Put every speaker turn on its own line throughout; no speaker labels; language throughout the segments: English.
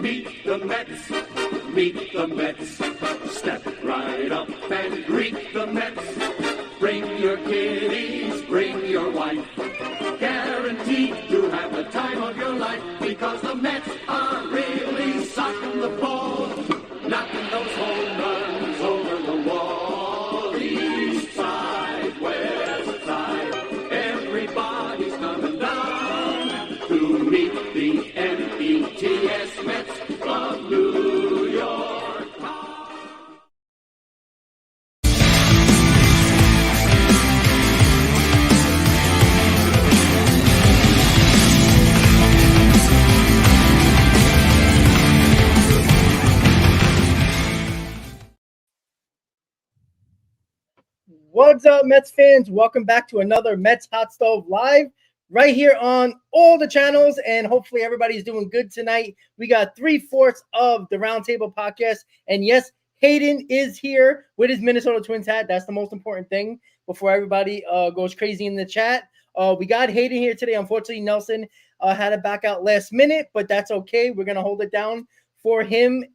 Meet the Mets, meet the Mets. Step right up and greet the Mets. Bring your kiddies, bring your wife. Guaranteed to have the time of your life, because the Mets are really socking the ball, knocking those home runs over the wall. East side, west side, everybody's coming down to meet the METS Mets of New York.
What's up, Mets fans? Welcome back to another Mets Hot Stove Live right here on all the channels, and hopefully everybody's doing good tonight. We got 3/4 of the Roundtable podcast, and yes, Hayden is here with his Minnesota Twins hat. That's the most important thing before everybody goes crazy in the chat. We got Hayden here today. Unfortunately, Nelson had to back out last minute, but that's okay. We're going to hold it down for him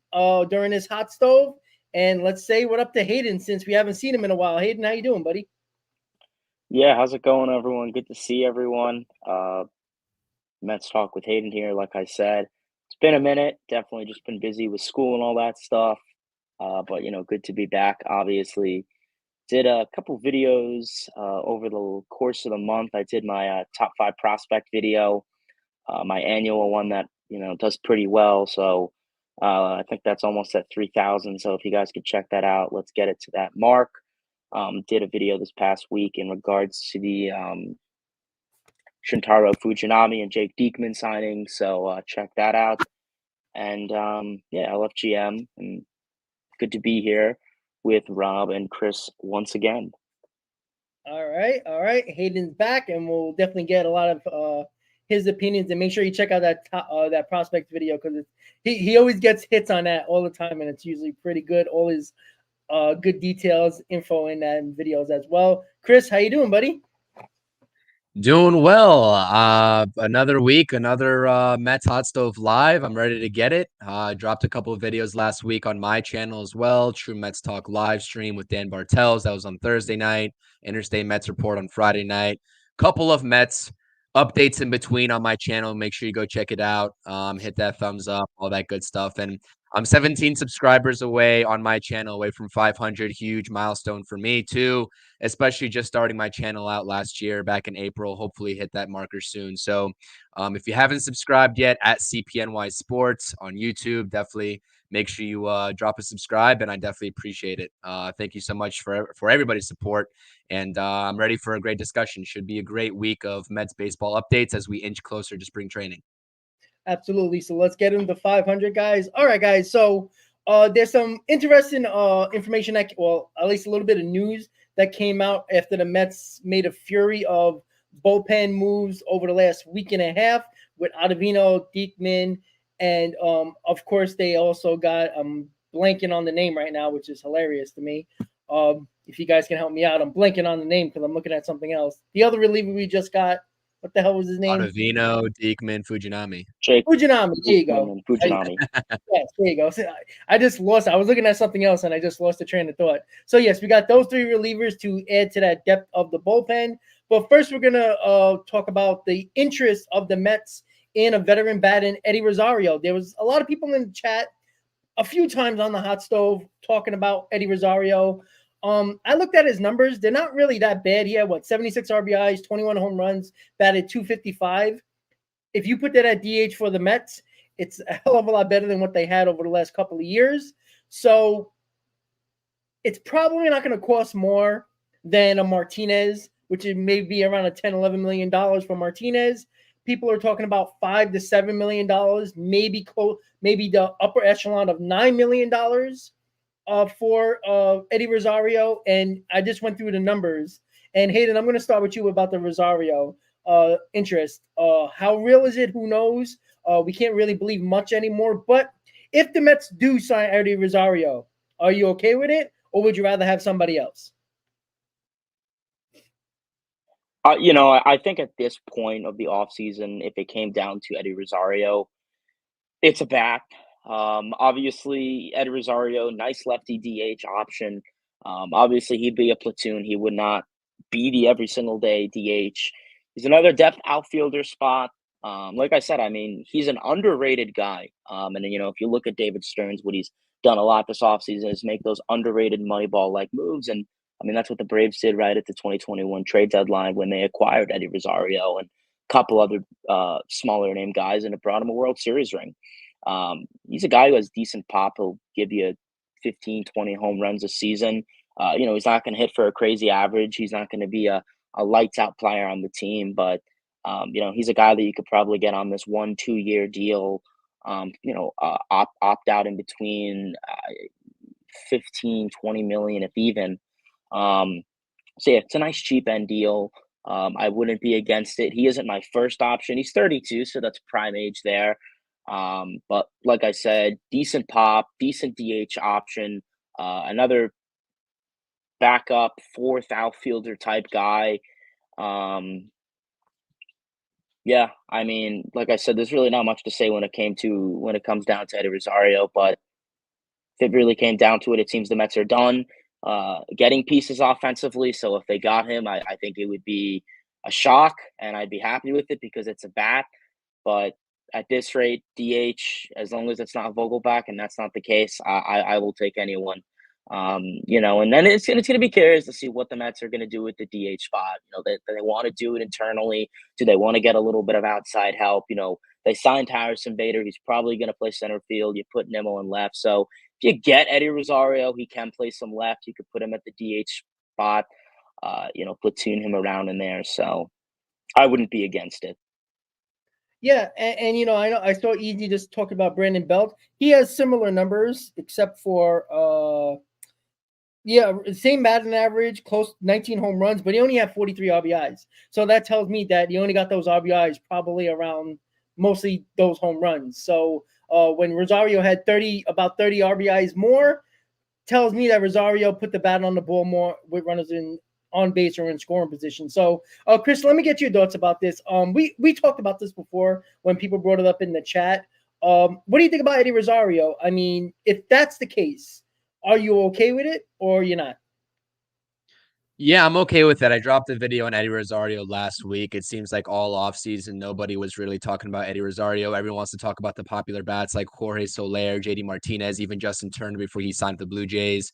during his hot stove. And let's say what up to Hayden, since we haven't seen him in a while. Hayden, how you doing, buddy?
Yeah, how's it going, everyone? Good to see everyone. Mets Talk with Hayden here, like I said. It's been a minute. Definitely just been busy with school and all that stuff. But, good to be back, obviously. Did a couple videos over the course of the month. I did my top 5 prospect video, my annual one that, does pretty well. So I think that's almost at 3,000. So if you guys could check that out, let's get it to that mark. Did a video this past week in regards to the Shintaro Fujinami and Jake Diekman signing. So check that out. And LFGM, and good to be here with Rob and Chris once again.
All right. Hayden's back, and we'll definitely get a lot of his opinions. And make sure you check out that prospect video, because he always gets hits on that all the time, and it's usually pretty good. All his good details, info in that, and videos as well. Chris, how you doing, buddy?
Doing well. Another week, another Mets Hot Stove Live. I'm ready to get it. I dropped a couple of videos last week on my channel as well. True Mets Talk live stream with Dan Bartels. That was on Thursday night. Interstate Mets Report on Friday night. Couple of Mets updates in between on my channel. Make sure you go check it out. Hit that thumbs up, all that good stuff. And I'm 17 subscribers away on my channel, away from 500. Huge milestone for me too, especially just starting my channel out last year back in April. Hopefully hit that marker soon. So if you haven't subscribed yet, at CPNY Sports on YouTube, definitely make sure you drop a subscribe, and I definitely appreciate it. Thank you so much for everybody's support, and I'm ready for a great discussion. Should be a great week of Mets baseball updates as we inch closer to spring training.
Absolutely. So let's get into 500, guys. All right, guys. So there's some interesting information at least a little bit of news that came out after the Mets made a fury of bullpen moves over the last week and a half with Ottavino, Diekman, and of course they also got blanking on the name right now, which is hilarious to me. If you guys can help me out, I'm blanking on the name because I'm looking at something else. The other reliever we just got, what the hell was his name?
Ottavino, Diekman, Fujinami.
Jake
Fujinami. There you go.
Fujinami.
Yes, there you go. So I just lost. I was looking at something else, and I just lost the train of thought. So yes, we got those 3 relievers to add to that depth of the bullpen. But first, we're gonna talk about the interest of the Mets in a veteran bat in Eddie Rosario. There was a lot of people in the chat a few times on the hot stove talking about Eddie Rosario. I looked at his numbers. They're not really that bad. He had 76 RBIs, 21 home runs, batted .255. If you put that at DH for the Mets, it's a hell of a lot better than what they had over the last couple of years. So it's probably not going to cost more than a Martinez, which is maybe around a $10, $11 million for Martinez. People are talking about $5 to $7 million, maybe the upper echelon of $9 million for Eddie Rosario. And I just went through the numbers. And Hayden, I'm going to start with you about the Rosario interest. How real is it? Who knows? We can't really believe much anymore. But if the Mets do sign Eddie Rosario, are you okay with it, or would you rather have somebody else?
I think at this point of the offseason, if it came down to Eddie Rosario, it's a bat. Obviously, Eddie Rosario, nice lefty DH option. Obviously, he'd be a platoon. He would not be the every single day DH. He's another depth outfielder spot. Like I said, I mean, he's an underrated guy. And then, if you look at David Stearns, what he's done a lot this offseason is make those underrated Moneyball like moves. And I mean, that's what the Braves did right at the 2021 trade deadline when they acquired Eddie Rosario and a couple other smaller name guys, and it brought him a World Series ring. He's a guy who has decent pop. He'll give you 15, 20 home runs a season. He's not going to hit for a crazy average. He's not going to be a lights out player on the team, but he's a guy that you could probably get on this 1-2 year deal. Opt out in between 15, 20 million, if even. So yeah, it's a nice cheap end deal. I wouldn't be against it. He isn't my first option. He's 32, so that's prime age there. But like I said, decent pop, decent DH option, another backup fourth outfielder type guy. Yeah, I mean, like I said, there's really not much to say when it comes down to Eddie Rosario, but if it really came down to it, it seems the Mets are done getting pieces offensively. So if they got him, I think it would be a shock, and I'd be happy with it because it's a bat. But at this rate, DH, as long as it's not Vogelback, and that's not the case, I will take anyone. And then it's gonna be curious to see what the Mets are gonna do with the DH spot. They want to do it internally. Do they want to get a little bit of outside help? They signed Harrison Bader. He's probably gonna play center field. You put Nimmo in left. So if you get Eddie Rosario, he can play some left. You could put him at the DH spot. Platoon him around in there. So I wouldn't be against it.
Yeah, and I know I saw Easy just talking about Brandon Belt. He has similar numbers, except for same batting average, close 19 home runs, but he only had 43 RBIs. So that tells me that he only got those RBIs probably around mostly those home runs. So when Rosario had about 30 RBIs more, tells me that Rosario put the bat on the ball more with runners on base or in scoring position. So, Chris, let me get your thoughts about this. We talked about this before when people brought it up in the chat. What do you think about Eddie Rosario? I mean, if that's the case, are you okay with it or you're not?
Yeah, I'm okay with that. I dropped a video on Eddie Rosario last week. It seems like all offseason, nobody was really talking about Eddie Rosario. Everyone wants to talk about the popular bats like Jorge Soler, JD Martinez, even Justin Turner before he signed with the Blue Jays.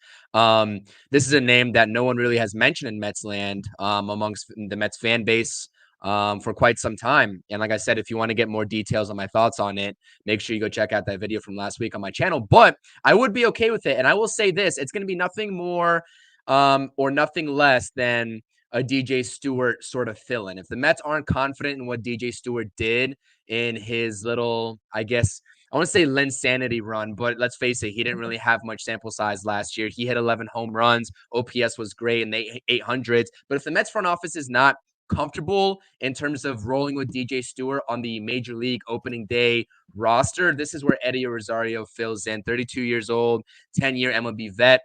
This is a name that no one really has mentioned in Mets land amongst the Mets fan base for quite some time. And like I said, if you want to get more details on my thoughts on it, make sure you go check out that video from last week on my channel. But I would be okay with it. And I will say this, it's going to be nothing more or nothing less than a DJ Stewart sort of fill-in. If the Mets aren't confident in what DJ Stewart did in his little, I guess, I want to say Linsanity run, but let's face it, he didn't really have much sample size last year. He hit 11 home runs. OPS was great in the 800s. But if the Mets front office is not comfortable in terms of rolling with DJ Stewart on the Major League opening day roster, this is where Eddie Rosario fills in. 32 years old, 10-year MLB vet.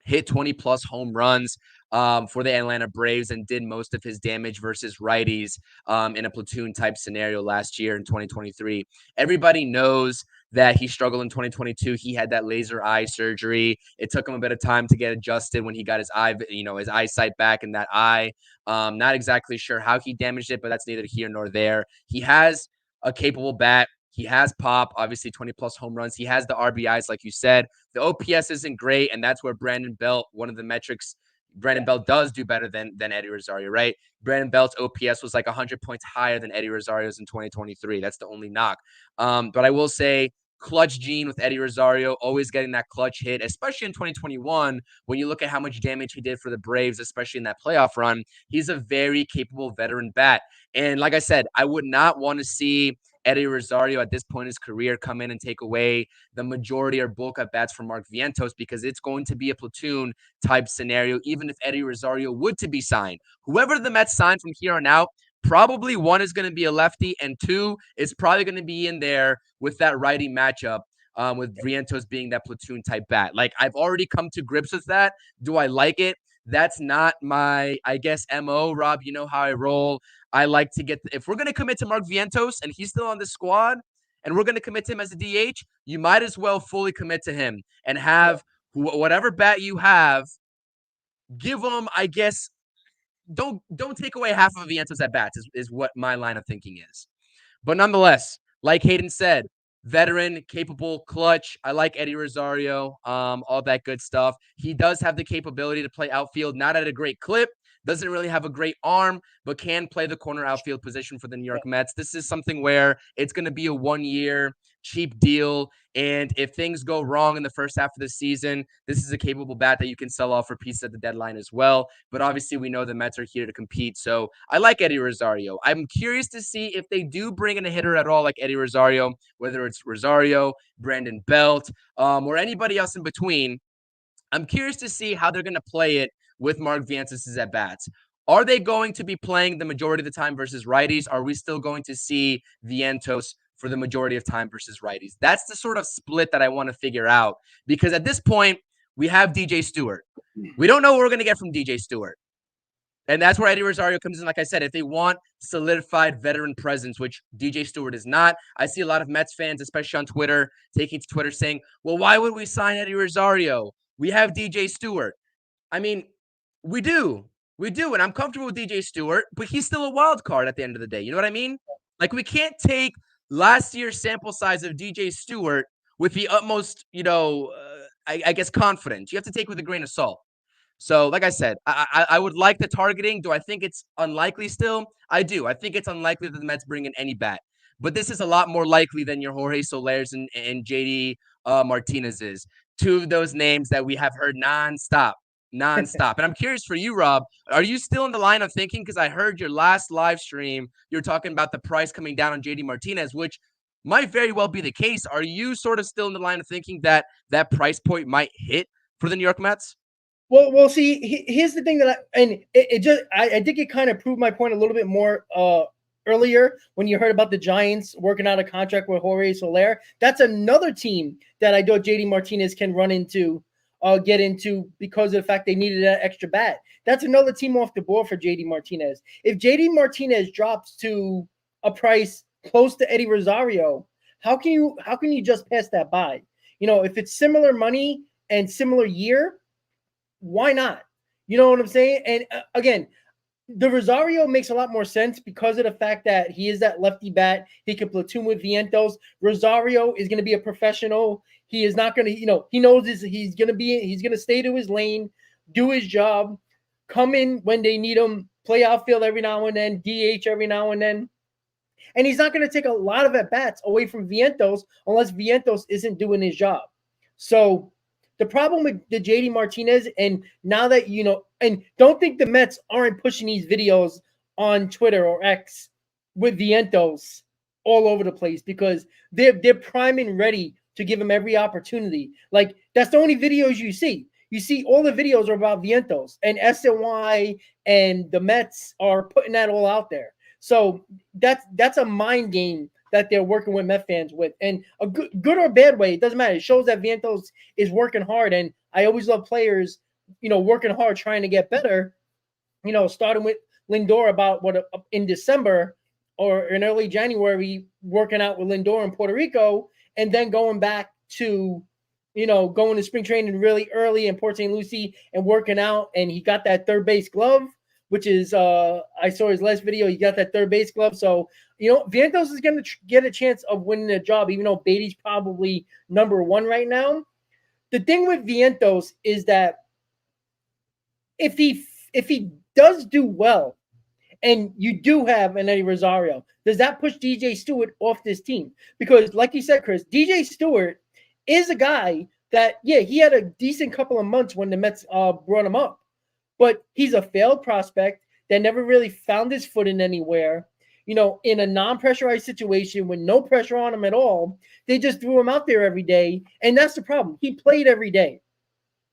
Hit 20-plus home runs for the Atlanta Braves and did most of his damage versus righties in a platoon-type scenario last year in 2023. Everybody knows that he struggled in 2022. He had that laser eye surgery. It took him a bit of time to get adjusted when he got his his eyesight back in that eye. Not exactly sure how he damaged it, but that's neither here nor there. He has a capable bat. He has pop, obviously 20-plus home runs. He has the RBIs, like you said. The OPS isn't great, and that's where Brandon Belt, one of the metrics, Brandon Belt does do better than Eddie Rosario, right? Brandon Belt's OPS was like 100 points higher than Eddie Rosario's in 2023. That's the only knock. But I will say, clutch gene with Eddie Rosario, always getting that clutch hit, especially in 2021, when you look at how much damage he did for the Braves, especially in that playoff run. He's a very capable veteran bat. And like I said, I would not want to see Eddie Rosario at this point in his career come in and take away the majority or bulk of bats from Mark Vientos, because it's going to be a platoon type scenario, even if Eddie Rosario would to be signed. Whoever the Mets sign from here on out, probably one is going to be a lefty, and two is probably going to be in there with that righty matchup. With Vientos being that platoon type bat. Like, I've already come to grips with that. Do I like it? That's not my, I guess, MO, Rob. You know how I roll. I like to get, if we're going to commit to Mark Vientos and he's still on the squad and we're going to commit to him as a DH, you might as well fully commit to him and have whatever bat you have, give him, I guess, don't take away half of Vientos at bats is what my line of thinking is. But nonetheless, like Hayden said, veteran, capable, clutch. I like Eddie Rosario, all that good stuff. He does have the capability to play outfield, not at a great clip, doesn't really have a great arm, but can play the corner outfield position for the New York Mets. This is something where it's going to be a 1-year cheap deal. And if things go wrong in the first half of the season, this is a capable bat that you can sell off for pieces at the deadline as well. But obviously, we know the Mets are here to compete. So I like Eddie Rosario. I'm curious to see if they do bring in a hitter at all like Eddie Rosario, whether it's Rosario, Brandon Belt, or anybody else in between. I'm curious to see how they're going to play it with Mark Vientos' at bats. Are they going to be playing the majority of the time versus righties? Are we still going to see Vientos for the majority of time versus righties? That's the sort of split that I want to figure out, because at this point, we have DJ Stewart. We don't know what we're going to get from DJ Stewart. And that's where Eddie Rosario comes in. Like I said, if they want solidified veteran presence, which DJ Stewart is not, I see a lot of Mets fans, especially on Twitter, taking to Twitter saying, well, why would we sign Eddie Rosario? We have DJ Stewart. I mean, we do. And I'm comfortable with DJ Stewart, but he's still a wild card at the end of the day. You know what I mean? Like, we can't take last year's sample size of DJ Stewart with the utmost, I guess, confidence. You have to take it with a grain of salt. So, like I said, I would like the targeting. Do I think it's unlikely still? I do. I think it's unlikely that the Mets bring in any bat. But this is a lot more likely than your Jorge Solers and JD Martinez's. Two of those names that we have heard nonstop. And I'm curious for you, Rob, are you still in the line of thinking? Because I heard your last live stream, you're talking about the price coming down on JD Martinez, which might very well be the case. Are you sort of still in the line of thinking that that price point might hit for the New York Mets?
Well, see, here's the thing that I think it kind of proved my point a little bit more earlier when you heard about the Giants working out a contract with Jorge Soler. That's another team that I thought JD Martinez can get into because of the fact they needed that extra bat. That's another team off the board for JD Martinez. If JD Martinez drops to a price close to Eddie Rosario, how can you just pass that by? If it's similar money and similar year, why not? You know what I'm saying? And again, the Rosario makes a lot more sense because of the fact that he is that lefty bat. He can platoon with Vientos. Rosario is going to be a professional. He is not going to, he knows he's going to stay to his lane, do his job, come in when they need him, play outfield every now and then, DH every now and then. And he's not going to take a lot of at-bats away from Vientos unless Vientos isn't doing his job. So the problem with the JD Martinez, and now that and don't think the Mets aren't pushing these videos on Twitter or X with Vientos all over the place, because they're prime and ready to give him every opportunity. Like, that's the only videos you see. You see all the videos are about Vientos, and SNY and the Mets are putting that all out there. So that's a mind game that they're working with Met fans with, and a good or bad way, it doesn't matter. It shows that Vientos is working hard, and I always love players, working hard, trying to get better. Starting with Lindor about in December or in early January, working out with Lindor in Puerto Rico, and then going back to, going to spring training really early in Port St. Lucie and working out, and he got that third base glove, which is I saw his last video. He got that third base glove. So, Vientos is going to get a chance of winning the job, even though Beatty's probably number one right now. The thing with Vientos is that if he does do well, and you do have an Eddie Rosario, does that push DJ Stewart off this team? Because, like you said, Chris, DJ Stewart is a guy that, he had a decent couple of months when the Mets brought him up. But he's a failed prospect that never really found his footing anywhere. In a non-pressurized situation with no pressure on him at all, they just threw him out there every day. And that's the problem. He played every day,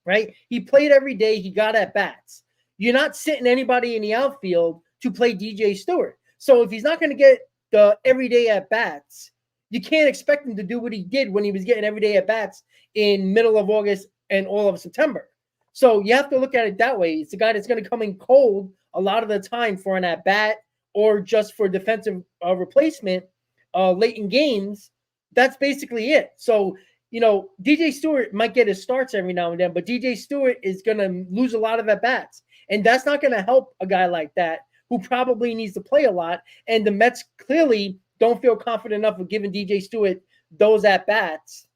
right? He played every day. He got at bats. You're not sitting anybody in the outfield to play DJ Stewart. So if he's not going to get the everyday at bats, you can't expect him to do what he did when he was getting everyday at bats in middle of August and all of September. So you have to look at it that way. It's a guy that's going to come in cold a lot of the time for an at bat or just for defensive replacement late in games. that's basically it. So, DJ Stewart might get his starts every now and then, but DJ Stewart is going to lose a lot of at-bats. And that's not going to help a guy like that who probably needs to play a lot. And the Mets clearly don't feel confident enough of giving DJ Stewart those at-bats.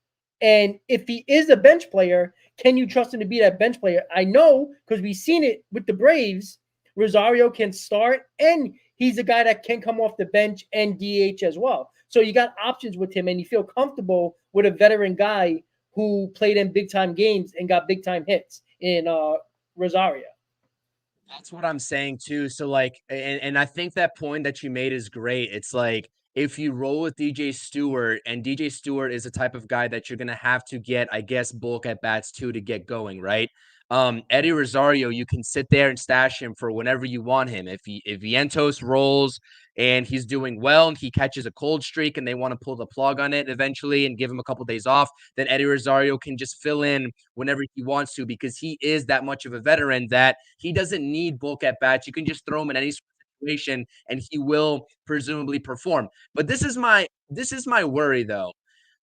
And if he is a bench player, can you trust him to be that bench player? I know, because we've seen it with the Braves. Rosario can start, and he's a guy that can come off the bench and DH as well. So you got options with him, and you feel comfortable with a veteran guy who played in big-time games and got big-time hits in Rosario.
That's what I'm saying too. So like, and I think that point that you made is great. It's like, if you roll with DJ Stewart, and DJ Stewart is the type of guy that you're going to have to get, I guess, bulk at bats too to get going, right? Eddie Rosario, you can sit there and stash him for whenever you want him. If Vientos rolls and he's doing well and he catches a cold streak and they want to pull the plug on it eventually and give him a couple days off, then Eddie Rosario can just fill in whenever he wants to, because he is that much of a veteran that he doesn't need bulk at bats. You can just throw him in any situation and he will presumably perform. But this is my worry though.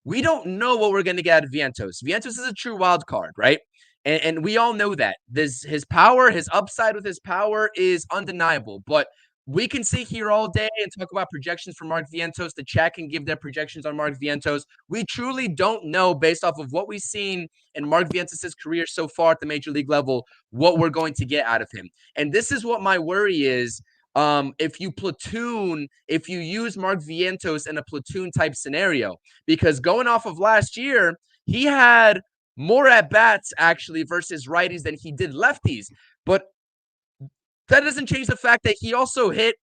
We don't know what we're going to get out of Vientos. Vientos is a true wild card, right? And we all know that. His power, his upside with his power is undeniable. But we can sit here all day and talk about projections for Mark Vientos. The chat can give their projections on Mark Vientos. We truly don't know, based off of what we've seen in Mark Vientos' career so far at the major league level, what we're going to get out of him. And this is what my worry is. If you use Mark Vientos in a platoon type scenario, because going off of last year, he had more at-bats actually versus righties than he did lefties. But that doesn't change the fact that he also hit,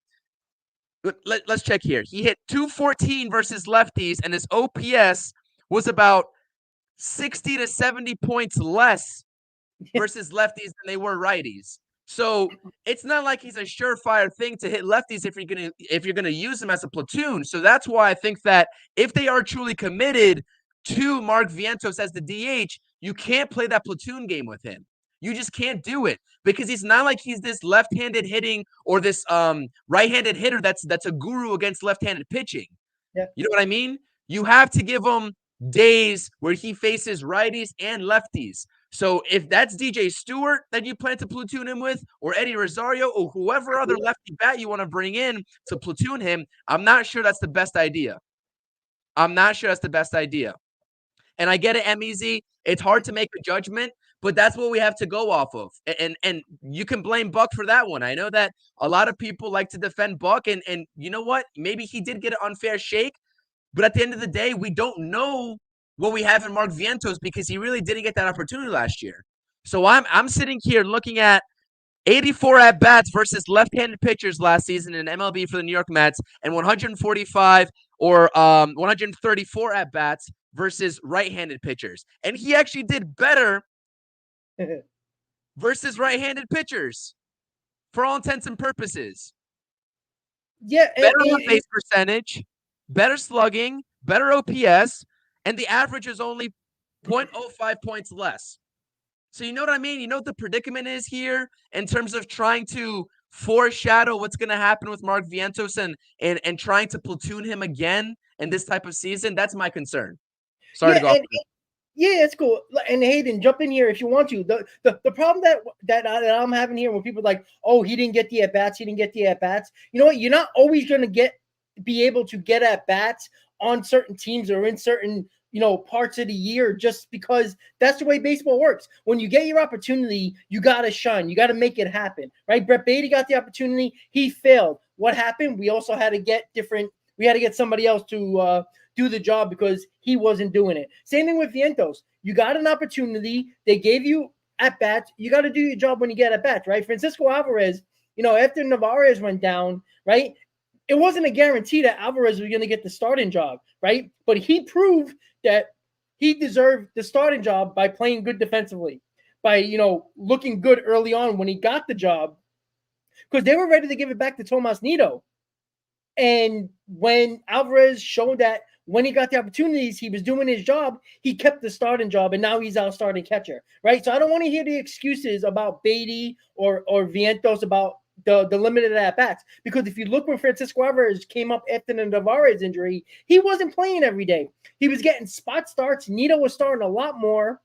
let's check here. He hit 214 versus lefties, and his OPS was about 60 to 70 points less versus lefties than they were righties. So it's not like he's a surefire thing to hit lefties if you're gonna use him as a platoon. So that's why I think that if they are truly committed to Mark Vientos as the DH, you can't play that platoon game with him. You just can't do it, because he's not like he's this left-handed hitting or this right-handed hitter that's a guru against left-handed pitching.
Yeah.
You know what I mean? You have to give him days where he faces righties and lefties. So if that's DJ Stewart that you plan to platoon him with, or Eddie Rosario, or whoever other lefty bat you want to bring in to platoon him, I'm not sure that's the best idea. And I get it, MEZ. It's hard to make a judgment, but that's what we have to go off of. And you can blame Buck for that one. I know that a lot of people like to defend Buck, and you know what? Maybe he did get an unfair shake, but at the end of the day, we don't know what we have in Mark Vientos, because he really didn't get that opportunity last year. So I'm sitting here looking at 84 at-bats versus left-handed pitchers last season in MLB for the New York Mets, and 145 or 134 at-bats versus right-handed pitchers. And he actually did better versus right-handed pitchers for all intents and purposes.
Yeah.
Better on base percentage, better slugging, better OPS, and the average is only 0.05 points less. So you know what I mean? You know what the predicament is here in terms of trying to foreshadow what's going to happen with Mark Vientos and trying to platoon him again in this type of season? That's my concern. Sorry to go off.
Yeah, it's cool. And Hayden, jump in here if you want to. The problem that I'm having here when people are like, oh, he didn't get the at-bats. You know what? You're not always going to be able to get at-bats on certain teams or in certain parts of the year, just because that's the way baseball works. When you get your opportunity, you got to shine. You got to make it happen, right? Brett Beatty got the opportunity. He failed. What happened? We also had to get somebody else to do the job because he wasn't doing it. Same thing with Vientos. You got an opportunity. They gave you at-bats. You got to do your job when you get at-bats, right? Francisco Alvarez, after Narvaez went down, right? It wasn't a guarantee that Alvarez was going to get the starting job, right? But he proved that he deserved the starting job by playing good defensively, by, looking good early on when he got the job, because they were ready to give it back to Tomas Nido. And when Alvarez showed that when he got the opportunities, he was doing his job, he kept the starting job, and now he's our starting catcher, right? So I don't want to hear the excuses about Beatty or Vientos about the limited at bats. Because if you look when Francisco Alvarez came up after the Navarez injury, he wasn't playing every day. He was getting spot starts. Nito was starting a lot more.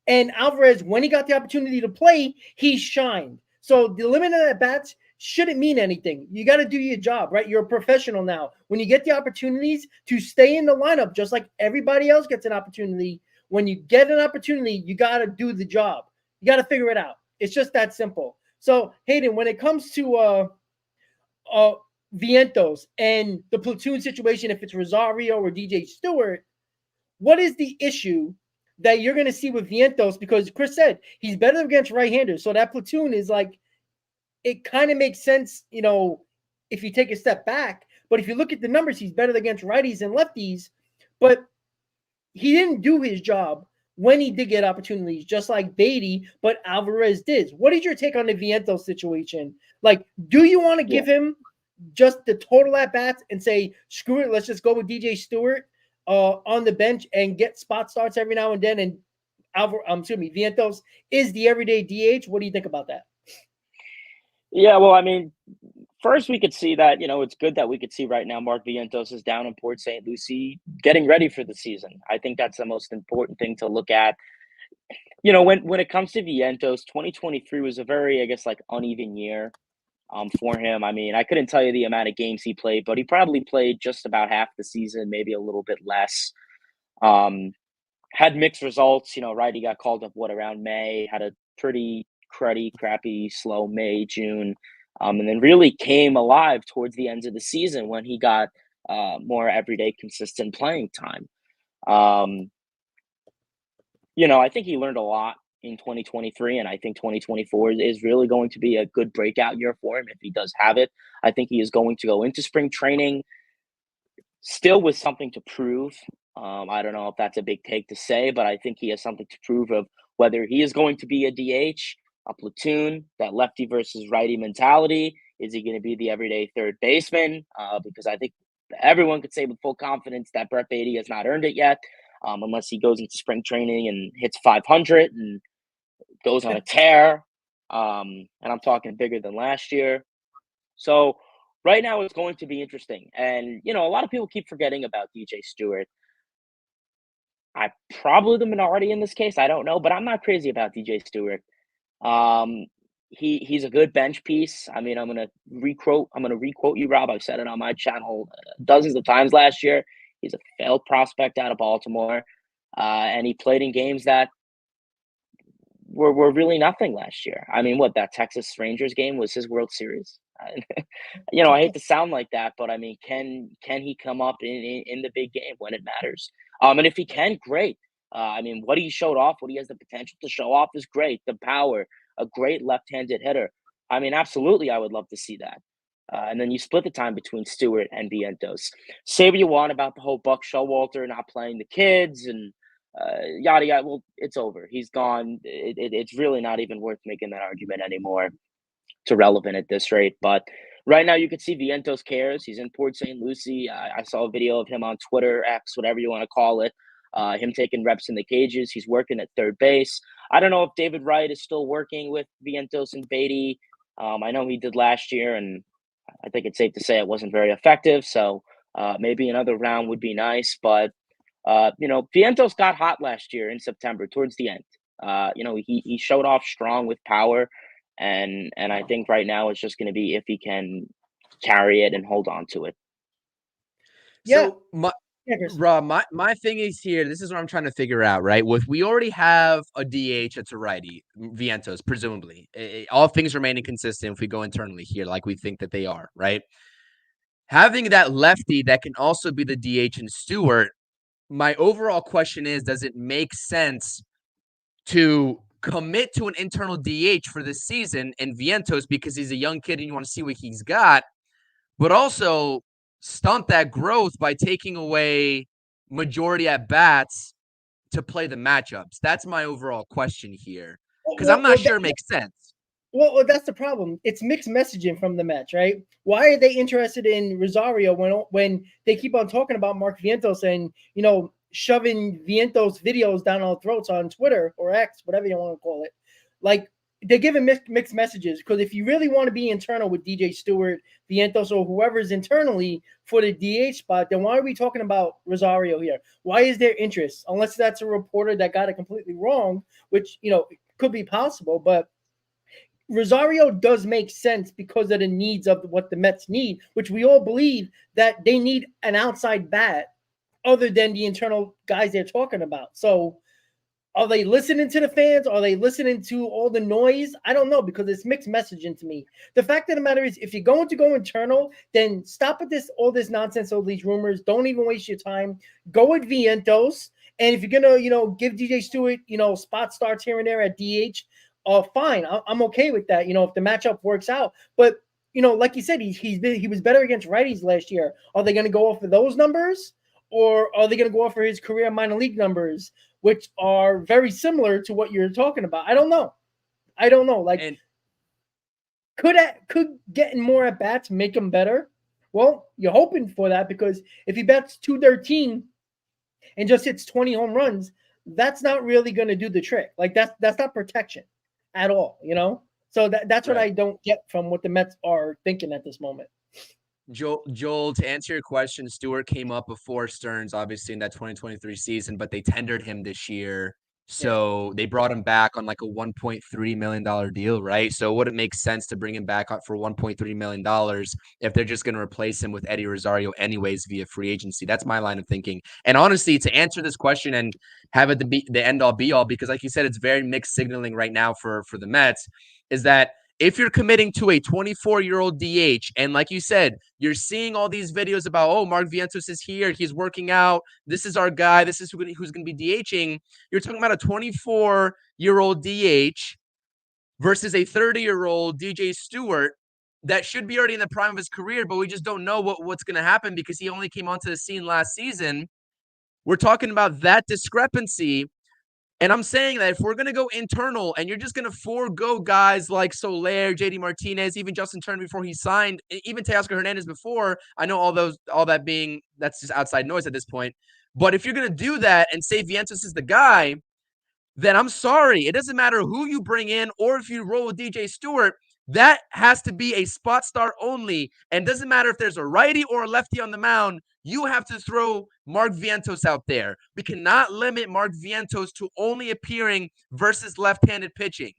And Alvarez, when he got the opportunity to play, he shined. So the limited at bats shouldn't mean anything. You got to do your job, right? You're a professional now. When you get the opportunities to stay in the lineup, just like everybody else gets an opportunity, when you get an opportunity, you got to do the job. You got to figure it out. It's just that simple. So, Hayden, when it comes to Vientos and the platoon situation, if it's Rosario or DJ Stewart, what is the issue that you're going to see with Vientos? Because Chris said he's better against right-handers. So that platoon is like, it kind of makes sense, if you take a step back. But if you look at the numbers, he's better against righties and lefties. But he didn't do his job when he did get opportunities, just like Beatty, but Alvarez did. What is your take on the Vientos situation? Like, do you want to give him just the total at-bats and say, screw it, let's just go with DJ Stewart on the bench and get spot starts every now and then, and Vientos is the everyday DH? What do you think about that?
Yeah, well, I mean, first we could see that, it's good that we could see right now Mark Vientos is down in Port St. Lucie getting ready for the season. I think that's the most important thing to look at. When it comes to Vientos, 2023 was a very, uneven year for him. I mean, I couldn't tell you the amount of games he played, but he probably played just about half the season, maybe a little bit less. Had mixed results, right? He got called up, around May, had a pretty crappy, slow May, June, and then really came alive towards the end of the season when he got more everyday, consistent playing time. I think he learned a lot in 2023, and I think 2024 is really going to be a good breakout year for him if he does have it. I think he is going to go into spring training still with something to prove. I don't know if that's a big take to say, but I think he has something to prove of whether he is going to be a DH, a platoon, that lefty versus righty mentality. Is he going to be the everyday third baseman? Because I think everyone could say with full confidence that Brett Beatty has not earned it yet, unless he goes into spring training and hits 500 and goes on a tear. And I'm talking bigger than last year. So right now it's going to be interesting. And, a lot of people keep forgetting about DJ Stewart. I'm probably the minority in this case. I don't know, but I'm not crazy about DJ Stewart. He's a good bench piece. I mean, I'm gonna requote you, Rob. I've said it on my channel dozens of times last year. He's a failed prospect out of Baltimore, and he played in games that were really nothing last year. I mean, that Texas Rangers game was his World Series. I hate to sound like that, but I mean, can he come up in the big game when it matters? And if he can, great. I mean, what he showed off, what he has the potential to show off is great. The power, a great left-handed hitter. I mean, absolutely, I would love to see that. And then you split the time between Stewart and Vientos. Say what you want about the whole Buck Showalter not playing the kids and yada yada. Well, it's over. He's gone. It's really not even worth making that argument anymore. It's irrelevant at this rate. But right now, you can see Vientos cares. He's in Port St. Lucie. I saw a video of him on Twitter, X, whatever you want to call it. Him taking reps in the cages. He's working at third base. I don't know if David Wright is still working with Vientos and Beatty. I know he did last year, and I think it's safe to say it wasn't very effective. So maybe another round would be nice. But, Vientos got hot last year in September towards the end. He showed off strong with power. And I think right now it's just going to be if he can carry it and hold on to it.
Yeah.
So Rob, my thing is here. This is what I'm trying to figure out, right? We already have a DH that's a righty, Vientos, presumably. All things remaining consistent if we go internally here, like we think that they are, right? Having that lefty that can also be the DH in Stewart, my overall question is, does it make sense to commit to an internal DH for this season in Vientos because he's a young kid and you want to see what he's got, but also stunt that growth by taking away majority at bats to play the matchups? That's my overall question here, because I'm not sure it makes sense.
Well, that's the problem. It's mixed messaging from the Mets, right? Why are they interested in Rosario when they keep on talking about Mark Vientos and, shoving Vientos videos down our throats on Twitter or X, whatever you want to call it? Like, they're giving mixed messages, because if you really want to be internal with DJ Stewart, Vientos, or whoever's internally for the DH spot, then why are we talking about Rosario here? Why is there interest? Unless that's a reporter that got it completely wrong, which, could be possible, but Rosario does make sense because of the needs of what the Mets need, which we all believe that they need an outside bat other than the internal guys they're talking about. So are they listening to the fans? Are they listening to all the noise? I don't know, because it's mixed messaging to me. The fact of the matter is, if you're going to go internal, then stop with all this nonsense, all these rumors. Don't even waste your time. Go with Vientos. And if you're gonna, give DJ Stewart, spot starts here and there at DH, fine. I'm okay with that. If the matchup works out. But like you said, he was better against righties last year. Are they gonna go off of those numbers, or are they gonna go off for his career minor league numbers, which are very similar to what you're talking about? I don't know. Like, could getting more at bats make him better? Well, you're hoping for that, because if he bats 213 and just hits 20 home runs, that's not really going to do the trick. Like, that's not protection at all, So that's what I don't get from what the Mets are thinking at this moment.
Joel, to answer your question, Stewart came up before Stearns, obviously, in that 2023 season, but they tendered him this year. So they brought him back on like a $1.3 million deal, right? So would it make sense to bring him back up for $1.3 million if they're just going to replace him with Eddie Rosario anyways via free agency? That's my line of thinking. And honestly, to answer this question and have it the end all be all, because like you said, it's very mixed signaling right now for the Mets, is that if you're committing to a 24-year-old DH, and like you said, you're seeing all these videos about, oh, Mark Vientos is here, he's working out, this is our guy, this is who's going to be DHing. You're talking about a 24-year-old DH versus a 30-year-old DJ Stewart that should be already in the prime of his career, but we just don't know what's going to happen because he only came onto the scene last season. We're talking about that discrepancy. And I'm saying that if we're going to go internal and you're just going to forego guys like Soler, JD Martinez, even Justin Turner before he signed, even Teoscar Hernandez before, I know that's just outside noise at this point. But if you're going to do that and say Vientos is the guy, then I'm sorry. It doesn't matter who you bring in or if you roll with DJ Stewart. That has to be a spot start only. And doesn't matter if there's a righty or a lefty on the mound. You have to throw Mark Vientos out there. We cannot limit Mark Vientos to only appearing versus left-handed pitching.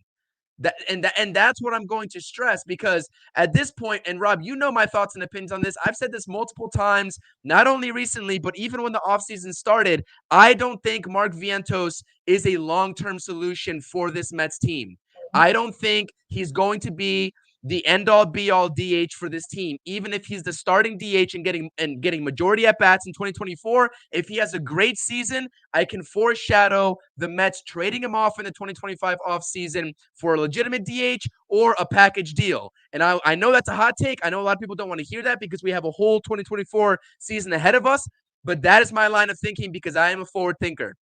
That's what I'm going to stress, because at this point, and Rob, you know my thoughts and opinions on this. I've said this multiple times, not only recently, but even when the offseason started. I don't think Mark Vientos is a long-term solution for this Mets team. I don't think he's going to be the end-all be-all DH for this team. Even if he's the starting DH and getting majority at bats in 2024, if he has a great season, I can foreshadow the Mets trading him off in the 2025 offseason for a legitimate DH or a package deal. And I know that's a hot take. I know a lot of people don't want to hear that because we have a whole 2024 season ahead of us, but that is my line of thinking because I am a forward thinker.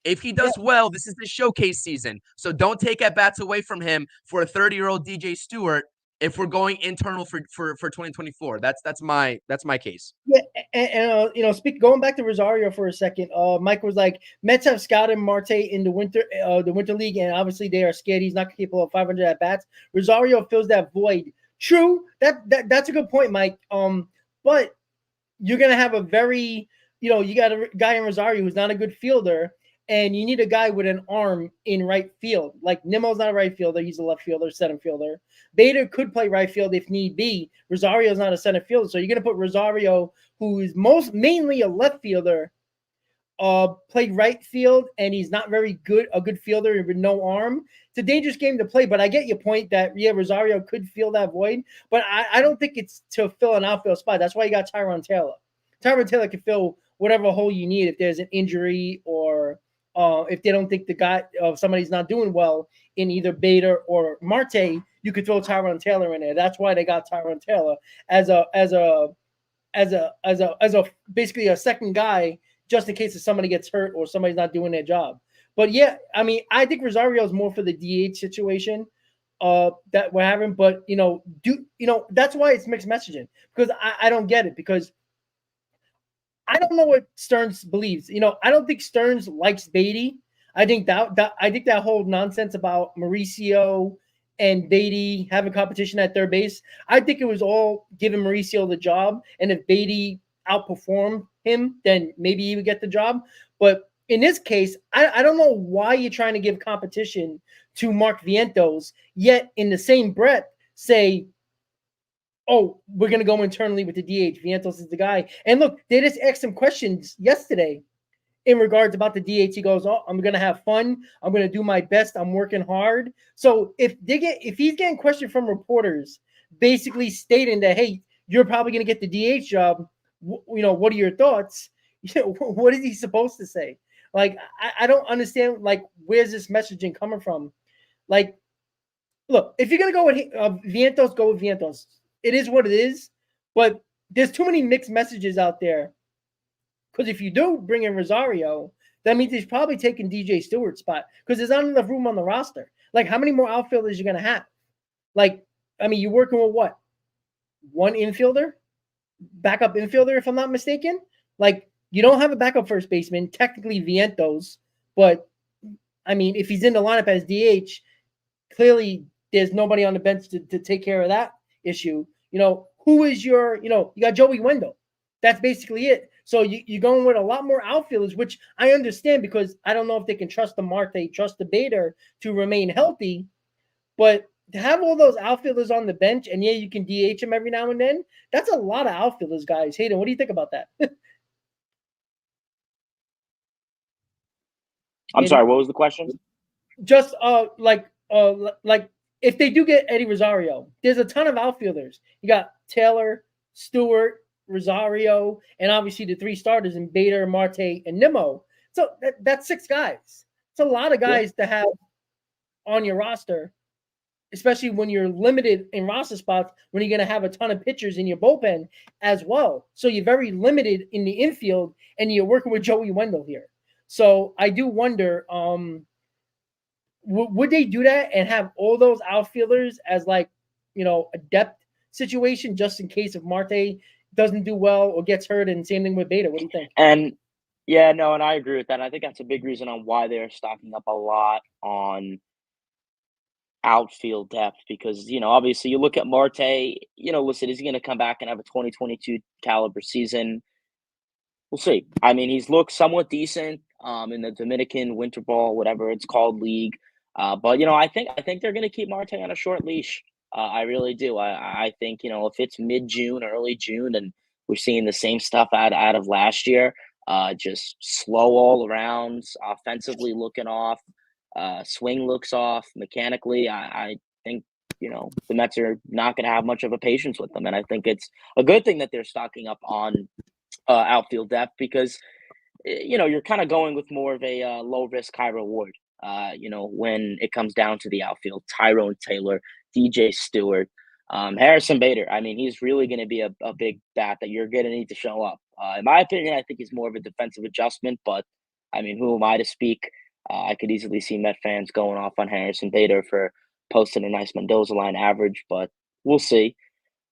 If he does well, this is the showcase season. So don't take at-bats away from him for a 30-year-old DJ Stewart if we're going internal for 2024. That's my case.
Yeah, and going back to Rosario for a second, Mike was like, Mets have scouted Marte in the winter league, and obviously they are scared he's not capable of 500 at-bats. Rosario fills that void. True, that's a good point, Mike. But you're gonna have a very, you got a guy in Rosario who's not a good fielder. And you need a guy with an arm in right field. Like Nimmo's not a right fielder. He's a left fielder, center fielder. Bader could play right field if need be. Rosario's not a center fielder. So you're going to put Rosario, who is mainly a left fielder, played right field, and he's not a good fielder with no arm. It's a dangerous game to play, but I get your point that, Rosario could fill that void. But I don't think it's to fill an outfield spot. That's why you got Tyrone Taylor. Tyrone Taylor can fill whatever hole you need if there's an injury or if they don't think the guy somebody's not doing well in either Bader or Marte, you could throw Tyrone Taylor in there. That's why they got Tyrone Taylor as basically a second guy, just in case if somebody gets hurt or somebody's not doing their job. But yeah, I mean, I think Rosario is more for the DH situation that we're having. But that's why it's mixed messaging, because I don't get it, because I don't know what Stearns believes. I don't think Stearns likes Beatty. I think that whole nonsense about Mauricio and Beatty having competition at third base, I think it was all giving Mauricio the job. And if Beatty outperformed him, then maybe he would get the job. But in this case, I don't know why you're trying to give competition to Mark Vientos, yet in the same breath say, oh, we're going to go internally with the DH. Vientos is the guy. And look, they just asked him questions yesterday in regards about the DH. He goes, oh, I'm going to have fun. I'm going to do my best. I'm working hard. So if he's getting questions from reporters basically stating that, hey, you're probably going to get the DH job, what are your thoughts? What is he supposed to say? Like, I don't understand, like, where's this messaging coming from? Like, look, if you're going to go with Vientos, go with Vientos. It is what it is, but there's too many mixed messages out there. Because if you do bring in Rosario, that means he's probably taking DJ Stewart's spot because there's not enough room on the roster. Like, how many more outfielders are you going to have? Like, I mean, you're working with what? One infielder? Backup infielder, if I'm not mistaken? Like, you don't have a backup first baseman, technically Vientos, but, I mean, if he's in the lineup as DH, clearly there's nobody on the bench to take care of that issue. Who is your, you got Joey Wendell. That's basically it. So you're going with a lot more outfielders, which I understand because I don't know if they can trust the Marte, trust the Bader to remain healthy. But to have all those outfielders on the bench, and yeah, you can DH them every now and then, that's a lot of outfielders, guys. Hayden, what do you think about that?
I'm sorry, what was the question?
Just like if they do get Eddie Rosario, there's a ton of outfielders. You got Taylor, Stewart, Rosario, and obviously the three starters in Bader, Marte, and Nimmo. So that's 6 guys. It's a lot of guys to have on your roster, especially when you're limited in roster spots, when you're going to have a ton of pitchers in your bullpen as well. So you're very limited in the infield, and you're working with Joey Wendell here. So I do wonder, would they do that and have all those outfielders as like, a depth situation just in case if Marte doesn't do well or gets hurt, and same thing with Beta? What do you think?
And yeah, no, and I agree with that. And I think that's a big reason on why they're stocking up a lot on outfield depth because, obviously you look at Marte, listen, is he going to come back and have a 2022 caliber season? We'll see. I mean, he's looked somewhat decent in the Dominican winter ball, whatever it's called, league. But I think they're going to keep Marte on a short leash. I really do. I think if it's mid-June, early June, and we're seeing the same stuff out of last year, just slow all around, offensively looking off, swing looks off, mechanically. I think the Mets are not going to have much of a patience with them, and I think it's a good thing that they're stocking up on outfield depth because you're kind of going with more of a low risk, high reward. When it comes down to the outfield, Tyrone Taylor, DJ Stewart, Harrison Bader. I mean, he's really going to be a big bat that you're going to need to show up. In my opinion, I think he's more of a defensive adjustment, but I mean, who am I to speak? I could easily see Met fans going off on Harrison Bader for posting a nice Mendoza line average, but we'll see.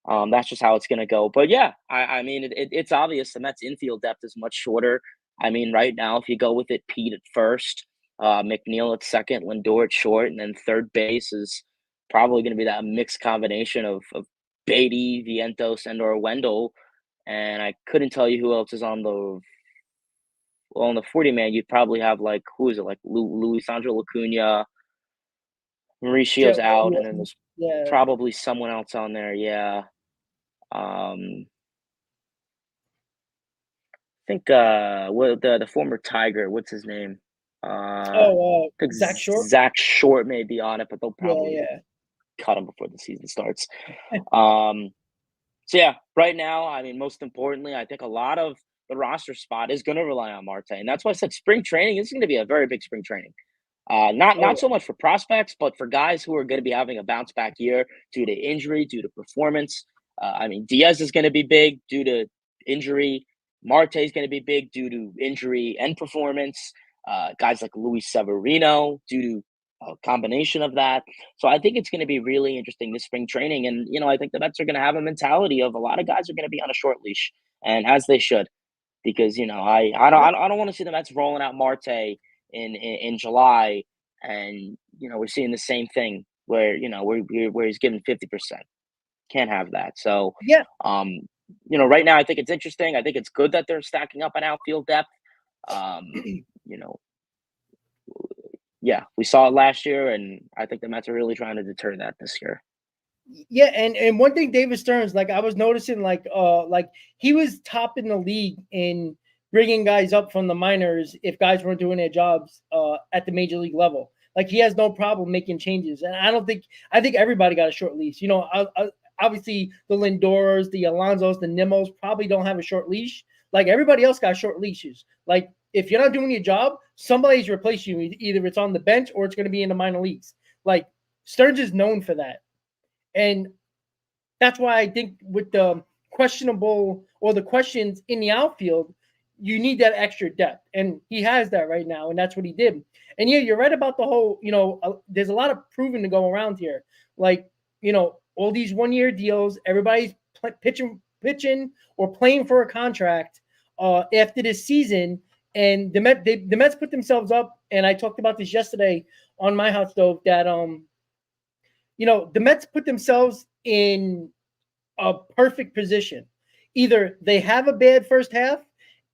That's just how it's going to go. But yeah, I mean, it's obvious the Mets infield depth is much shorter. I mean, right now, if you go with it, Pete at first, McNeil at second, Lindor at short, and then third base is probably going to be that mixed combination of Beatty, Vientos, and or Wendell. And I couldn't tell you who else is on the 40-man. You'd probably have like, who is it? Like Luis Angel Acuna, Mauricio's out, and then there's probably someone else on there. Yeah. I think the former Tiger, what's his name?
Zach Short.
Zach Short may be on it, but they'll probably cut him before the season starts. So yeah, right now, I mean, most importantly, I think a lot of the roster spot is going to rely on Marte, and that's why I said spring training is going to be a very big spring training. Not so much for prospects, but for guys who are going to be having a bounce back year due to injury, due to performance. I mean, Diaz is going to be big due to injury. Marte is going to be big due to injury and performance. Guys like Luis Severino due to a combination of that. So I think it's going to be really interesting this spring training. And, I think the Mets are going to have a mentality of a lot of guys are going to be on a short leash, and as they should, because, I don't want to see the Mets rolling out Marte in July, and we're seeing the same thing where where he's given 50%. Can't have that. So,
Yeah,
right now I think it's interesting. I think it's good that they're stacking up an outfield depth. You know, yeah, we saw it last year, and I think the Mets are really trying to deter that this year.
yeah, and one thing, David Stearns, like I was noticing, like he was top in the league in bringing guys up from the minors if guys weren't doing their jobs at the major league level. Like he has no problem making changes, and I think everybody got a short leash. Obviously the Lindoras, the Alonsos, the Nimos probably don't have a short leash. Like everybody else got short leashes. Like if you're not doing your job, somebody's replacing you. Either it's on the bench or it's going to be in the minor leagues. Like Stearns is known for that. And that's why I think with the questionable or the questions in the outfield, you need that extra depth. And he has that right now. And that's what he did. And yeah, you're right about the whole, there's a lot of proving to go around here. Like, all these 1-year deals, everybody's pitching or playing for a contract after this season. And the Mets put themselves up. And I talked about this yesterday on my hot stove that, the Mets put themselves in a perfect position. Either they have a bad first half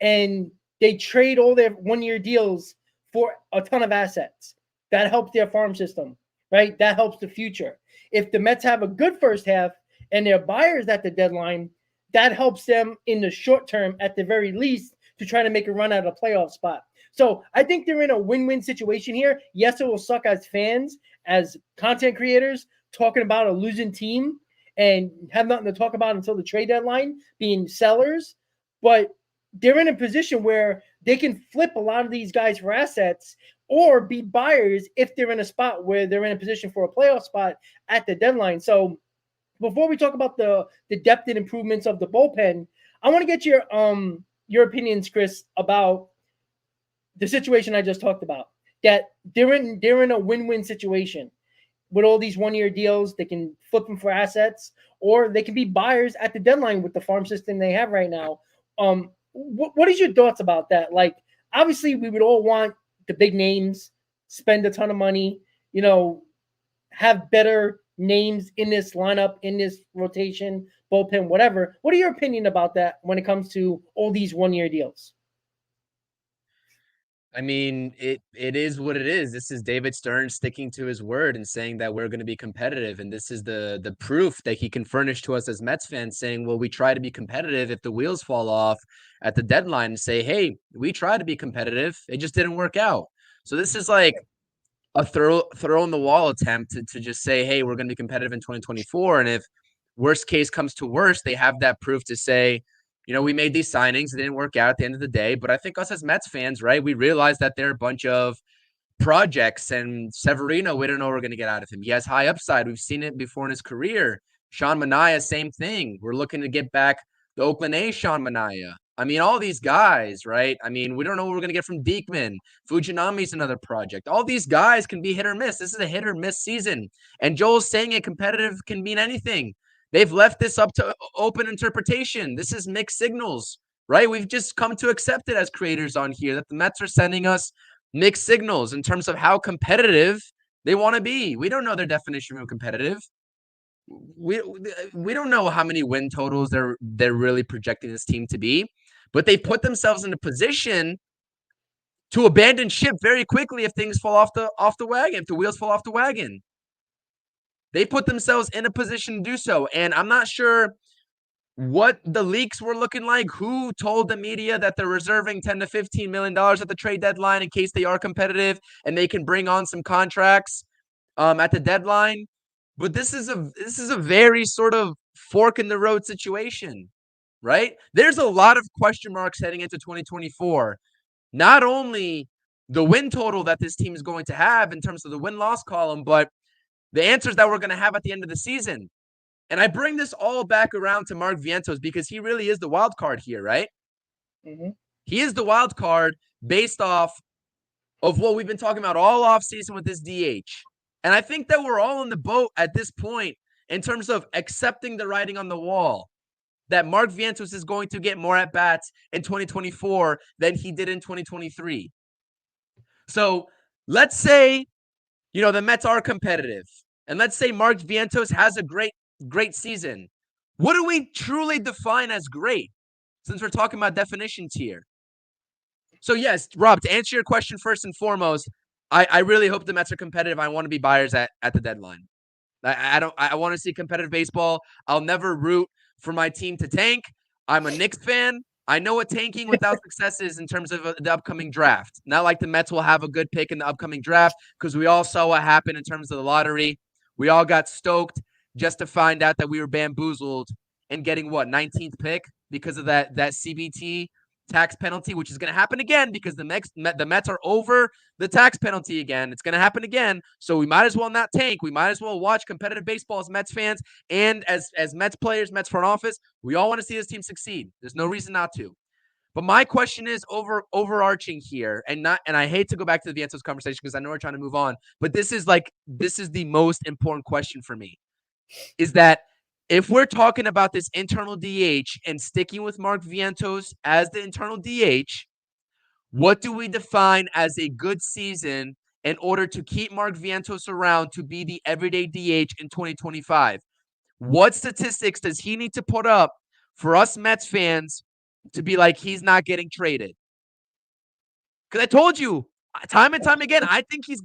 and they trade all their 1-year deals for a ton of assets. That helps their farm system, right? That helps the future. If the Mets have a good first half and they're buyers at the deadline, that helps them in the short term at the very least to try to make a run at a playoff spot. So I think they're in a win-win situation here. Yes, it will suck as fans, as content creators, talking about a losing team and have nothing to talk about until the trade deadline, being sellers. But they're in a position where they can flip a lot of these guys for assets or be buyers if they're in a spot where they're in a position for a playoff spot at the deadline. So before we talk about the depth and improvements of the bullpen, I want to get your opinions, Chris, about the situation I just talked about. That they're in a win-win situation with all these 1-year deals. They can flip them for assets, or they can be buyers at the deadline with the farm system they have right now. What is your thoughts about that? Like, obviously, we would all want the big names, spend a ton of money, have better names in this lineup, in this rotation, bullpen, whatever. What are your opinion about that when it comes to all these 1-year deals?
I mean, it is what it is. This is David Stern sticking to his word and saying that we're going to be competitive, and this is the proof that he can furnish to us as Mets fans, saying, "Well, we try to be competitive if the wheels fall off at the deadline," and say, "Hey, we tried to be competitive. It just didn't work out." So this is like a throw in the wall attempt to just say, "Hey, we're going to be competitive in 2024," and if worst case comes to worst, they have that proof to say, we made these signings. It didn't work out at the end of the day. But I think us as Mets fans, right, we realize that they're a bunch of projects. And Severino, we don't know what we're going to get out of him. He has high upside. We've seen it before in his career. Sean Manaea, same thing. We're looking to get back the Oakland A's Sean Manaea. I mean, all these guys, right? I mean, we don't know what we're going to get from Diekman. Fujinami's another project. All these guys can be hit or miss. This is a hit or miss season. And Joel's saying it competitive can mean anything. They've left this up to open interpretation. This is mixed signals, right? We've just come to accept it as creators on here that the Mets are sending us mixed signals in terms of how competitive they want to be. We don't know their definition of competitive. We don't know how many win totals they're really projecting this team to be, but they put themselves in a position to abandon ship very quickly if things fall off the wagon, if the wheels fall off the wagon. They put themselves in a position to do so. And I'm not sure what the leaks were looking like, who told the media that they're reserving $10 to $15 million at the trade deadline in case they are competitive and they can bring on some contracts at the deadline. But this is a very sort of fork in the road situation, right? There's a lot of question marks heading into 2024. Not only the win total that this team is going to have in terms of the win-loss column, but the answers that we're going to have at the end of the season. And I bring this all back around to Mark Vientos because he really is the wild card here, right?
Mm-hmm.
He is the wild card based off of what we've been talking about all offseason with this DH. And I think that we're all in the boat at this point in terms of accepting the writing on the wall that Mark Vientos is going to get more at-bats in 2024 than he did in 2023. So let's say, the Mets are competitive, and let's say Mark Vientos has a great season. What do we truly define as great? Since we're talking about definitions here. So yes, Rob, to answer your question first and foremost, I really hope the Mets are competitive. I want to be buyers at the deadline. I want to see competitive baseball. I'll never root for my team to tank. I'm a Knicks fan. I know what tanking without success is in terms of the upcoming draft. Not like the Mets will have a good pick in the upcoming draft, because we all saw what happened in terms of the lottery. We all got stoked just to find out that we were bamboozled and getting 19th pick because of that CBT tax penalty, which is going to happen again because the Mets are over the tax penalty again. It's going to happen again. So we might as well not tank. We might as well watch competitive baseball as Mets fans and as Mets players, Mets front office. We all want to see this team succeed. There's no reason not to. But my question is overarching here, and I hate to go back to the Vientos conversation because I know we're trying to move on, but this is the most important question for me, is that if we're talking about this internal DH and sticking with Mark Vientos as the internal DH, what do we define as a good season in order to keep Mark Vientos around to be the everyday DH in 2025? What statistics does he need to put up for us Mets fans to be like, he's not getting traded? Because I told you time and time again, I think he's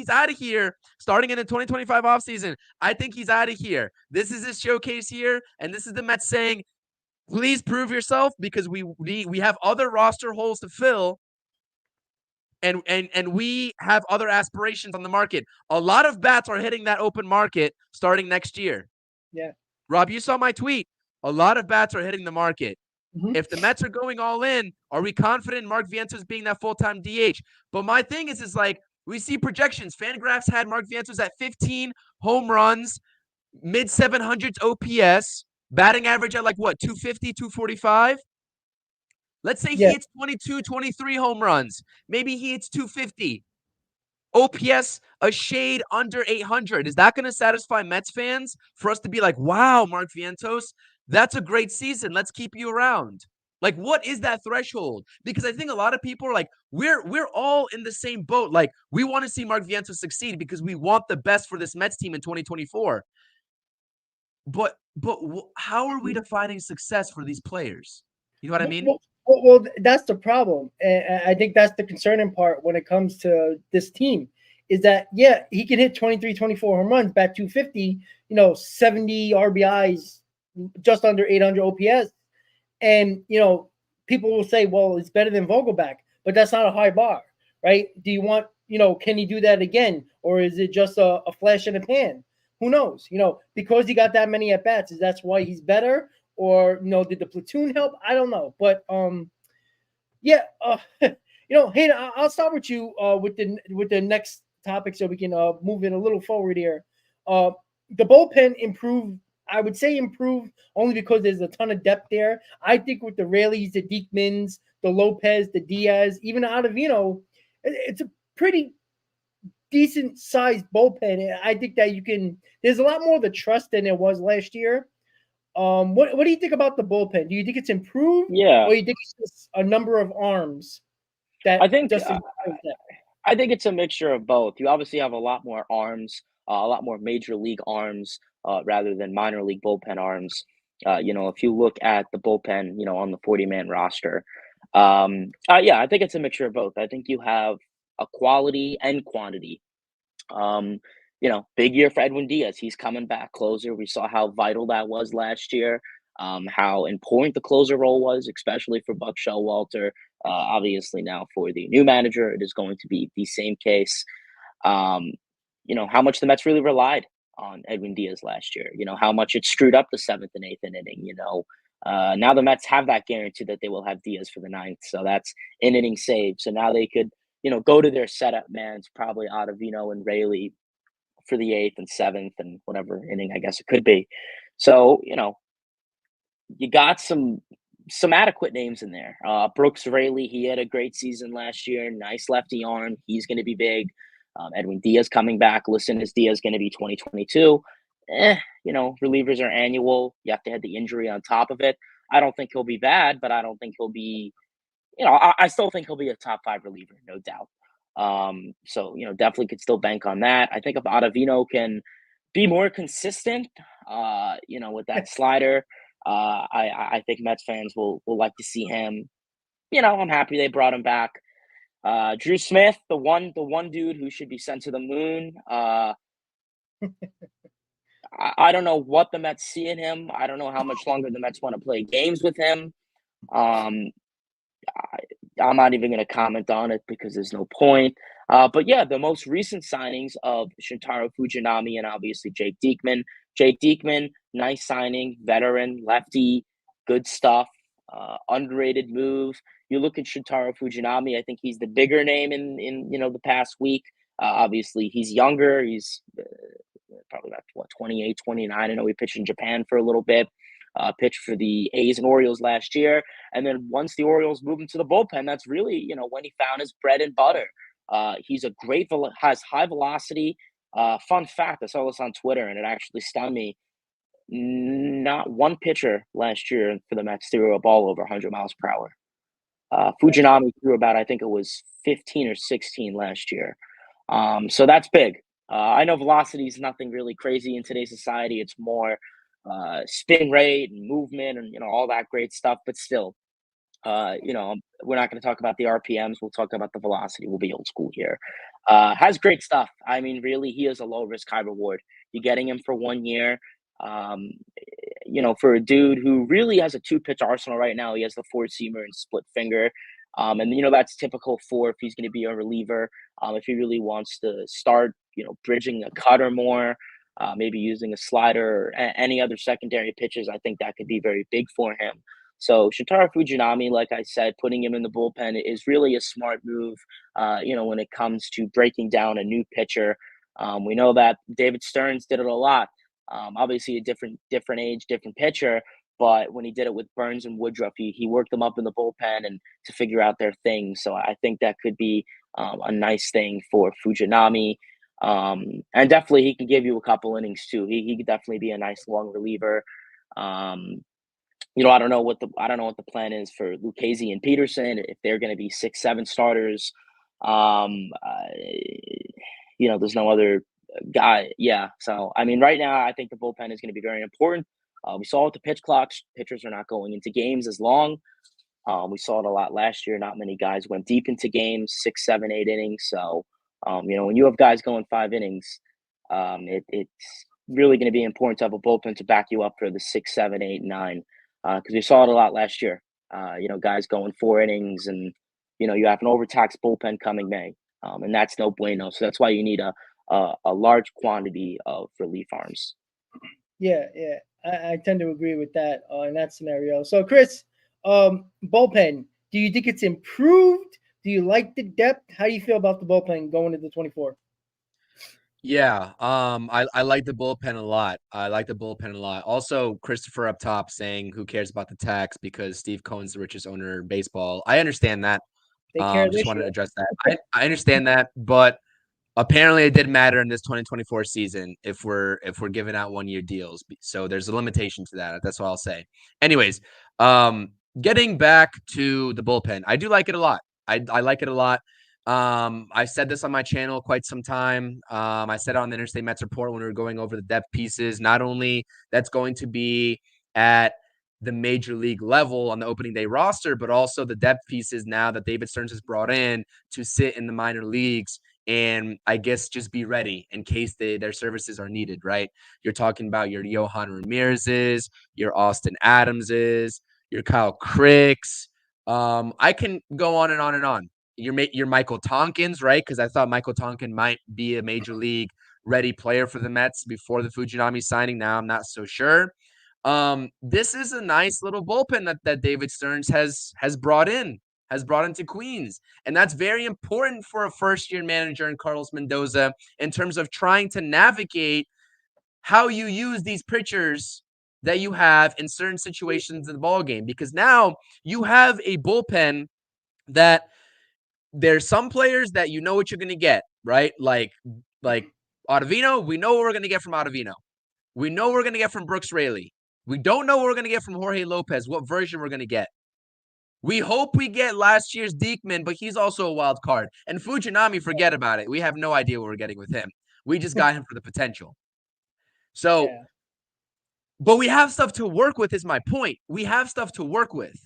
out of here starting in the 2025 offseason. I think he's out of here. This is his showcase here, and this is the Mets saying, please prove yourself, because we have other roster holes to fill. And we have other aspirations on the market. A lot of bats are hitting that open market starting next year.
Yeah.
Rob, you saw my tweet. A lot of bats are hitting the market.
Mm-hmm.
If the Mets are going all in, are we confident in Mark Vientos being that full-time DH? But my thing is like, we see projections. Fangraphs had Mark Vientos at 15 home runs, mid-700s OPS, batting average at 250, 245? Let's say he hits 22, 23 home runs. Maybe he hits 250. OPS a shade under 800. Is that going to satisfy Mets fans for us to be like, wow, Mark Vientos, that's a great season. Let's keep you around. Like, what is that threshold? Because I think a lot of people are like, we're all in the same boat. Like, we want to see Mark Vientos succeed because we want the best for this Mets team in 2024. But how are we defining success for these players? You know what I mean?
Well, that's the problem. And I think that's the concerning part when it comes to this team, is that, yeah, he can hit 23, 24 home runs, bat 250, 70 RBIs, just under 800 OPS. And, people will say, well, it's better than Vogelback, but that's not a high bar, right? Do you want, can he do that again? Or is it just a flash in the pan? Who knows? Because he got that many at bats, is that's why he's better? Or did the platoon help? I don't know, but yeah, Hayden, I'll start with you with the next topic so we can move it a little forward here. The bullpen improved. I would say improved only because there's a ton of depth there. I think with the Rayleys, the Diekmans, the Lopez, the Diaz, even Ottavino, it's a pretty decent sized bullpen. I think that there's a lot more of the trust than there was last year. What do you think about the bullpen? Do you think it's improved?
Yeah.
Or do you think it's just a number of arms that
I think
just
I think it's a mixture of both. You obviously have a lot more arms, a lot more major league arms, rather than minor league bullpen arms. If you look at the bullpen, on the 40-man roster, yeah, I think it's a mixture of both. I think you have a quality and quantity. Big year for Edwin Diaz. He's coming back closer. We saw how vital that was last year, how important the closer role was, especially for Buck Showalter. Obviously now for the new manager, it is going to be the same case. How much the Mets really relied on Edwin Diaz last year, how much it screwed up the 7th and 8th inning, now the Mets have that guarantee that they will have Diaz for the 9th. So that's an inning saved. So now they could, go to their setup mans, probably Ottavino and Rayleigh for the 8th and 7th and whatever inning I guess it could be. So, you got some adequate names in there. Brooks Rayleigh, he had a great season last year. Nice lefty arm. He's going to be big. Edwin Diaz coming back. Listen, is Diaz going to be 2022? Relievers are annual. You have to have the injury on top of it. I don't think he'll be bad, but I don't think he'll be, I still think he'll be a top 5 reliever, no doubt. So, definitely could still bank on that. I think if Ottavino can be more consistent, with that slider, I think Mets fans will like to see him. I'm happy they brought him back. Drew Smith, the one dude who should be sent to the moon. I don't know what the Mets see in him. I don't know how much longer the Mets want to play games with him. Um, I'm not even going to comment on it because there's no point. But yeah, the most recent signings of Shintaro Fujinami and obviously Jake Diekman. Jake Diekman, nice signing, veteran, lefty, good stuff, underrated move. You look at Shintaro Fujinami, I think he's the bigger name in the past week. Obviously, he's younger. He's probably about 28, 29. I know he pitched in Japan for a little bit. Pitched for the A's and Orioles last year. And then once the Orioles moved him to the bullpen, that's really, when he found his bread and butter. He's has high velocity. Fun fact, I saw this on Twitter and it actually stunned me. Not one pitcher last year for the Mets threw a ball over 100 miles per hour. Fujinami threw about, I think it was 15 or 16 last year. So that's big. I know velocity is nothing really crazy in today's society. It's more spin rate and movement and all that great stuff. But still, we're not going to talk about the RPMs. We'll talk about the velocity. We'll be old school here. Has great stuff. I mean, really, he is a low risk, high reward. You're getting him for 1 year. For a dude who really has a 2-pitch arsenal right now. He has the 4-seamer and split finger. And that's typical for if he's going to be a reliever. If he really wants to start, bridging a cutter more, maybe using a slider or any other secondary pitches, I think that could be very big for him. So Shintaro Fujinami, like I said, putting him in the bullpen is really a smart move. When it comes to breaking down a new pitcher, we know that David Stearns did it a lot. Obviously, a different age, different pitcher. But when he did it with Burns and Woodruff, he worked them up in the bullpen and to figure out their things. So I think that could be a nice thing for Fujinami. And definitely he can give you a couple innings too. He could definitely be a nice long reliever. I don't know what the plan is for Lucchesi and Peterson, if they're going to be 6, 7 starters. There's no other guy. Yeah. So, I mean, right now, I think the bullpen is going to be very important. We saw with the pitch clocks, pitchers are not going into games as long. We saw it a lot last year. Not many guys went deep into games, 6, 7, 8 innings. So, when you have guys going 5 innings, it's really going to be important to have a bullpen to back you up for the 6, 7, 8, 9. Because we saw it a lot last year. Guys going 4 innings, and you have an overtaxed bullpen coming May, and that's no bueno. So that's why you need a large quantity of relief arms.
Yeah, I tend to agree with that in that scenario. So, Chris, bullpen, do you think it's improved? Do you like the depth? How do you feel about the bullpen going into 24?
Yeah, I like the bullpen a lot. I like the bullpen a lot. Also, Christopher up top saying, "Who cares about the tax?" Because Steve Cohen's the richest owner in baseball. I understand that.
They care
Just
this
wanted to
year.
address that. I understand that, but apparently it did matter in this 2024 season if we're giving out 1-year deals. So there's a limitation to that. That's what I'll say. Anyways, getting back to the bullpen, I do like it a lot. I like it a lot. I said this on my channel quite some time. I said it on the Interstate Mets Report when we were going over the depth pieces. Not only that's going to be at the major league level on the opening day roster, but also the depth pieces now that David Stearns has brought in to sit in the minor leagues and I guess just be ready in case their services are needed, right? You're talking about your Johan Ramirez's, your Austin Adams's, your Kyle Cricks. I can go on and on and on. Your Michael Tonkins, right? Because I thought Michael Tonkin might be a major league ready player for the Mets before the Fujinami signing. Now I'm not so sure. This is a nice little bullpen that David Stearns has brought into Queens. And that's very important for a first-year manager in Carlos Mendoza in terms of trying to navigate how you use these pitchers that you have in certain situations in the ballgame. Because now you have a bullpen that there's some players that you know what you're going to get, right? Like Ottavino, we know what we're going to get from Ottavino. We know what we're going to get from Brooks Raley. We don't know what we're going to get from Jorge Lopez, what version we're going to get. We hope we get last year's Diekman, but he's also a wild card. And Fujinami, forget about it. We have no idea what we're getting with him. We just got him for the potential. So,
Yeah.
but we have stuff to work with is my point. We have stuff to work with.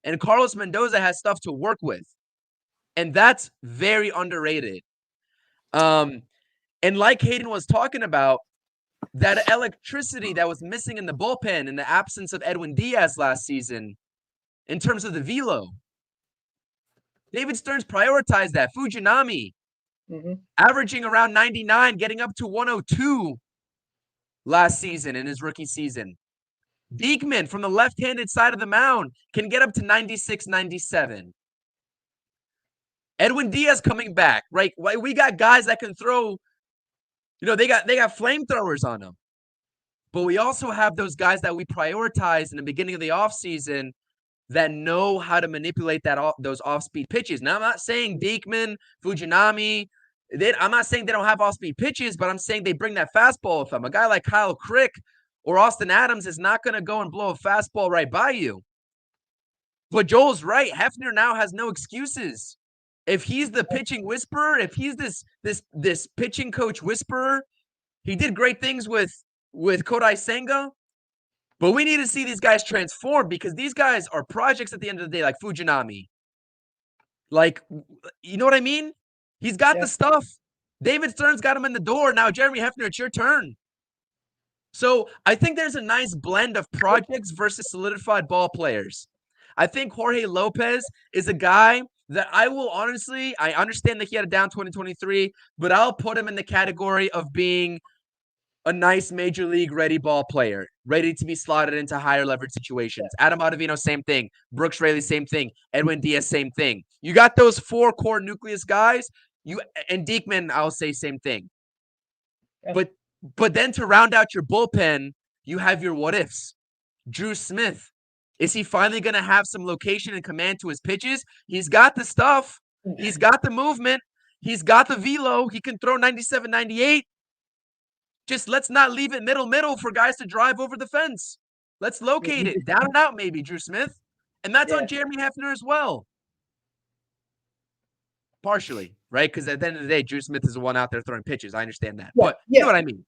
And Carlos Mendoza has stuff to work with. And that's very underrated. And like Hayden was talking about, that electricity that was missing in the bullpen in the absence of Edwin Diaz last season, in terms of the velo, David Stearns prioritized that. Fujinami averaging around 99, getting up to 102 last season in his rookie season. Diekman from the left-handed side of the mound can get up to 96, 97. Edwin Diaz coming back, right? We got guys that can throw, they got flamethrowers on them. But we also have those guys that we prioritize in the beginning of the offseason that know how to manipulate those off-speed pitches. Now, I'm not saying Diekman, Fujinami, I'm not saying they don't have off-speed pitches, but I'm saying they bring that fastball with them. A guy like Kyle Crick or Austin Adams is not going to go and blow a fastball right by you. But Joel's right. Hefner now has no excuses. If he's the pitching whisperer, if he's this pitching coach whisperer, he did great things with Kodai Senga. But we need to see these guys transform, because these guys are projects at the end of the day, like Fujinami. Like, you know what I mean? He's got the stuff. David Stearns got him in the door. Now, Jeremy Hefner, it's your turn. So I think there's a nice blend of projects versus solidified ball players. I think Jorge Lopez is a guy that I will honestly, I understand that he had a down 2023, but I'll put him in the category of being a nice major league ready ball player, ready to be slotted into higher leverage situations. Adam Ottavino, same thing. Brooks Raley, same thing. Edwin Diaz, same thing. You got those four core nucleus guys. And Diekman, I'll say same thing. Yeah. But then to round out your bullpen, you have your what ifs. Drew Smith. Is he finally going to have some location and command to his pitches? He's got the stuff. He's got the movement. He's got the velo. He can throw 97, 98. Just let's not leave it middle for guys to drive over the fence. Let's locate it. Down and out, maybe, Drew Smith. And that's on Jeremy Hefner as well. Partially, right? Because at the end of the day, Drew Smith is the one out there throwing pitches. I understand that. But you know what I mean.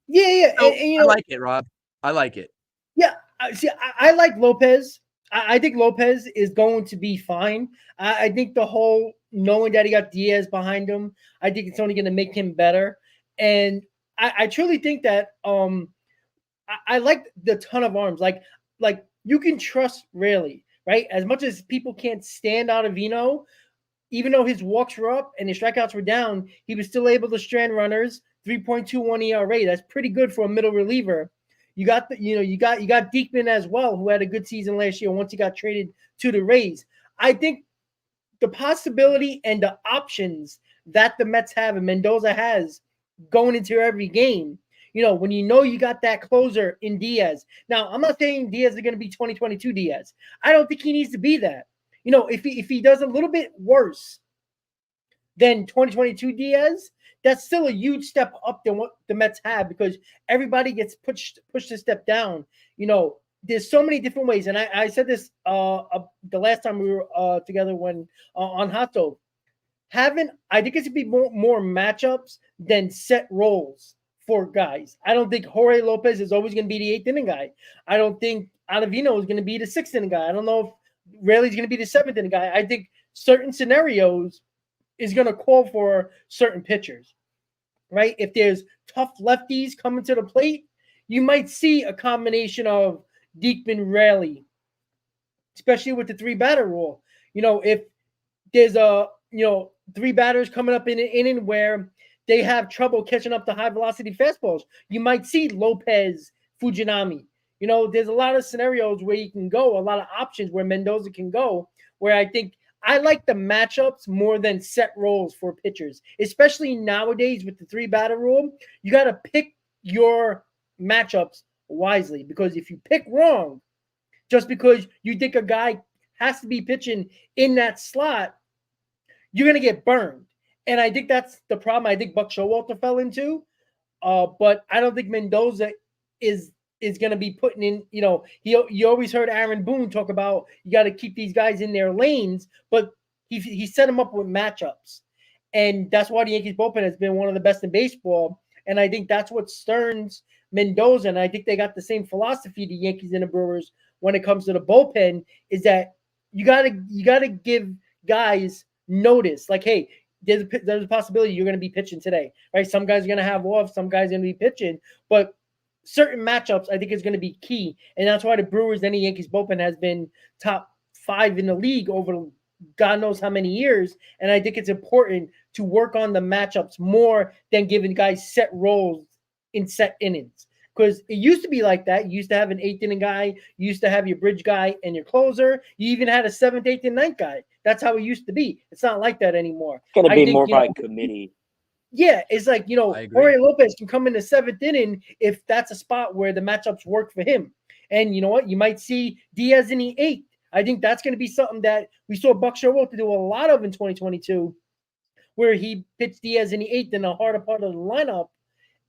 Yeah.
So, I like it, Rob. I like it.
Yeah. See, I like Lopez. I think Lopez is going to be fine. I think the whole knowing that he got Diaz behind him, I think it's only going to make him better. And I truly think that I like the ton of arms. Like you can trust Raley, right? As much as people can't stand Ottavino, even though his walks were up and his strikeouts were down, he was still able to strand runners. 3.21 ERA. That's pretty good for a middle reliever. You got Diekman as well, who had a good season last year once he got traded to the Rays. I think the possibility and the options that the Mets have and Mendoza has going into every game, when you got that closer in Diaz. Now, I'm not saying Diaz is going to be 2022 Diaz. I don't think he needs to be that. If he does a little bit worse than 2022 Diaz, that's still a huge step up than what the Mets have, because everybody gets pushed a step down. There's so many different ways. And I said this the last time we were together when on Hot Stove. I think it should be more matchups than set roles for guys. I don't think Jorge Lopez is always going to be the 8th inning guy. I don't think Ottavino is going to be the 6th inning guy. I don't know if Raley's going to be the 7th inning guy. I think certain scenarios is going to call for certain pitchers, right? If there's tough lefties coming to the plate, you might see a combination of Diekman, Raley, especially with the 3-batter rule. If there's 3 batters coming up in an inning where they have trouble catching up to high velocity fastballs, you might see Lopez, Fujinami. There's a lot of scenarios where you can go, a lot of options where Mendoza can go, where I think I like the matchups more than set roles for pitchers, especially nowadays with the 3-batter rule. You got to pick your matchups wisely, because if you pick wrong, just because you think a guy has to be pitching in that slot, you're going to get burned. And I think that's the problem I think Buck Showalter fell into. But I don't think Mendoza is is going to be putting in, you always heard Aaron Boone talk about you got to keep these guys in their lanes, but he set them up with matchups. And that's why the Yankees bullpen has been one of the best in baseball. And I think that's what Stearns, Mendoza, and I think they got the same philosophy, the Yankees and the Brewers, when it comes to the bullpen, is that you gotta give guys notice. Like, hey, there's a possibility you're going to be pitching today, right? Some guys are going to have off, some guys are going to be pitching, but certain matchups I think is going to be key, and that's why the Brewers and the Yankees bullpen has been top 5 in the league over God knows how many years. And I think it's important to work on the matchups more than giving guys set roles in set innings. Because it used to be like that. You used to have an 8th inning guy. You used to have your bridge guy and your closer. You even had a 7th, 8th, and 9th guy. That's how it used to be. It's not like that anymore.
It's going to be more by committee.
Yeah, it's like, Jorge Lopez can come in the 7th inning if that's a spot where the matchups work for him. And you know what? You might see Diaz in the 8th. I think that's going to be something that we saw Buck Showalter do a lot of in 2022, where he pitched Diaz in the 8th in the harder part of the lineup.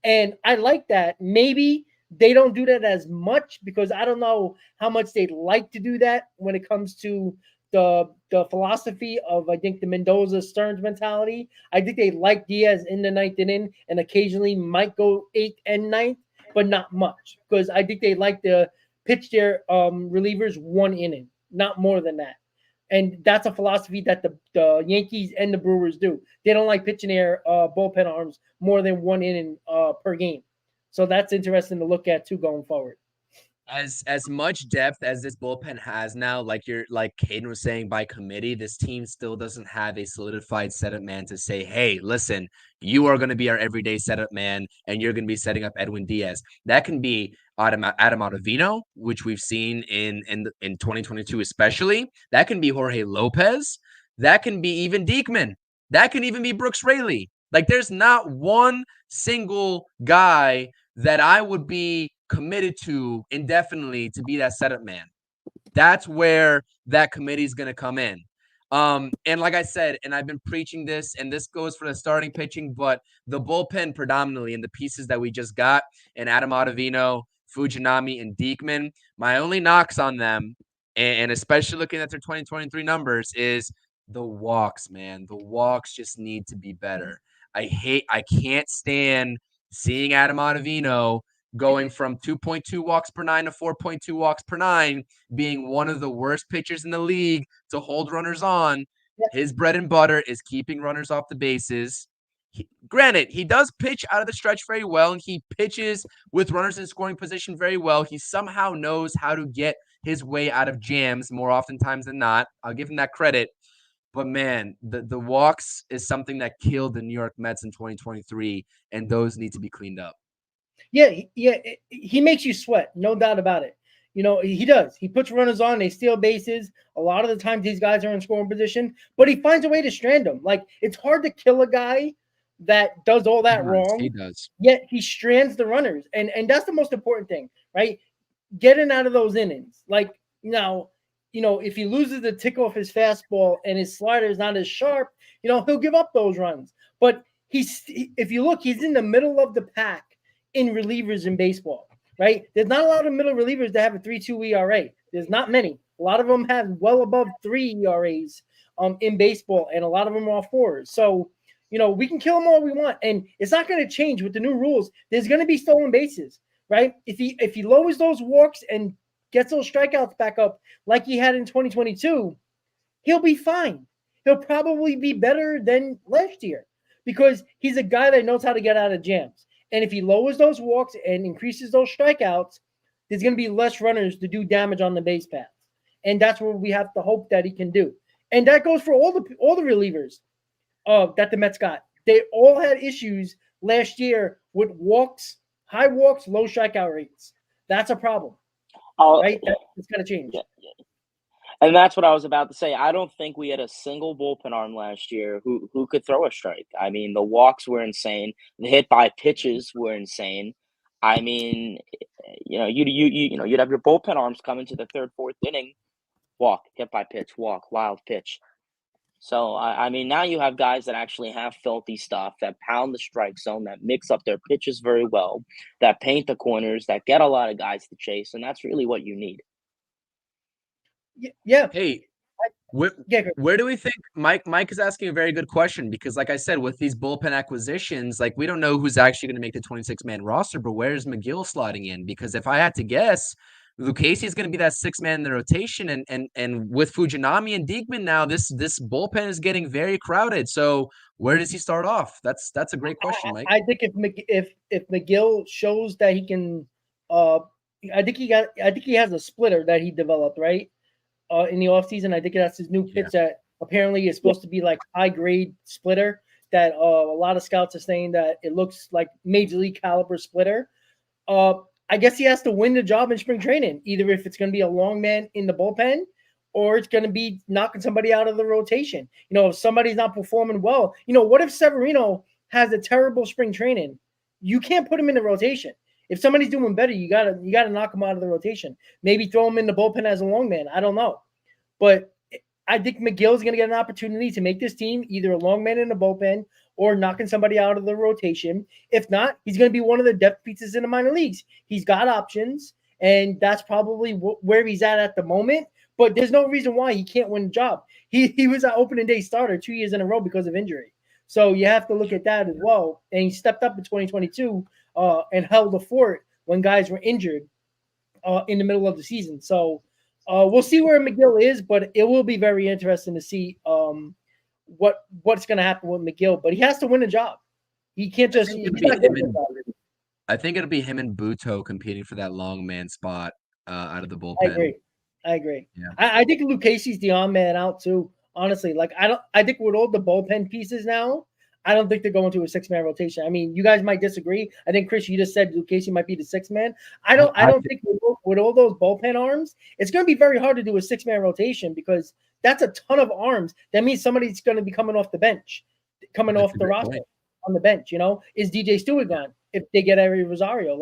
And I like that. Maybe they don't do that as much because I don't know how much they'd like to do that when it comes to the philosophy of, I think, the Mendoza Stearns mentality. I think they like Diaz in the 9th inning and occasionally might go 8th and 9th, but not much, because I think they like to pitch their relievers 1 inning, not more than that. And that's a philosophy that the Yankees and the Brewers do. They don't like pitching their bullpen arms more than 1 inning per game. So that's interesting to look at too going forward.
As much depth as this bullpen has now, like Caden was saying, by committee, this team still doesn't have a solidified setup man to say, hey, listen, you are going to be our everyday setup man, and you're going to be setting up Edwin Diaz. That can be Adam Ottavino, which we've seen in 2022 especially. That can be Jorge Lopez. That can be even Diekman. That can even be Brooks Raley. Like, there's not one single guy that I would be committed to indefinitely to be that setup man. That's where that committee is going to come in. And like I said, and I've been preaching this, and this goes for the starting pitching, but the bullpen predominantly and the pieces that we just got, and Adam Ottavino, Fujinami, and Diekman, my only knocks on them, and especially looking at their 2023 numbers, is the walks, man. The walks just need to be better. I can't stand seeing Adam Ottavino going from 2.2 walks per 9 to 4.2 walks per 9, being one of the worst pitchers in the league to hold runners on. His bread and butter is keeping runners off the bases. Granted, he does pitch out of the stretch very well, and he pitches with runners in scoring position very well. He somehow knows how to get his way out of jams more oftentimes than not. I'll give him that credit. But man, the walks is something that killed the New York Mets in 2023, and those need to be cleaned up.
Yeah, he makes you sweat, no doubt about it. He does. He puts runners on, they steal bases. A lot of the times these guys are in scoring position, but he finds a way to strand them. Like, it's hard to kill a guy that does all that wrong.
He does.
Yet he strands the runners. And that's the most important thing, right? Getting out of those innings. Like, now, if he loses the tick off his fastball and his slider is not as sharp, he'll give up those runs. But if you look, he's in the middle of the pack in relievers in baseball, right? There's not a lot of middle relievers that have a 3.2 ERA. There's not many. A lot of them have well above 3 ERAs in baseball, and a lot of them are 4s. So, we can kill them all we want, and it's not going to change with the new rules. There's going to be stolen bases, right? If he lowers those walks and gets those strikeouts back up like he had in 2022, he'll be fine. He'll probably be better than last year because he's a guy that knows how to get out of jams. And if he lowers those walks and increases those strikeouts, there's going to be less runners to do damage on the base paths. And that's what we have to hope that he can do. And that goes for all the relievers that the Mets got. They all had issues last year with walks, high walks, low strikeout rates. That's a problem, right? It's going to change.
Yeah. And that's what I was about to say. I don't think we had a single bullpen arm last year who could throw a strike. I mean, the walks were insane. The hit by pitches were insane. I mean, you'd have your bullpen arms come into the 3rd, 4th inning, walk, hit by pitch, walk, wild pitch. So, I mean, now you have guys that actually have filthy stuff, that pound the strike zone, that mix up their pitches very well, that paint the corners, that get a lot of guys to chase, and that's really what you need.
Yeah.
Hey, where,
Yeah.
where do we think Mike is asking a very good question, because like I said, with these bullpen acquisitions, like we don't know who's actually going to make the 26-man roster, but where's McGill slotting in? Because if I had to guess, Lucchesi is going to be that 6-man in the rotation, and with Fujinami and Diekman now, this bullpen is getting very crowded. So where does he start off? That's a great question, Mike.
I think if McGill shows that he can, I think he has a splitter that he developed, right? In the offseason. I think that's his new pitch that apparently is supposed to be like high grade splitter that a lot of scouts are saying that it looks like major league caliber splitter. I guess he has to win the job in spring training, either if it's going to be a long man in the bullpen or it's going to be knocking somebody out of the rotation. If somebody's not performing well, what if Severino has a terrible spring training? You can't put him in the rotation. If somebody's doing better, you gotta knock him out of the rotation. Maybe throw him in the bullpen as a long man. I don't know, but I think McGill's going to get an opportunity to make this team either a long man in the bullpen or knocking somebody out of the rotation. If not, he's going to be one of the depth pieces in the minor leagues. He's got options, and that's probably where he's at the moment. But there's no reason why he can't win the job. He was an opening day starter 2 years in a row because of injury. So you have to look at that as well. And he stepped up in 2022 and held the fort when guys were injured in the middle of the season. So we'll see where McGill is, but it will be very interesting to see what's going to happen with McGill. But he has to win a job. He can't just.
I think it'll be him and Buto competing for that long man spot out of the bullpen.
I agree.
Yeah.
I think Lucchesi's the on man out too. Honestly, I think with all the bullpen pieces now, I don't think they're going to a 6-man rotation. I mean, you guys might disagree. I think Chris, you just said Lucchesi might be the 6-man. I don't think with all those bullpen arms, it's going to be very hard to do a 6-man rotation because that's a ton of arms. That means somebody's going to be coming off the bench, off the roster on the bench. Is DJ Stewart gone if they get Ari Rosario?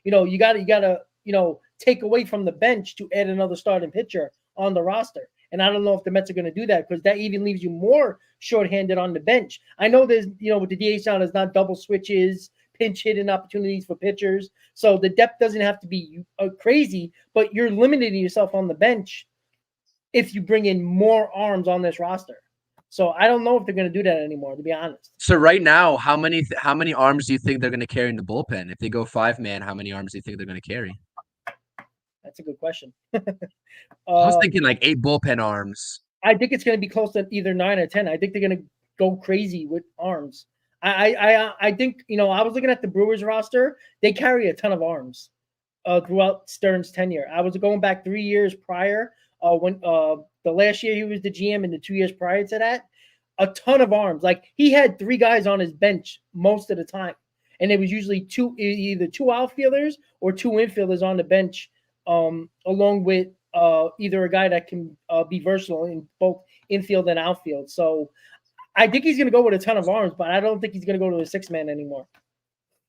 You got to take away from the bench to add another starting pitcher on the roster. And I don't know if the Mets are going to do that because that even leaves you more shorthanded on the bench. I know there's, with the DH now, there's not double switches, pinch hitting opportunities for pitchers. So the depth doesn't have to be crazy, but you're limiting yourself on the bench if you bring in more arms on this roster. So I don't know if they're going to do that anymore, to be honest.
So right now, how many arms do you think they're going to carry in the bullpen? If they go 5-man, how many arms do you think they're going to carry?
That's a good question.
I was thinking like 8 bullpen arms.
I think it's going to be close to either 9 or 10. I think they're going to go crazy with arms. I think, I was looking at the Brewers roster. They carry a ton of arms throughout Stern's tenure. I was going back 3 years prior when the last year he was the GM and the 2 years prior to that, a ton of arms. Like he had 3 guys on his bench most of the time. And it was usually either 2 outfielders or 2 infielders on the bench along with either a guy that can be versatile in both infield and outfield. So I think he's going to go with a ton of arms, but I don't think he's going to go to a 6-man anymore.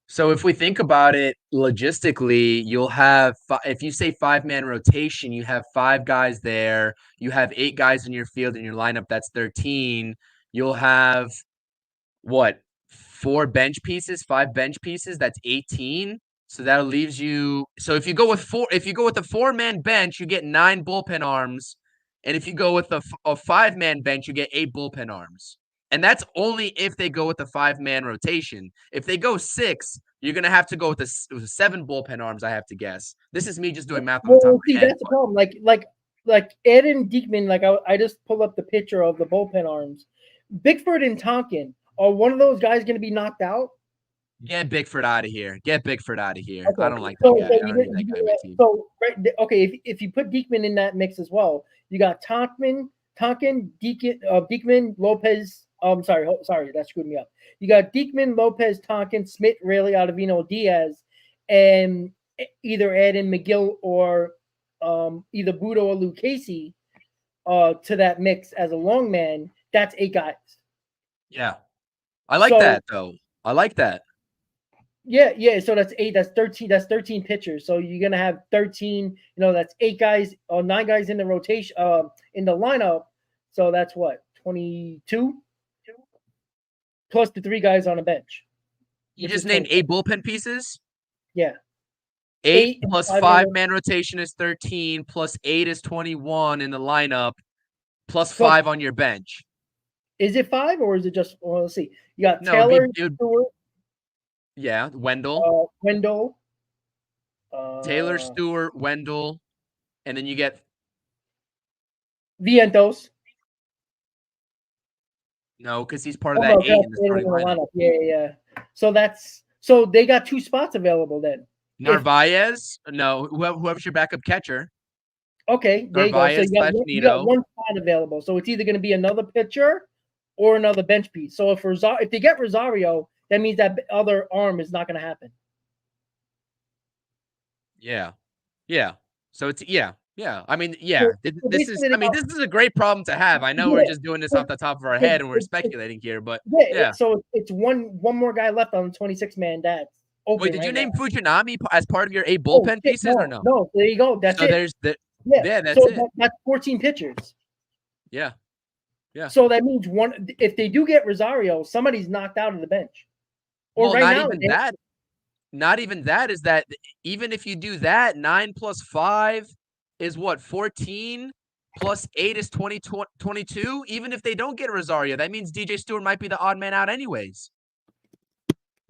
So if we think about it logistically, you'll have, if you say 5-man rotation, you have 5 guys there. You have 8 guys in your field in your lineup. That's 13. You'll have what? 5 bench pieces. That's 18. So that leaves you. So if you go with a 4-man bench, you get 9 bullpen arms, and if you go with a 5-man bench, you get 8 bullpen arms. And that's only if they go with the 5-man rotation. If they go 6, you're gonna have to go with the 7 bullpen arms. I have to guess. This is me just doing math on the top of my head.
That's the problem. Like Ed and Diekman. I just pulled up the picture of the bullpen arms. Bickford and Tonkin, are one of those guys going to be knocked out?
Get Bickford out of here. Okay. I don't like
that
guy. I don't need that guy on my team.
So, okay, if you put Diekman in that mix as well, you got Tonkin, Diekman, Lopez. Sorry, that screwed me up. You got Diekman, Lopez, Tonkin, Smith, Rayleigh, Ottavino, Diaz, and either add in McGill or either Budo or Lucchesi to that mix as a long man. That's 8 guys. Yeah.
I like that, though. I like that.
Yeah. So that's 8. That's 13. That's 13 pitchers. So you're gonna have 13. That's 8 guys or 9 guys in the rotation, in the lineup. So that's what 22 plus the 3 guys on the bench.
You just named 8 bullpen pieces?
Yeah.
8 plus 5
man
man rotation is 13, plus 8 is 21 in the lineup, plus 5 on your bench.
Is it 5 or is it just? Well, let's see. You got Taylor, Stewart.
Yeah, Wendell. Taylor, Stewart, Wendell, and then you get
Vientos.
No, because he's part of that 8 in the starting lineup.
Yeah. So they got 2 spots available then.
Narvaez? No, whoever's your backup catcher.
Okay, there
Narvaez
you go. So you got 1 spot available. So it's either going to be another pitcher or another bench piece. So if they get Rosario, that means that other arm is not going to happen.
Yeah. So it's I mean, this is a great problem to have. I know we're just doing this off the top of our head and we're speculating here, but
So it's one more guy left on the 26-man that's open.
Wait, did you name Fujinami as part of your 8 bullpen pieces or no?
No, there you go. That's
so
it.
There's the that's
so
it.
That's 14 pitchers.
Yeah.
So that means if they do get Rosario, somebody's knocked out of the bench.
Or not even that is that even if you do that, 9 plus 5 is what, 14 plus 8 is 22. Even if they don't get Rosario, that means DJ Stewart might be the odd man out anyways.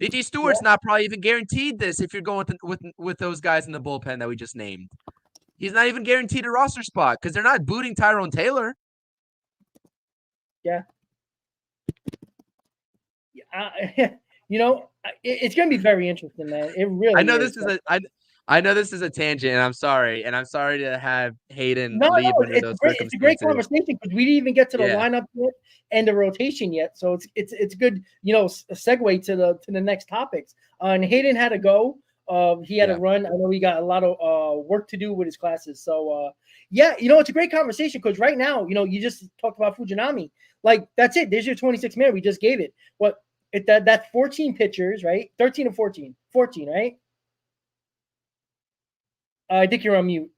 DJ Stewart's not probably even guaranteed this if you're going with those guys in the bullpen that we just named. He's not even guaranteed a roster spot because they're not booting Tyrone Taylor.
Yeah. It's going to be very interesting, man. It really.
I know this is a tangent, and I'm sorry to have Hayden leave under those circumstances.
It's a great conversation because we didn't even get to the lineup yet and the rotation yet, so it's good, a segue to the next topics. And Hayden had to go. He had to run. I know he got a lot of work to do with his classes. So it's a great conversation because right now, you just talked about Fujinami. Like that's it. There's your 26 man. We just gave it. That's 14 pitchers, right? 13 or 14? 14, right? I think you're on mute.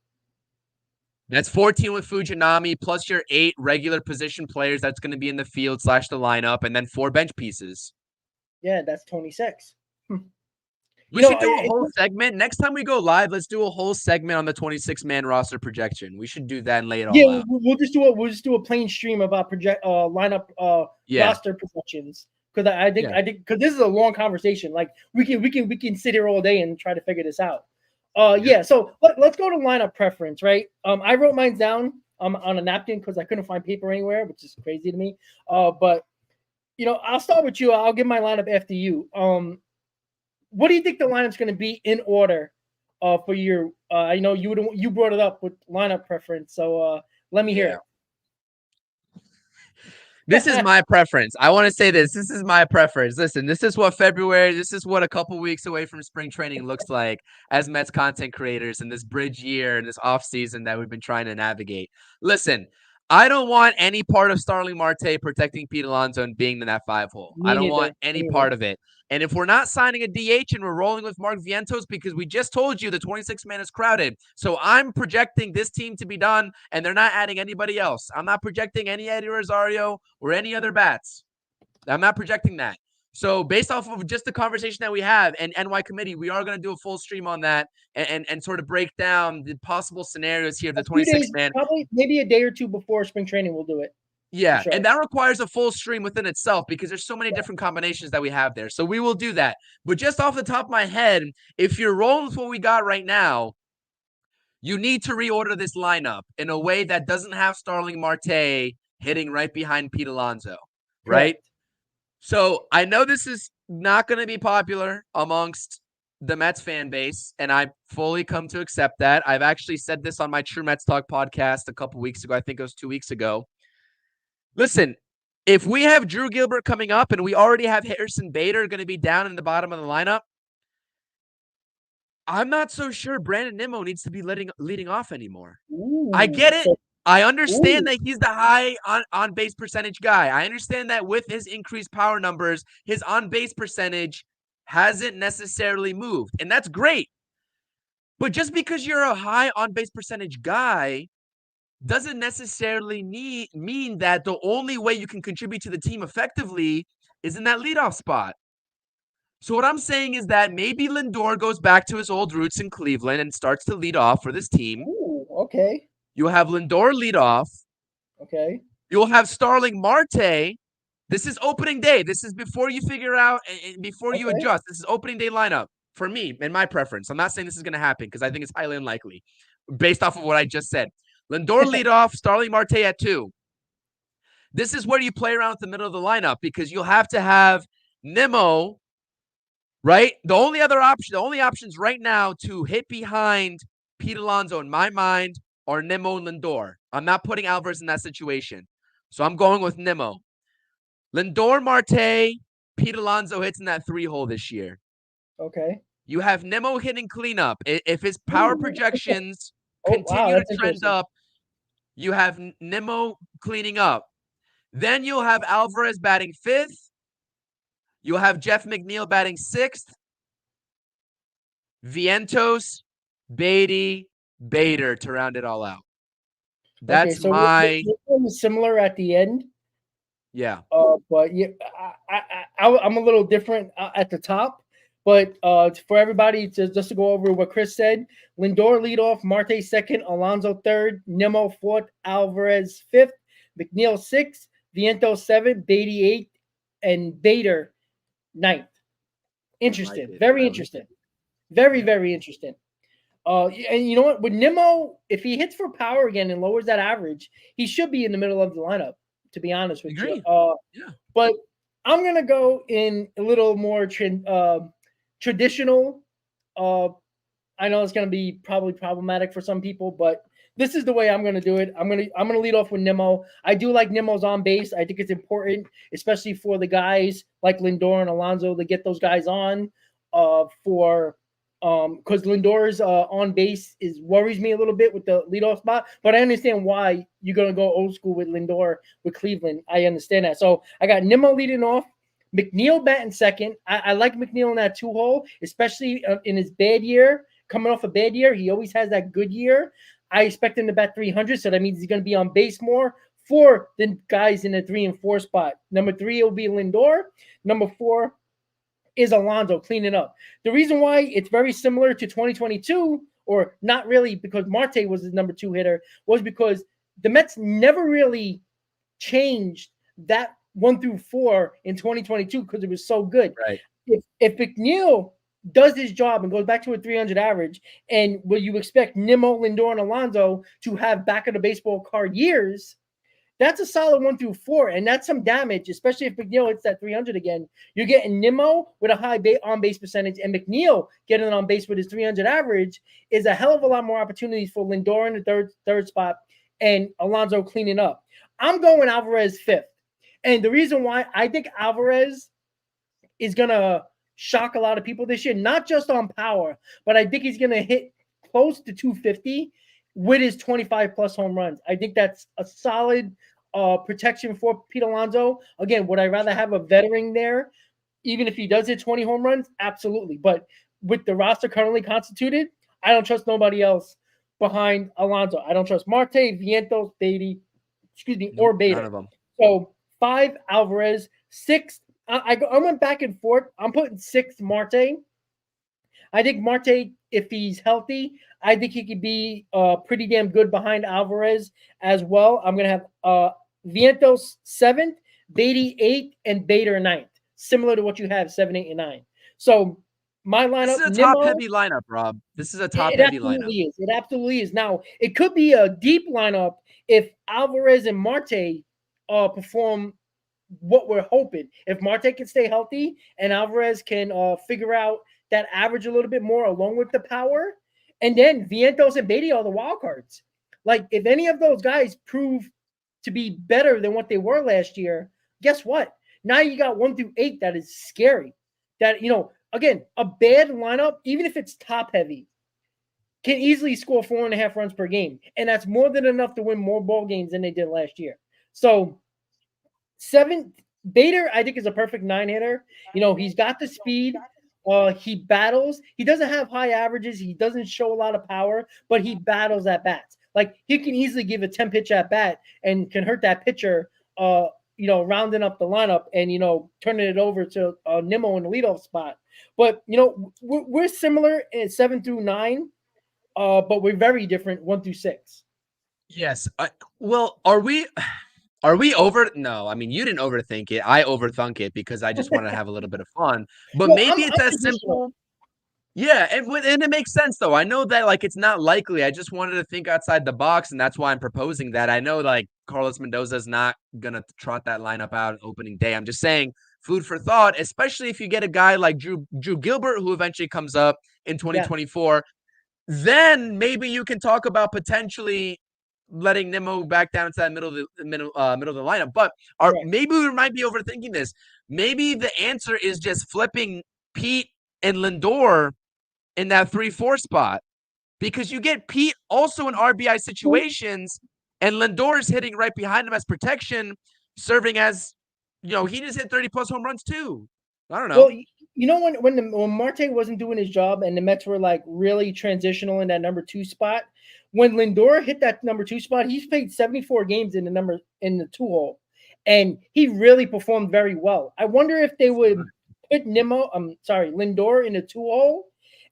That's 14 with Fujinami plus your 8 regular position players that's going to be in the field / the lineup, and then 4 bench pieces.
Yeah, that's 26.
We should do a whole segment. Next time we go live, let's do a whole segment on the 26-man roster projection. We should do that and lay it all out.
We'll just do a plain stream about lineup roster projections. Because I think because this is a long conversation. Like we can sit here all day and try to figure this out. So let's go to lineup preference, right? I wrote mine down on a napkin because I couldn't find paper anywhere, which is crazy to me. But I'll start with you. I'll give my lineup after you. What do you think the lineup's going to be in order for your? I know you brought it up with lineup preference, so let me hear it.
This is my preference. I want to say this. This is my preference. Listen, this is what a couple weeks away from spring training looks like as Mets content creators in this bridge year and this off season that we've been trying to navigate. Listen, I don't want any part of Starling Marte protecting Pete Alonso and being in that 5 hole. I don't want any part of it. And if we're not signing a DH and we're rolling with Mark Vientos, because we just told you the 26-man is crowded. So I'm projecting this team to be done, and they're not adding anybody else. I'm not projecting any Eddie Rosario or any other bats. I'm not projecting that. So based off of just the conversation that we have and NY Committee, we are going to do a full stream on that and sort of break down the possible scenarios here of the 26-man.
Probably maybe a day or two before spring training we'll do it.
Yeah, sure. And that requires a full stream within itself because there's so many different combinations that we have there. So we will do that. But just off the top of my head, if you're rolling with what we got right now, you need to reorder this lineup in a way that doesn't have Starling Marte hitting right behind Pete Alonso, right? So I know this is not going to be popular amongst the Mets fan base, and I fully come to accept that. I've actually said this on my True Mets Talk podcast a couple weeks ago. I think it was 2 weeks ago. Listen, if we have Drew Gilbert coming up and we already have Harrison Bader going to be down in the bottom of the lineup, I'm not so sure Brandon Nimmo needs to be leading off anymore.
Ooh,
I get it. I understand that he's the high on-base percentage guy. I understand that with his increased power numbers, his on-base percentage hasn't necessarily moved, and that's great. But just because you're a high on-base percentage guy doesn't necessarily mean that the only way you can contribute to the team effectively is in that leadoff spot. So what I'm saying is that maybe Lindor goes back to his old roots in Cleveland and starts to lead off for this team.
Ooh, okay.
You'll have Lindor lead off.
Okay.
You'll have Starling Marte. This is opening day. This is before you figure out, before you adjust. This is opening day lineup for me and my preference. I'm not saying this is going to happen because I think it's highly unlikely based off of what I just said. Lindor lead off, Starling Marte at 2. This is where you play around with the middle of the lineup because you'll have to have Nimmo, right? The only options right now to hit behind Pete Alonso in my mind are Nimmo and Lindor. I'm not putting Alvarez in that situation. So I'm going with Nimmo. Lindor, Marte, Pete Alonso hits in that 3-hole this year.
Okay.
You have Nimmo hitting cleanup. If his power projections continue to trend up, you have Nimmo cleaning up. Then you'll have Alvarez batting 5th. You'll have Jeff McNeil batting 6th. Vientos, Beatty, Bader to round it all out. That's
so
my
similar at the end.
Yeah.
But yeah, I'm a little different at the top. But for everybody, just to go over what Chris said, Lindor leadoff, Marte second, Alonso third, Nimmo fourth, Alvarez fifth, McNeil sixth, Vientos seventh, Beatty eighth, and Bader ninth. Interesting. Very interesting. Very, very interesting. And you know what? With Nimmo, if he hits for power again and lowers that average, he should be in the middle of the lineup, to be honest with you.
Yeah.
But I'm going to go in a little more traditional. I know it's going to be probably problematic for some people, but this is the way I'm going to do it. I'm going to lead off with Nimmo. I do like Nimmo's on base. I think it's important, especially for the guys like Lindor and Alonso, to get those guys on because Lindor's on base worries me a little bit with the leadoff spot, but I understand why you're going to go old school with Lindor with Cleveland. I understand that. So I got Nimmo leading off, McNeil batting second. I like McNeil in that 2-hole, especially in his bad year. Coming off a bad year, he always has that good year. I expect him to bat 300, so that means he's going to be on base more for the guys in the 3 and 4 spot. Number 3 will be Lindor. Number 4 is Alonso cleaning up. The reason why it's very similar to 2022, or not really because Marte was his number 2 hitter, was because the Mets never really changed that 1 through 4 in 2022 because it was so good.
Right.
If McNeil does his job and goes back to a 300 average, and will you expect Nimmo, Lindor, and Alonso to have back of the baseball card years, that's a solid 1 through 4, and that's some damage, especially if McNeil hits that 300 again. You're getting Nimmo with a high on-base percentage, and McNeil getting on base with his 300 average is a hell of a lot more opportunities for Lindor in the third spot and Alonso cleaning up. I'm going Alvarez 5th, and the reason why I think Alvarez is going to shock a lot of people this year, not just on power, but I think he's going to hit close to 250 with his 25-plus home runs. I think that's a solid protection for Pete Alonso. Again, would I rather have a veteran there, even if he does hit 20 home runs? Absolutely. But with the roster currently constituted, I don't trust nobody else behind Alonso. I don't trust Marte, Vientos, Beatty, or Bader.
None of them.
So 5, Alvarez. 6, I went back and forth. I'm putting 6, Marte. I think Marte, if he's healthy, I think he could be pretty damn good behind Alvarez as well. I'm going to have Vientos 7th, Beatty 8th, and Bader 9th, similar to what you have 7, 8, and 9. So my lineup.
This is a top-heavy lineup, Rob. This is a top-heavy lineup.
It absolutely is. Now, it could be a deep lineup if Alvarez and Marte perform what we're hoping. If Marte can stay healthy and Alvarez can figure out that average a little bit more along with the power, and then Vientos and Beatty are the wild cards. Like, if any of those guys prove to be better than what they were last year, guess what? Now you got 1 through 8 that is scary. That, again, a bad lineup, even if it's top heavy, can easily score 4.5 runs per game. And that's more than enough to win more ball games than they did last year. So 7, Bader, I think, is a perfect 9 hitter. He's got the speed. He battles. He doesn't have high averages. He doesn't show a lot of power, but he battles at bats. Like he can easily give a 10 pitch at bat and can hurt that pitcher. Rounding up the lineup and turning it over to Nimmo in the leadoff spot. But we're similar in 7 through 9, but we're very different 1 through 6.
Yes. Well, are we over? No, I mean, you didn't overthink it. I overthunk it because I just want to have a little bit of fun. But
Well,
maybe
I'm
it's as
traditional.
simple. Yeah, and it makes sense though. I know that like it's not likely. I just wanted to think outside the box, and that's why I'm proposing that. I know like Carlos Mendoza's not gonna trot that lineup out opening day. I'm just saying food for thought, especially if you get a guy like Drew Gilbert who eventually comes up in 2024. Then maybe you can talk about potentially letting Nimmo back down to that middle of the lineup. But maybe we might be overthinking this. Maybe the answer is just flipping Pete and Lindor in that 3-4 spot, because you get Pete also in RBI situations and Lindor's hitting right behind him as protection, serving as, he just hit 30 plus home runs too. I don't know.
Well, when Marte wasn't doing his job and the Mets were like really transitional in that number 2 spot, when Lindor hit that number 2 spot, he's played 74 games in the 2 hole, and he really performed very well. I wonder if they would put Lindor in the 2 hole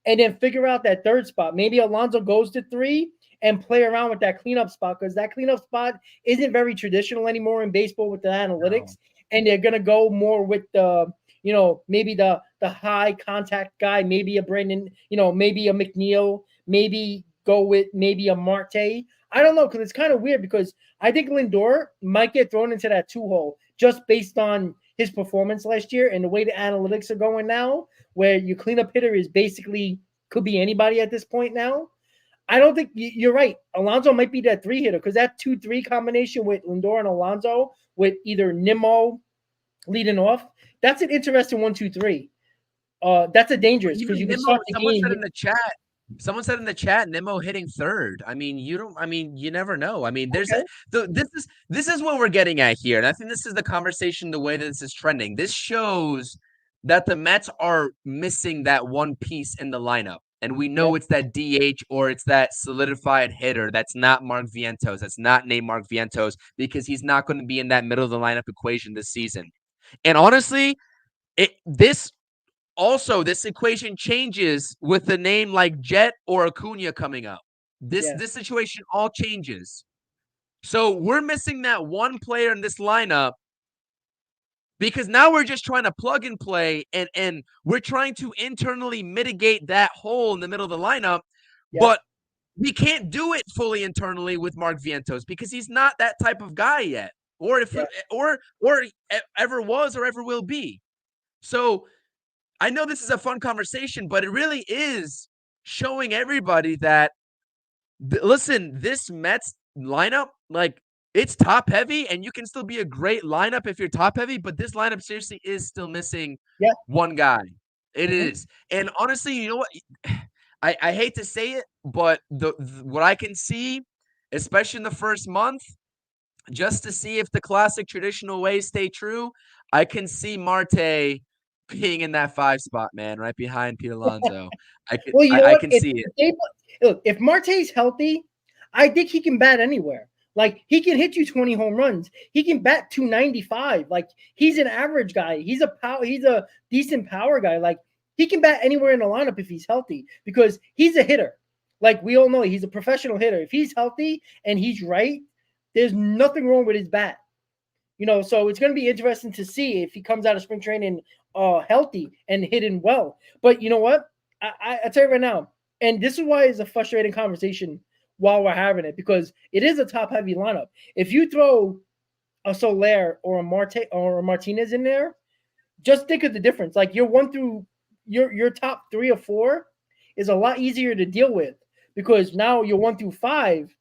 and then figure out that 3rd spot. Maybe Alonso goes to 3 and play around with that cleanup spot, because that cleanup spot isn't very traditional anymore in baseball with the analytics, and they're gonna go more with the maybe the high contact guy, maybe a Brandon, maybe a McNeil, maybe go with maybe a Marte. I don't know, because it's kind of weird, because I think Lindor might get thrown into that 2 hole just based on his performance last year and the way the analytics are going now, where your cleanup hitter is basically could be anybody at this point now. I don't think you're right. Alonso might be that 3 hitter, because that 2-3 combination with Lindor and Alonso with either Nimmo leading off, that's an interesting 1-2-3. That's a dangerous, because you can start the game.
Someone said in the chat, Nimmo hitting 3rd. I mean, you never know. I mean, this is what we're getting at here. And I think this is the conversation, the way that this is trending. This shows that the Mets are missing that one piece in the lineup. And we know it's that DH, or it's that solidified hitter. That's not Mark Vientos. That's not named Mark Vientos, because he's not going to be in that middle of the lineup equation this season. And honestly, this equation changes with a name like Jet or Acuna coming up. This situation all changes. So we're missing that one player in this lineup, because now we're just trying to plug and play, and we're trying to internally mitigate that hole in the middle of the lineup. But we can't do it fully internally with Mark Vientos, because he's not that type of guy yet, or ever was or ever will be. So I know this is a fun conversation, but it really is showing everybody that, listen, this Mets lineup, like, it's top heavy, and you can still be a great lineup if you're top heavy, but this lineup seriously is still missing one guy. It is. And honestly, you know what? I hate to say it, but what I can see, especially in the first month, just to see if the classic traditional ways stay true, I can see Marte being in that 5 spot, man, right behind Pete Alonso. I can see it.
Look, if Marte's healthy, I think he can bat anywhere. Like, he can hit you 20 home runs. He can bat 295. Like, he's an average guy. He's a decent power guy. Like, he can bat anywhere in the lineup if he's healthy, because he's a hitter. Like, we all know, he's a professional hitter. If he's healthy and he's right, there's nothing wrong with his bat. So it's going to be interesting to see if he comes out of spring training healthy and hitting well. But you know what? I tell you right now, and this is why it's a frustrating conversation while we're having it, because it is a top-heavy lineup. If you throw a Soler or a Marte or a Martinez in there, just think of the difference. Like, your top 3 or 4 is a lot easier to deal with, because now your 1 through 5,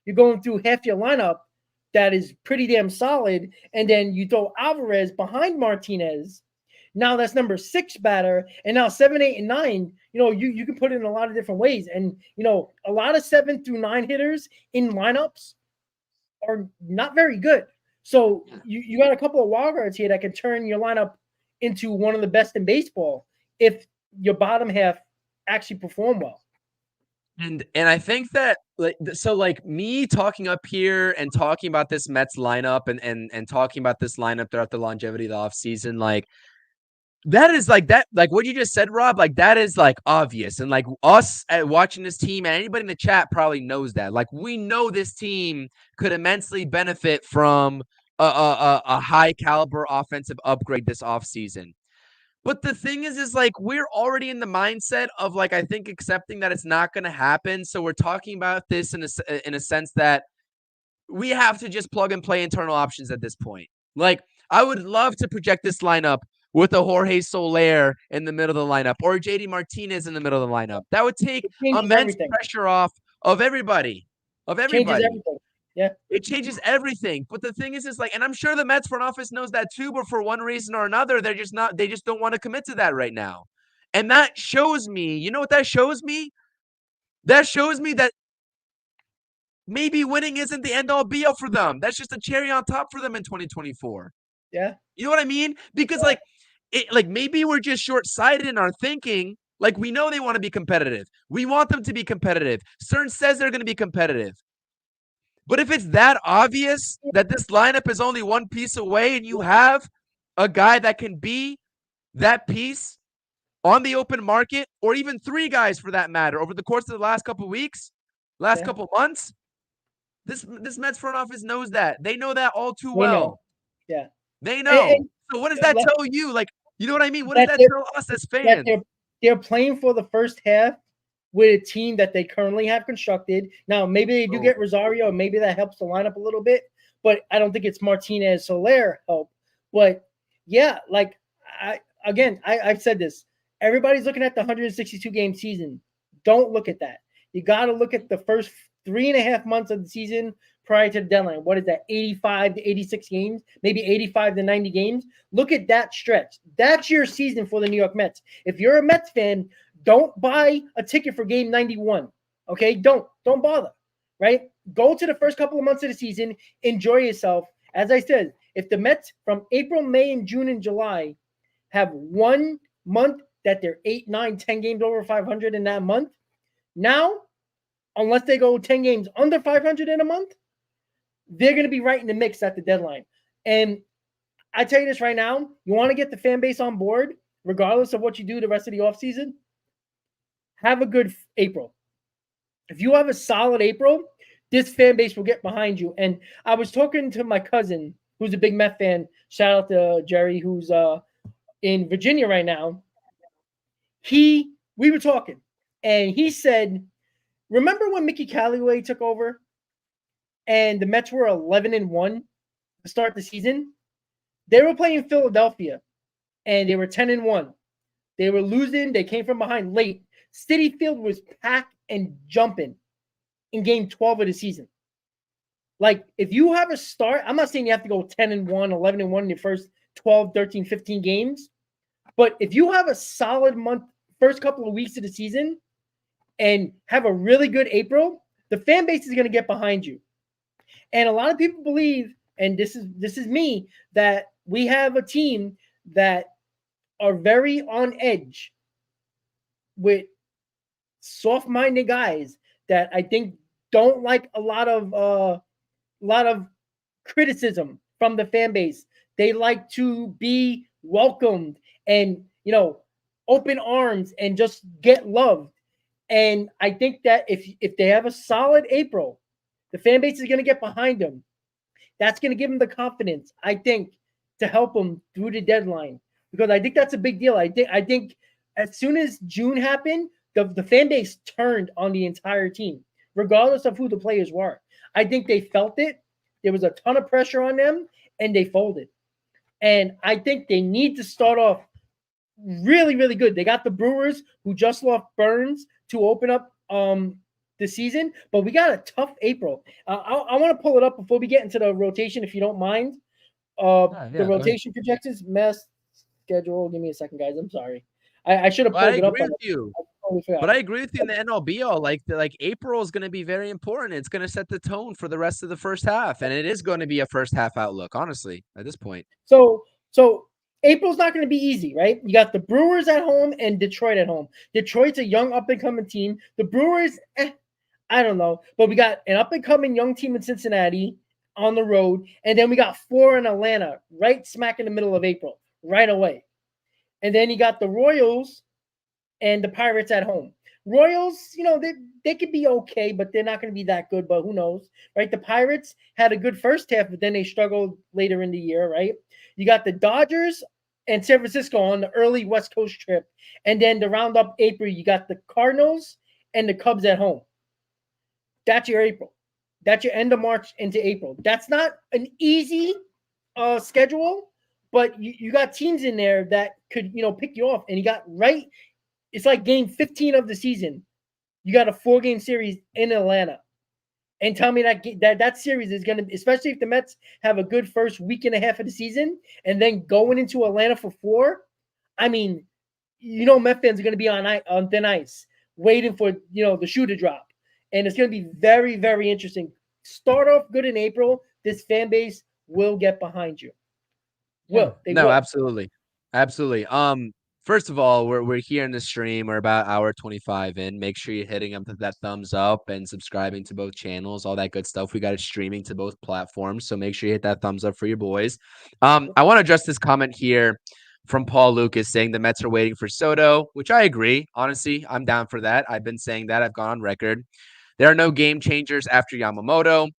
you're going through half your lineup that is pretty damn solid, and then you throw Alvarez behind Martinez. Now that's number 6 batter, and now 7, 8, and 9. You can put it in a lot of different ways, and a lot of 7 through 9 hitters in lineups are not very good. So you got a couple of wild cards here that can turn your lineup into one of the best in baseball if your bottom half actually perform well.
And I think that like me talking up here and talking about this Mets lineup and talking about this lineup throughout the longevity of the offseason, like that is like that, like what you just said, Rob, like that is like obvious. And like us at watching this team and anybody in the chat probably knows that. Like we know this team could immensely benefit from a high caliber offensive upgrade this offseason. But the thing is like we're already in the mindset of like I think accepting that it's not going to happen. So we're talking about this in a sense that we have to just plug and play internal options at this point. Like I would love to project this lineup with a Jorge Soler in the middle of the lineup or JD Martinez in the middle of the lineup. That would take immense pressure off of everybody.
Changes everything. Yeah.
It changes everything. But the thing is like, and I'm sure the Mets front office knows that too, but for one reason or another, they just don't want to commit to that right now. And that shows me, you know what that shows me? That shows me that maybe winning isn't the end all be all for them. That's just a cherry on top for them in 2024.
Yeah.
You know what I mean? Because like maybe we're just short-sighted in our thinking. Like we know they want to be competitive. We want them to be competitive. CERN says they're going to be competitive. But if it's that obvious that this lineup is only one piece away and you have a guy that can be that piece on the open market, or even three guys for that matter, over the course of the last couple of weeks, couple months, this Mets front office knows that. They know that all too well.
Know. Yeah.
They know. So what does that tell you? Like, you know what I mean? What does that tell us as fans?
They're playing for the first half with a team that they currently have constructed. Now, maybe they do get Rosario, and maybe that helps the lineup a little bit, but I don't think it's Martinez Soler help. But yeah, like I've said this. Everybody's looking at the 162 game season. Don't look at that. You got to look at the first 3.5 months of the season prior to the deadline. What is that? 85 to 86 games, maybe 85 to 90 games. Look at that stretch. That's your season for the New York Mets. If you're a Mets fan, don't buy a ticket for game 91. Okay? Don't bother. Right? Go to the first couple of months of the season, enjoy yourself. As I said, if the Mets from April, May, and June and July have 1 month that they're 8, 9, 10 games over 500 in that month, now, unless they go 10 games under 500 in a month, they're going to be right in the mix at the deadline. And I tell you this right now, you want to get the fan base on board, regardless of what you do the rest of the offseason, have a good April. If you have a solid April, this fan base will get behind you. And I was talking to my cousin, who's a big Met fan. Shout out to Jerry, who's in Virginia right now. We were talking, and he said, remember when Mickey Callaway took over and the Mets were 11-1 to start the season? They were playing Philadelphia, and they were 10-1. They were losing. They came from behind late. Citi Field was packed and jumping in game 12 of the season. Like, if you have a start, I'm not saying you have to go 10-1, 11-1 in your first 12, 13, 15 games. But if you have a solid month, first couple of weeks of the season, and have a really good April, the fan base is going to get behind you. And a lot of people believe, and this is me, that we have a team that are very on edge with soft-minded guys that I think don't like a lot of criticism from the fan base. They like to be welcomed and, open arms and just get loved. And I think that if they have a solid April, the fan base is going to get behind them. That's going to give them the confidence, I think, to help them through the deadline, because I think that's a big deal. I think as soon as June happened, the fan base turned on the entire team, regardless of who the players were. I think they felt it. There was a ton of pressure on them, and they folded. And I think they need to start off really, really good. They got the Brewers, who just lost Burns, to open up the season, but we got a tough April. I want to pull it up before we get into the rotation, if you don't mind. The rotation projections, Mets schedule. Give me a second, guys. I'm sorry. I should have pulled it up.
I agree with you. But I agree with you in the NLBO. Like April is going to be very important. It's going to set the tone for the rest of the first half, and it is going to be a first half outlook, honestly, at this point.
So April's not going to be easy, right? You got the Brewers at home and Detroit at home. Detroit's a young up-and-coming team. The Brewers, I don't know. But we got an up-and-coming young team in Cincinnati on the road. And then we got 4 in Atlanta right smack in the middle of April, right away. And then you got the Royals and the Pirates at home. Royals, they could be okay, but they're not going to be that good, but who knows, right? The Pirates had a good first half, but then they struggled later in the year, right? You got the Dodgers and San Francisco on the early West Coast trip. And then to round up April, you got the Cardinals and the Cubs at home. That's your April. That's your end of March into April. That's not an easy schedule, but you got teams in there that could, pick you off. And you got right. It's like game 15 of the season. You got a 4-game series in Atlanta. And tell me that series is going to, especially if the Mets have a good first week and a half of the season and then going into Atlanta for 4. I mean, Met fans are going to be on thin ice waiting for, the shoe to drop. And it's going to be very, very interesting. Start off good in April. This fan base will get behind you. Will.
Absolutely. Absolutely. First of all, we're here in the stream. We're about hour 25 in. Make sure you're hitting up that thumbs up and subscribing to both channels, all that good stuff. We got it streaming to both platforms, so make sure you hit that thumbs up for your boys. I want to address this comment here from Paul Lucas saying the Mets are waiting for Soto, which I agree. Honestly, I'm down for that. I've been saying that. I've gone on record. There are no game changers after Yamamoto.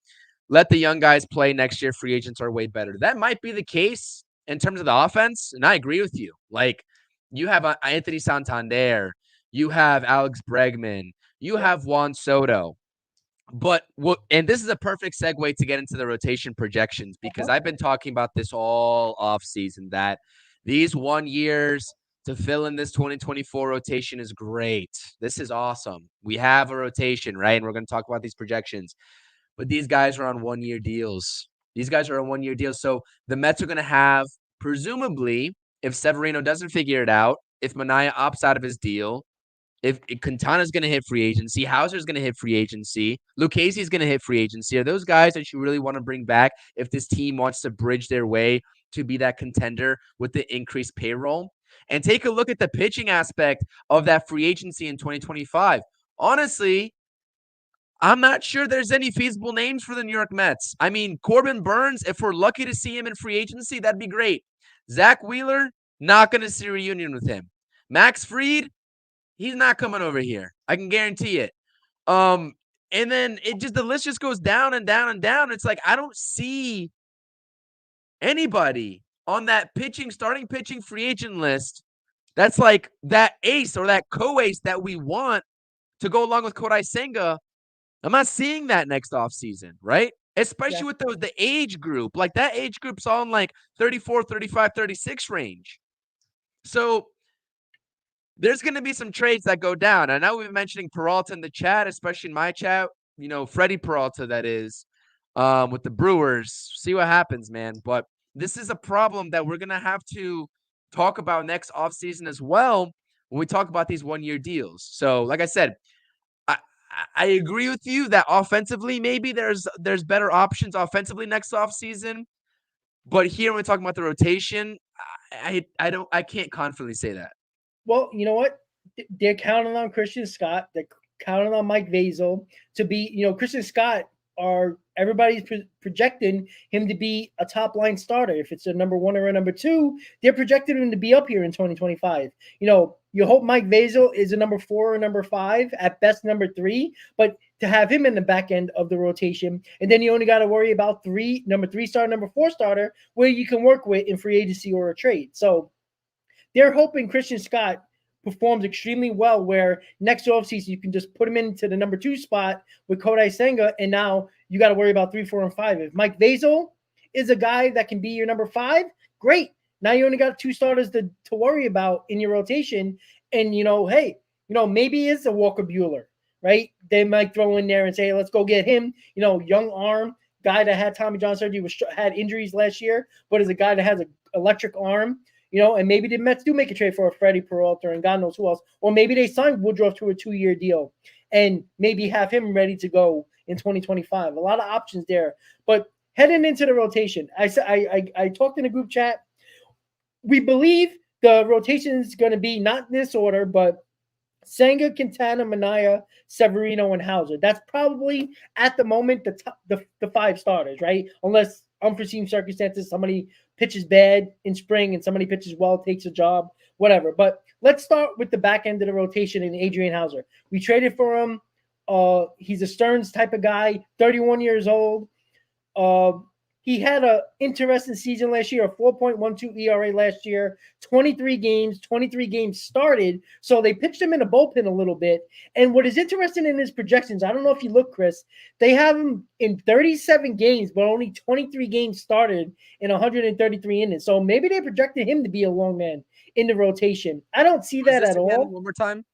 Let the young guys play next year. Free agents are way better. That might be the case in terms of the offense, and I agree with you. Like, you have Anthony Santander, you have Alex Bregman, you have Juan Soto. And this is a perfect segue to get into the rotation projections, because I've been talking about this all offseason, that these 1 years to fill in this 2024 rotation is great. This is awesome. We have a rotation, right? And we're going to talk about these projections. But these guys are on 1-year deals. So the Mets are going to have, presumably, if Severino doesn't figure it out, if Manaea opts out of his deal, if Quintana's going to hit free agency, Hauser's going to hit free agency, Lucchese's going to hit free agency. Are those guys that you really want to bring back if this team wants to bridge their way to be that contender with the increased payroll? And take a look at the pitching aspect of that free agency in 2025. Honestly, I'm not sure there's any feasible names for the New York Mets. I mean, Corbin Burns, if we're lucky to see him in free agency, that'd be great. Zach Wheeler, not going to see a reunion with him. Max Fried, he's not coming over here. I can guarantee it. And then the list just goes down and down and down. It's like, I don't see anybody on that starting pitching free agent list that's like that ace or that co-ace that we want to go along with Kodai Senga. I'm not seeing that next offseason, right? Especially with the age group. Like, that age group's all in like 34, 35, 36 range. So there's going to be some trades that go down. I know we've been mentioning Peralta in the chat, especially in my chat. Freddie Peralta, that is, with the Brewers. See what happens, man. But this is a problem that we're going to have to talk about next offseason as well when we talk about these 1-year deals. So, like I said, I agree with you that offensively, maybe there's better options offensively next offseason. But here, when we're talking about the rotation, I can't confidently say that.
Well, you know what? They're counting on Christian Scott. They're counting on Mike Vasil to be, Christian Scott everybody's projecting him to be a top line starter. If it's a number 1 or a number 2, they're projecting him to be up here in 2025. You hope Mike Vasil is a number 4 or number 5, at best number 3, but to have him in the back end of the rotation, and then you only got to worry about number 3 starter, number 4 starter, where you can work with in free agency or a trade. So they're hoping Christian Scott performs extremely well, where next offseason you can just put him into the number 2 spot with Kodai Senga, and now you got to worry about 3, 4, and 5. If Mike Vasil is a guy that can be your number 5, great. Now you only got 2 starters to worry about in your rotation, and maybe it's a Walker Buehler, right? They might throw in there and say, hey, let's go get him. Young arm guy that had Tommy John surgery, had injuries last year, but is a guy that has an electric arm. And maybe the Mets do make a trade for a Freddie Peralta and God knows who else. Or maybe they sign Woodruff to a 2-year deal and maybe have him ready to go in 2025. A lot of options there. But heading into the rotation, I talked in the group chat. we believe the rotation is going to be not in this order, but Senga, Quintana, Minaya, Severino, and Hauser. That's probably at the moment the 5 starters, right? Unless unforeseen circumstances, somebody pitches bad in spring and somebody pitches well, takes a job, whatever. But let's start with the back end of the rotation in Adrian Hauser. We traded for him. He's a Stearns type of guy, 31 years old. He had an interesting season last year, a 4.12 ERA last year, 23 games started. So they pitched him in a bullpen a little bit. And what is interesting in his projections, I don't know if you look, Chris, they have him in 37 games, but only 23 games started in 133 innings. So maybe they projected him to be a long man in the rotation. I don't see that at all.
One more time.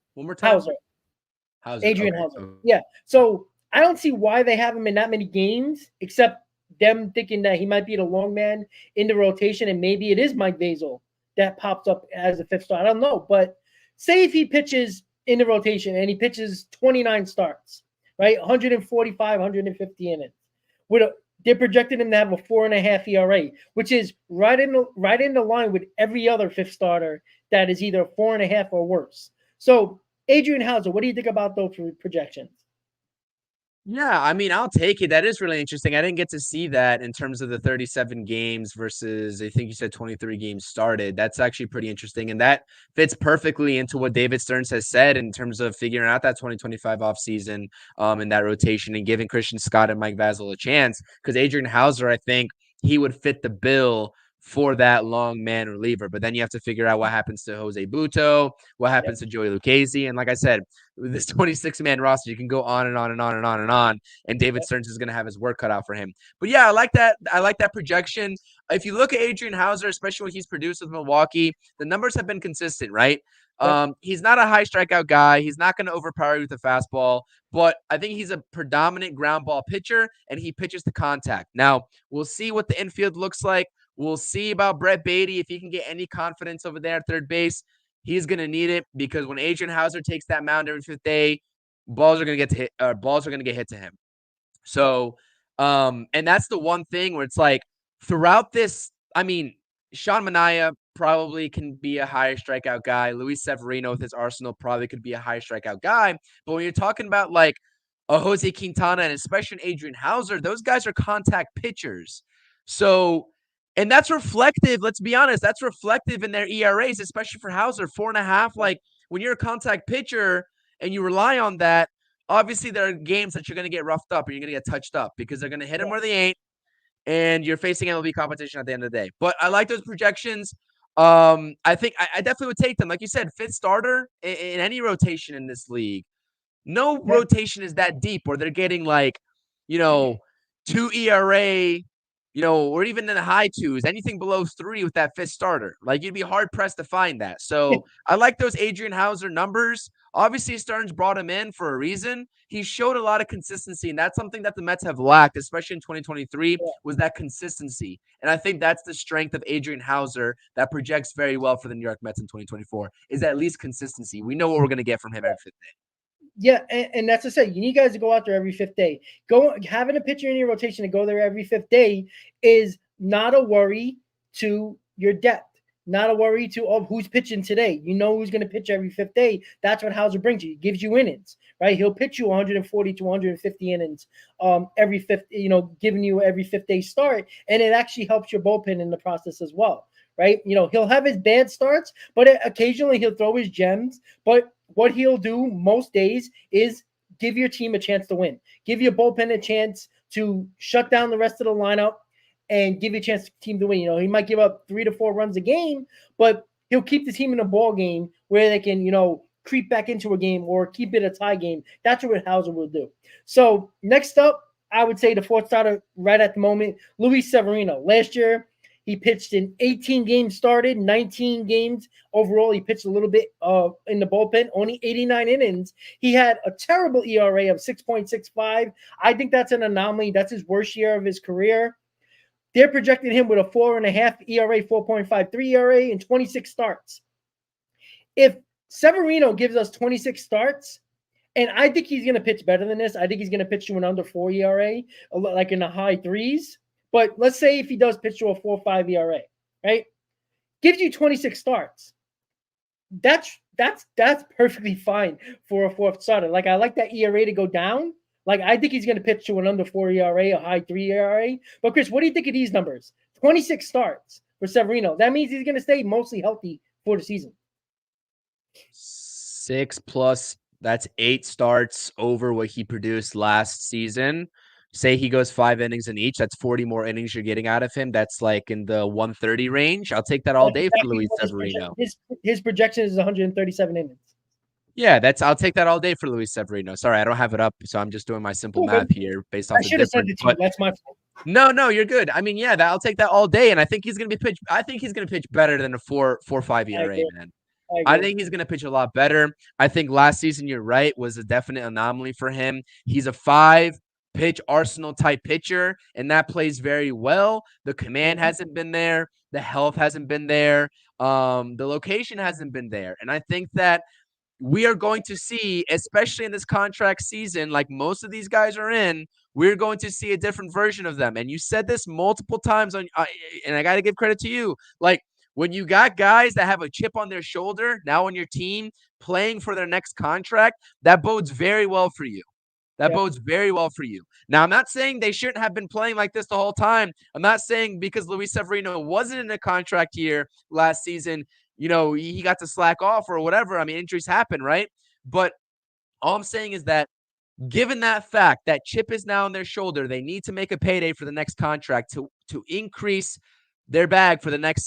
Hauser. Adrian
okay.
Hauser. Yeah. So I don't see why they have him in that many games, except them thinking that he might be the long man in the rotation, and maybe it is Mike Basil that pops up as a 5th star. I don't know, but say if he pitches in the rotation and he pitches 29 starts, right, 145, 150 innings, they're projecting him to have a 4.5 ERA, which is right in the line with every other 5th starter that is either 4.5 or worse. So, Adrian Hauser, what do you think about those projections?
Yeah, I mean, I'll take it. That is really interesting. I didn't get to see that in terms of the 37 games versus, I think you said 23 games started. That's actually pretty interesting. And that fits perfectly into what David Stearns has said in terms of figuring out that 2025 offseason in that rotation and giving Christian Scott and Mike Vasil a chance. Because Adrian Hauser, I think he would fit the bill for that long man reliever. But then you have to figure out what happens to Jose Buto, what happens to Joey Lucchesi. And like I said, with this 26-man roster, you can go on and on and on and on and on. And David Stearns is going to have his work cut out for him. But yeah, I like that. I like that projection. If you look at Adrian Hauser, especially what he's produced with Milwaukee, the numbers have been consistent, right? He's not a high strikeout guy. He's not going to overpower you with a fastball, but I think he's a predominant ground ball pitcher, and he pitches to contact. Now, we'll see what the infield looks like. We'll see about Brett Beatty if he can get any confidence over there at third base. He's going to need it because when Adrian Hauser takes that mound every 5th day, balls are going to get hit to him. So, and that's the one thing where it's like throughout this, I mean, Sean Manaea probably can be a higher strikeout guy. Luis Severino with his arsenal probably could be a high strikeout guy. But when you're talking about like a Jose Quintana and especially Adrian Hauser, those guys are contact pitchers. So, and that's reflective. Let's be honest. That's reflective in their ERAs, especially for Hauser, 4.5. Like when you're a contact pitcher and you rely on that, obviously there are games that you're going to get roughed up or you're going to get touched up because they're going to hit them where they ain't. And you're facing MLB competition at the end of the day. But I like those projections. I think I definitely would take them. Like you said, 5th starter in any rotation in this league. No rotation is that deep where they're getting like, 2 ERA, or even in the high 2s, anything below 3 with that 5th starter. Like you'd be hard pressed to find that. So I like those Adrian Hauser numbers. Obviously, Stearns brought him in for a reason. He showed a lot of consistency, and that's something that the Mets have lacked, especially in 2023, was that consistency. And I think that's the strength of Adrian Hauser that projects very well for the New York Mets in 2024, is at least consistency. We know what we're going to get from him every 5th day.
Yeah, and that's to say, you need guys to go out there every 5th day. Having a pitcher in your rotation to go there every 5th day is not a worry to your depth. Not a worry to who's pitching today. You know who's going to pitch every 5th day. That's what Hauser brings you. He gives you innings, right? He'll pitch you 140 to 150 innings every 5th, giving you every 5th day start, and it actually helps your bullpen in the process as well, right? He'll have his bad starts, but occasionally he'll throw his gems. But what he'll do most days is give your team a chance to win. Give your bullpen a chance to shut down the rest of the lineup and give you a chance to team to win. He might give up 3 to 4 runs a game, but he'll keep the team in a ball game where they can, creep back into a game or keep it a tie game. That's what Hauser will do. So next up, I would say the 4th starter right at the moment, Luis Severino. Last year, he pitched in 18 games started, 19 games overall. He pitched a little bit in the bullpen, only 89 innings. He had a terrible ERA of 6.65. I think that's an anomaly. That's his worst year of his career. They're projecting him with a 4.5 ERA, 4.53 ERA, and 26 starts. If Severino gives us 26 starts, and I think he's going to pitch better than this. I think he's going to pitch to an under 4 ERA, like in the high 3s. But let's say if he does pitch to a 4.5 ERA, right? gives you 26 starts. That's perfectly fine for a fourth starter. Like, I like that ERA to go down. Like, I think he's going to pitch to an under 4 ERA, a high 3 ERA. But Chris, what do you think of these numbers? 26 starts for Severino. That means he's going to stay mostly healthy for the season.
6+, that's 8 starts over what he produced last season. Say he goes 5 innings in each. That's 40 more innings you're getting out of him. That's like in the 130 range. I'll take that all day for Luis Severino.
His projection is 137 innings.
Yeah, I'll take that all day for Luis Severino. Sorry, I don't have it up, so I'm just doing my simple math here based off
I should have said it to you. That's my fault.
No, you're good. I mean, yeah, I'll take that all day, and I think he's gonna pitch. I think he's gonna pitch better than a 4.5 ERA, man. I think he's going to pitch a lot better. I think last season, you're right, was a definite anomaly for him. He's a 5-pitch Arsenal type pitcher, and that plays very well. The command hasn't been there. The health hasn't been there. The location hasn't been there. And I think that we are going to see, especially in this contract season, like most of these guys are in, we're going to see a different version of them. And you said this multiple times on, and I got to give credit to you. Like, when you got guys that have a chip on their shoulder now on your team playing for their next contract, that bodes very well for you. That bodes very well for you. Now, I'm not saying they shouldn't have been playing like this the whole time. I'm not saying because Luis Severino wasn't in a contract year last season, he got to slack off or whatever. I mean, injuries happen, right? But all I'm saying is that given that fact that chip is now on their shoulder, they need to make a payday for the next contract to increase their bag for the next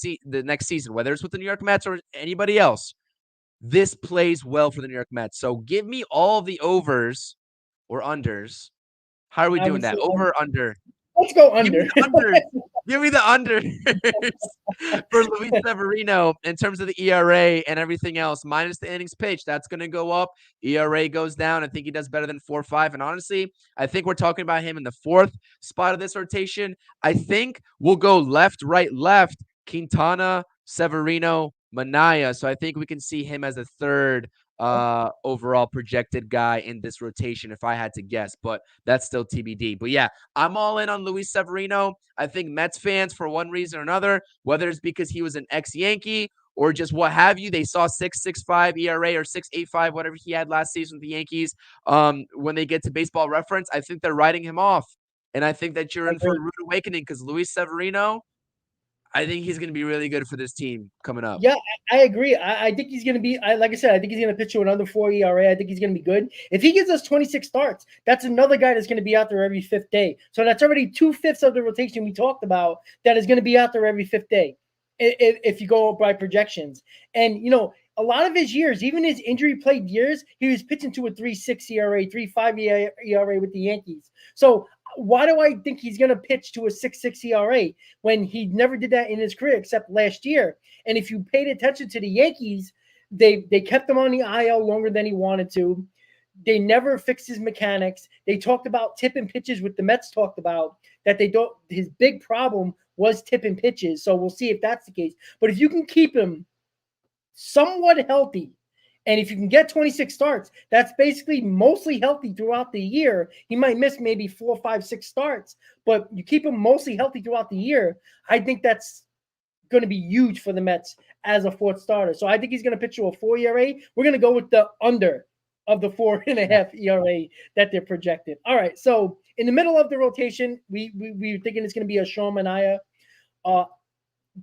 season, whether it's with the New York Mets or anybody else. This plays well for the New York Mets. So give me all the overs or unders. How are we doing that? Over or under?
Let's go under.
Give me the unders for Luis Severino in terms of the ERA and everything else, minus the innings pitched. That's going to go up. ERA goes down. I think he does better than 4.5. And honestly, I think we're talking about him in the 4th spot of this rotation. I think we'll go left, right, left, Quintana, Severino, Manaya. So I think we can see him as a 3rd overall projected guy in this rotation if I had to guess, but that's still TBD. But yeah, I'm all in on Luis Severino. I think Mets fans, for one reason or another, whether it's because he was an ex-Yankee or just what have you, they saw 6.65 ERA or 6.85, whatever he had last season with the Yankees. When they get to Baseball Reference, I think they're writing him off. And I think that you're in for a rude awakening because Luis Severino, I think he's going to be really good for this team coming up.
Yeah, I agree. I think he's going to be, like I said, I think he's going to pitch to an under 4 ERA. I think he's going to be good. If he gives us 26 starts, that's another guy that's going to be out there every 5th day. So that's already 2/5 of the rotation we talked about that is going to be out there every 5th day if you go by projections. And, a lot of his years, even his injury-plagued years, he was pitching to a 3.6 ERA, 3.5 ERA with the Yankees. So why do I think he's going to pitch to a 6.6 ERA when he never did that in his career except last year? And if you paid attention to the Yankees, they kept him on the IL longer than he wanted to. They never fixed his mechanics. They talked about tipping pitches with the Mets talked about that his big problem was tipping pitches. So we'll see if that's the case. But if you can keep him somewhat healthy, and if you can get 26 starts, that's basically mostly healthy throughout the year. He might miss maybe 4, 5, 6 starts, but you keep him mostly healthy throughout the year. I think that's going to be huge for the Mets as a 4th starter. So I think he's going to pitch to a 4 ERA. We're going to go with the under of the 4.5 ERA that they're projected. All right. So in the middle of the rotation, we were thinking it's going to be a Sean Manaea.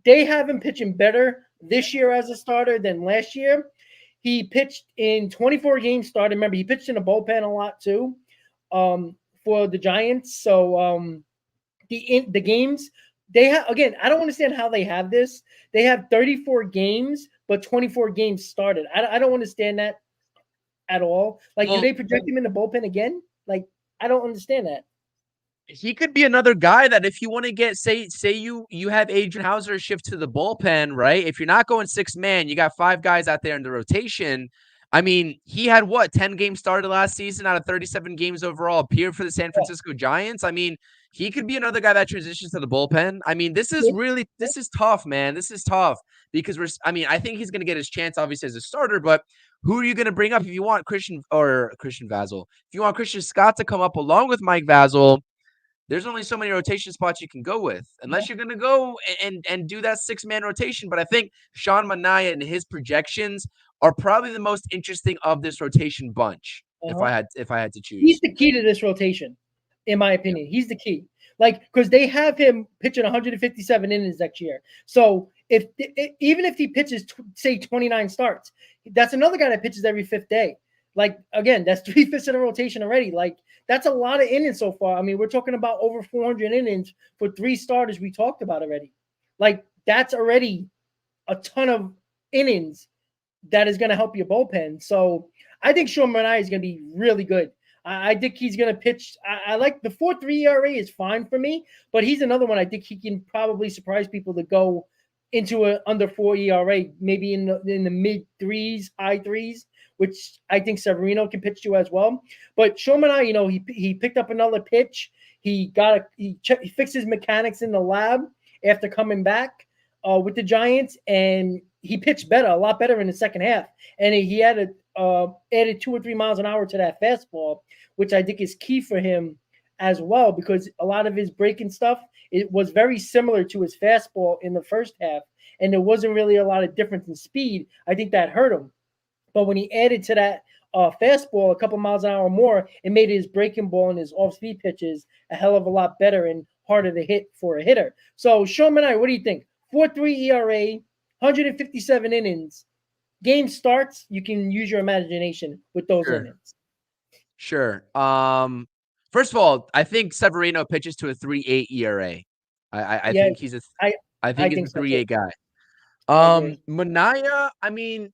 They have him pitching better this year as a starter than last year. He pitched in 24 games started. Remember, he pitched in a bullpen a lot too for the Giants. So the games they have, again, I don't understand how they have this. They have 34 games, but 24 games started. I don't understand that at all. Like, do they project him in the bullpen again? Like, I don't understand that.
He could be another guy that if you want to get, say you have Adrian Hauser shift to the bullpen, right? If you're not going 6-man, you got 5 guys out there in the rotation. I mean, he had 10 games started last season out of 37 games overall, appeared for the San Francisco Giants. I mean, he could be another guy that transitions to the bullpen. I mean, this is tough, man. This is tough because I think he's going to get his chance, obviously, as a starter, but who are you going to bring up if you want Christian Vazzell? If you want Christian Scott to come up along with Mike Vazzell, there's only so many rotation spots you can go with, unless you're going to go and do that 6-man rotation. But I think Sean Manaea and his projections are probably the most interesting of this rotation bunch. If I had to
He's
choose,
the key to this rotation, in my opinion. He's the key. Like, because they have him pitching 157 innings next year. So even if he pitches, say, 29 starts, that's another guy that pitches every 5th day. Like, again, that's 3/5 of the rotation already. Like, that's a lot of innings so far. I mean, we're talking about over 400 innings for 3 starters we talked about already. Like, that's already a ton of innings that is going to help your bullpen. So I think Sean Manaea is going to be really good. I think he's going to pitch. I like the 4.3 ERA is fine for me, but he's another one I think he can probably surprise people to go into an under 4 ERA, maybe in the mid 3s, high 3s, which I think Severino can pitch to as well. But Sean Manaea, he picked up another pitch. He fixed his mechanics in the lab after coming back with the Giants, and he pitched a lot better in the second half. And he added 2 or 3 miles an hour to that fastball, which I think is key for him as well, because a lot of his breaking stuff, it was very similar to his fastball in the first half, and there wasn't really a lot of difference in speed. I think that hurt him. But when he added to that fastball a couple miles an hour more, it made his breaking ball and his off-speed pitches a hell of a lot better and harder to hit for a hitter. So, Sean Manaea, what do you think? 4.3 ERA, 157 innings. Game starts, you can use your imagination with those innings.
Sure. First of all, I think Severino pitches to a 3.8 ERA. I think he's a I think he's a 3.8 guy. Manaea, I mean,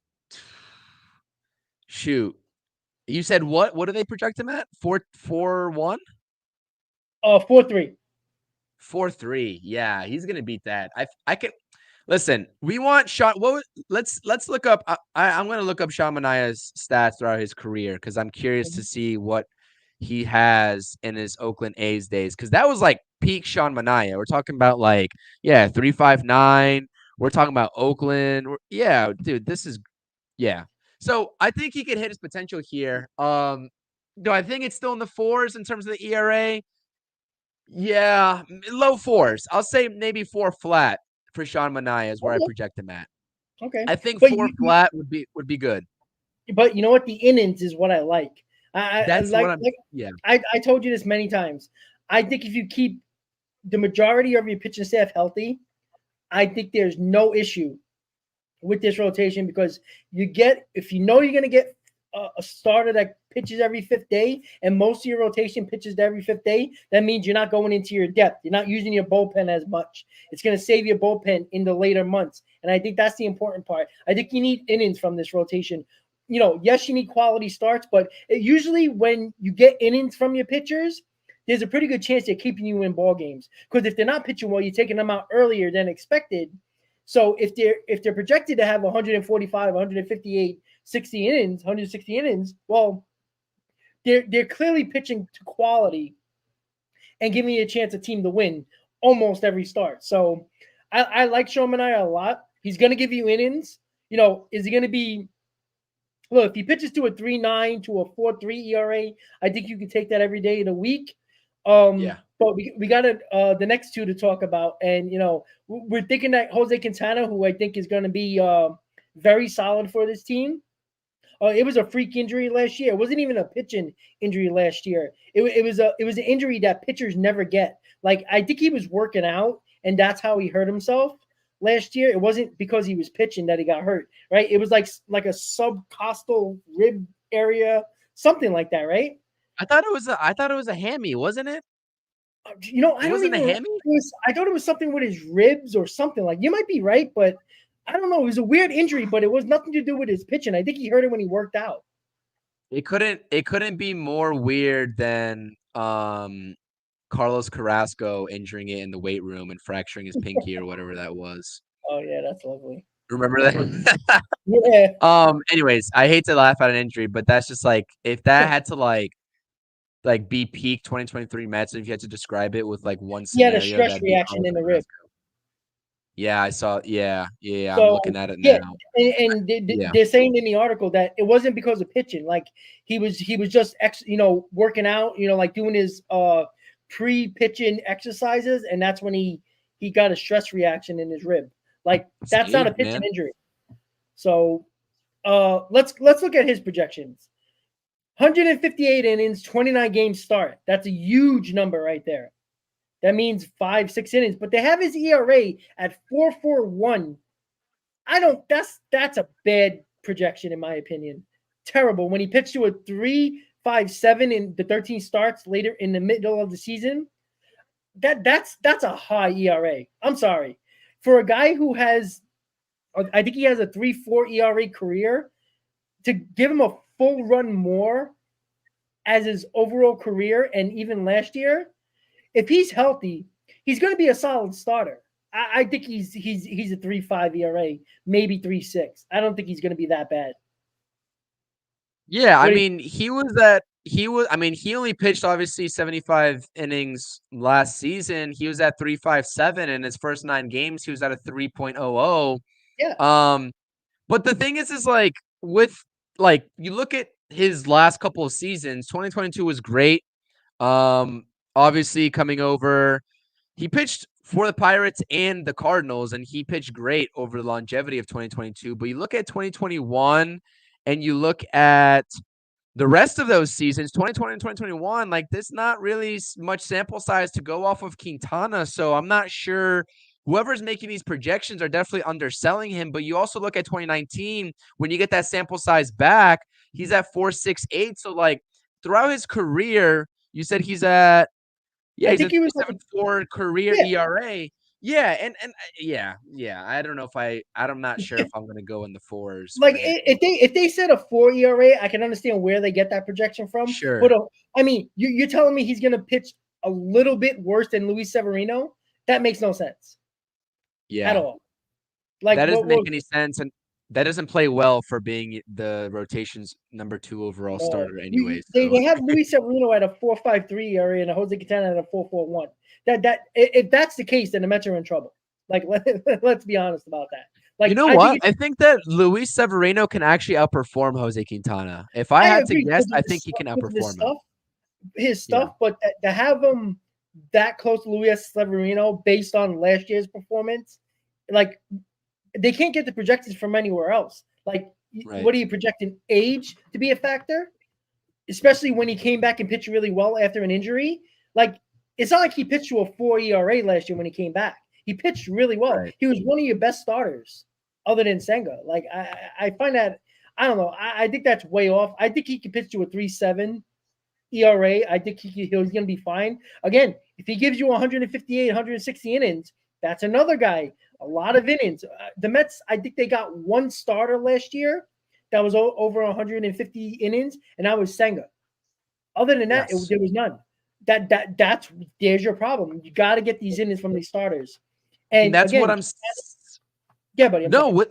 shoot. You said what? What do they project him at? 4.1?
4.3.
4.3. Yeah, he's gonna beat that. I can listen. We want Sean. Let's look up. I'm gonna look up Sean Manaea's stats throughout his career because I'm curious to see what he has in his Oakland A's days, because that was like peak Sean Manaea. We're talking about 3.59. We're talking about Oakland. Yeah, dude, this is So I think he could hit his potential here. Do I think it's still in the 4s in terms of the ERA? Yeah, low 4s. I'll say maybe 4 flat for Sean Manaea is where I project him at.
Okay,
I think 4 flat would be good.
But you know what? The innings is what I like. I told you this many times. I think if you keep the majority of your pitching staff healthy, I think there's no issue with this rotation, because if you know you're going to get a starter that pitches every 5th day, and most of your rotation pitches every 5th day, that means you're not going into your depth. You're not using your bullpen as much. It's going to save your bullpen in the later months. And I think that's the important part. I think you need innings from this rotation. Yes, you need quality starts, but usually when you get innings from your pitchers, there's a pretty good chance they're keeping you in ball games. Because if they're not pitching well, you're taking them out earlier than expected. So if they're projected to have 145, 158, 60 innings, 160 innings, well, they're clearly pitching to quality and giving you a chance a team to win almost every start. So I like Sean Manaea a lot. He's going to give you innings. Is he going to be – look, if he pitches to a 3.9 to a 4.3 ERA, I think you can take that every day of the week. But we got the next two to talk about. And, we're thinking that Jose Quintana, who I think is going to be very solid for this team. It was a freak injury last year. It wasn't even a pitching injury last year. It was an injury that pitchers never get. Like, I think he was working out, and that's how he hurt himself last year. It wasn't because he was pitching that he got hurt, right? It was like a subcostal rib area, something like that, right?
I thought it was a hammy, wasn't it?
I don't even. A hammy? I thought it was something with his ribs or something. Like, you might be right, but I don't know. It was a weird injury, but it was nothing to do with his pitching. I think he hurt it when he worked out.
It couldn't be more weird than Carlos Carrasco injuring it in the weight room and fracturing his pinky or whatever that was.
Oh yeah, that's lovely.
Remember that?
Yeah.
Anyways, I hate to laugh at an injury, but that's just like, if that had to like be peak 2023 Mets, if you had to describe it with one scenario,
the stress reaction in the rib.
Yeah, I saw. Yeah,
So,
I'm looking at it now.
And they're saying in the article that it wasn't because of pitching. Like, he was just working out. Like doing his pre-pitching exercises, and that's when he got a stress reaction in his rib. Like that's not a pitching injury. So let's look at his projections. 158 innings, 29 games start. That's a huge number right there. That means 5-6 innings, but they have his ERA at 4.41. That's a bad projection in my opinion. Terrible. When he pitched to a 3.57 in the 13 starts later in the middle of the season, that's a high ERA. I'm sorry. For a guy who has, I think he has a 3.4 ERA career, to give him a full run more as his overall career and even last year, if he's healthy, he's going to be a solid starter. I think he's a 3.5 ERA, maybe 3.6. I don't think he's going to be that bad.
Yeah, I mean, he only pitched obviously 75 innings last season. He was at 3.57 in his first 9 games. He was at a 3.00.
Yeah.
But the thing is like with like you look at his last couple of seasons, 2022 was great. Obviously coming over, he pitched for the Pirates and the Cardinals, and he pitched great over the longevity of 2022. But you look at 2021 and you look at the rest of those seasons, 2020 and 2021, like there's not really much sample size to go off of Quintana. So I'm not sure whoever's making these projections are definitely underselling him. But you also look at 2019, when you get that sample size back, he's at 4.68. So like throughout his career, you said he's at, he's at 7.4 career ERA. Yeah, and yeah. I don't know if I'm not sure if I'm gonna go in the 4s.
Like if they said a 4 ERA, I can understand where they get that projection from.
Sure.
But I mean, you're telling me he's gonna pitch a little bit worse than Luis Severino? That makes no sense.
Yeah.
At all. Like
that doesn't make any sense, and that doesn't play well for being the rotation's number 2 overall starter anyway.
They have Luis Severino at a 4.53 ERA and Jose Quintana at a 4.41. That if that's the case, then the Mets are in trouble. Like let's be honest about that. Like,
you know what? I think that Luis Severino can actually outperform Jose Quintana. If I had to guess, I think he can outperform him.
His stuff, but to have him that close to Luis Severino based on last year's performance, like they can't get the projections from anywhere else. Like, what are you projecting? Age to be a factor, especially when he came back and pitched really well after an injury. Like, it's not like he pitched to a 4 ERA last year when he came back. He pitched really well. Right. He was one of your best starters, other than Senga. Like, I find that, I don't know. I think that's way off. I think he can pitch to a 3.7 ERA. I think he's going to be fine. Again, if he gives you 158, 160 innings, that's another guy. A lot of innings. The Mets, I think they got one starter last year that was over 150 innings, and that was Senga. Other than that, there was none. There's your problem. You got to get these innings from these starters, and
that's again, what I'm.
Yeah, buddy.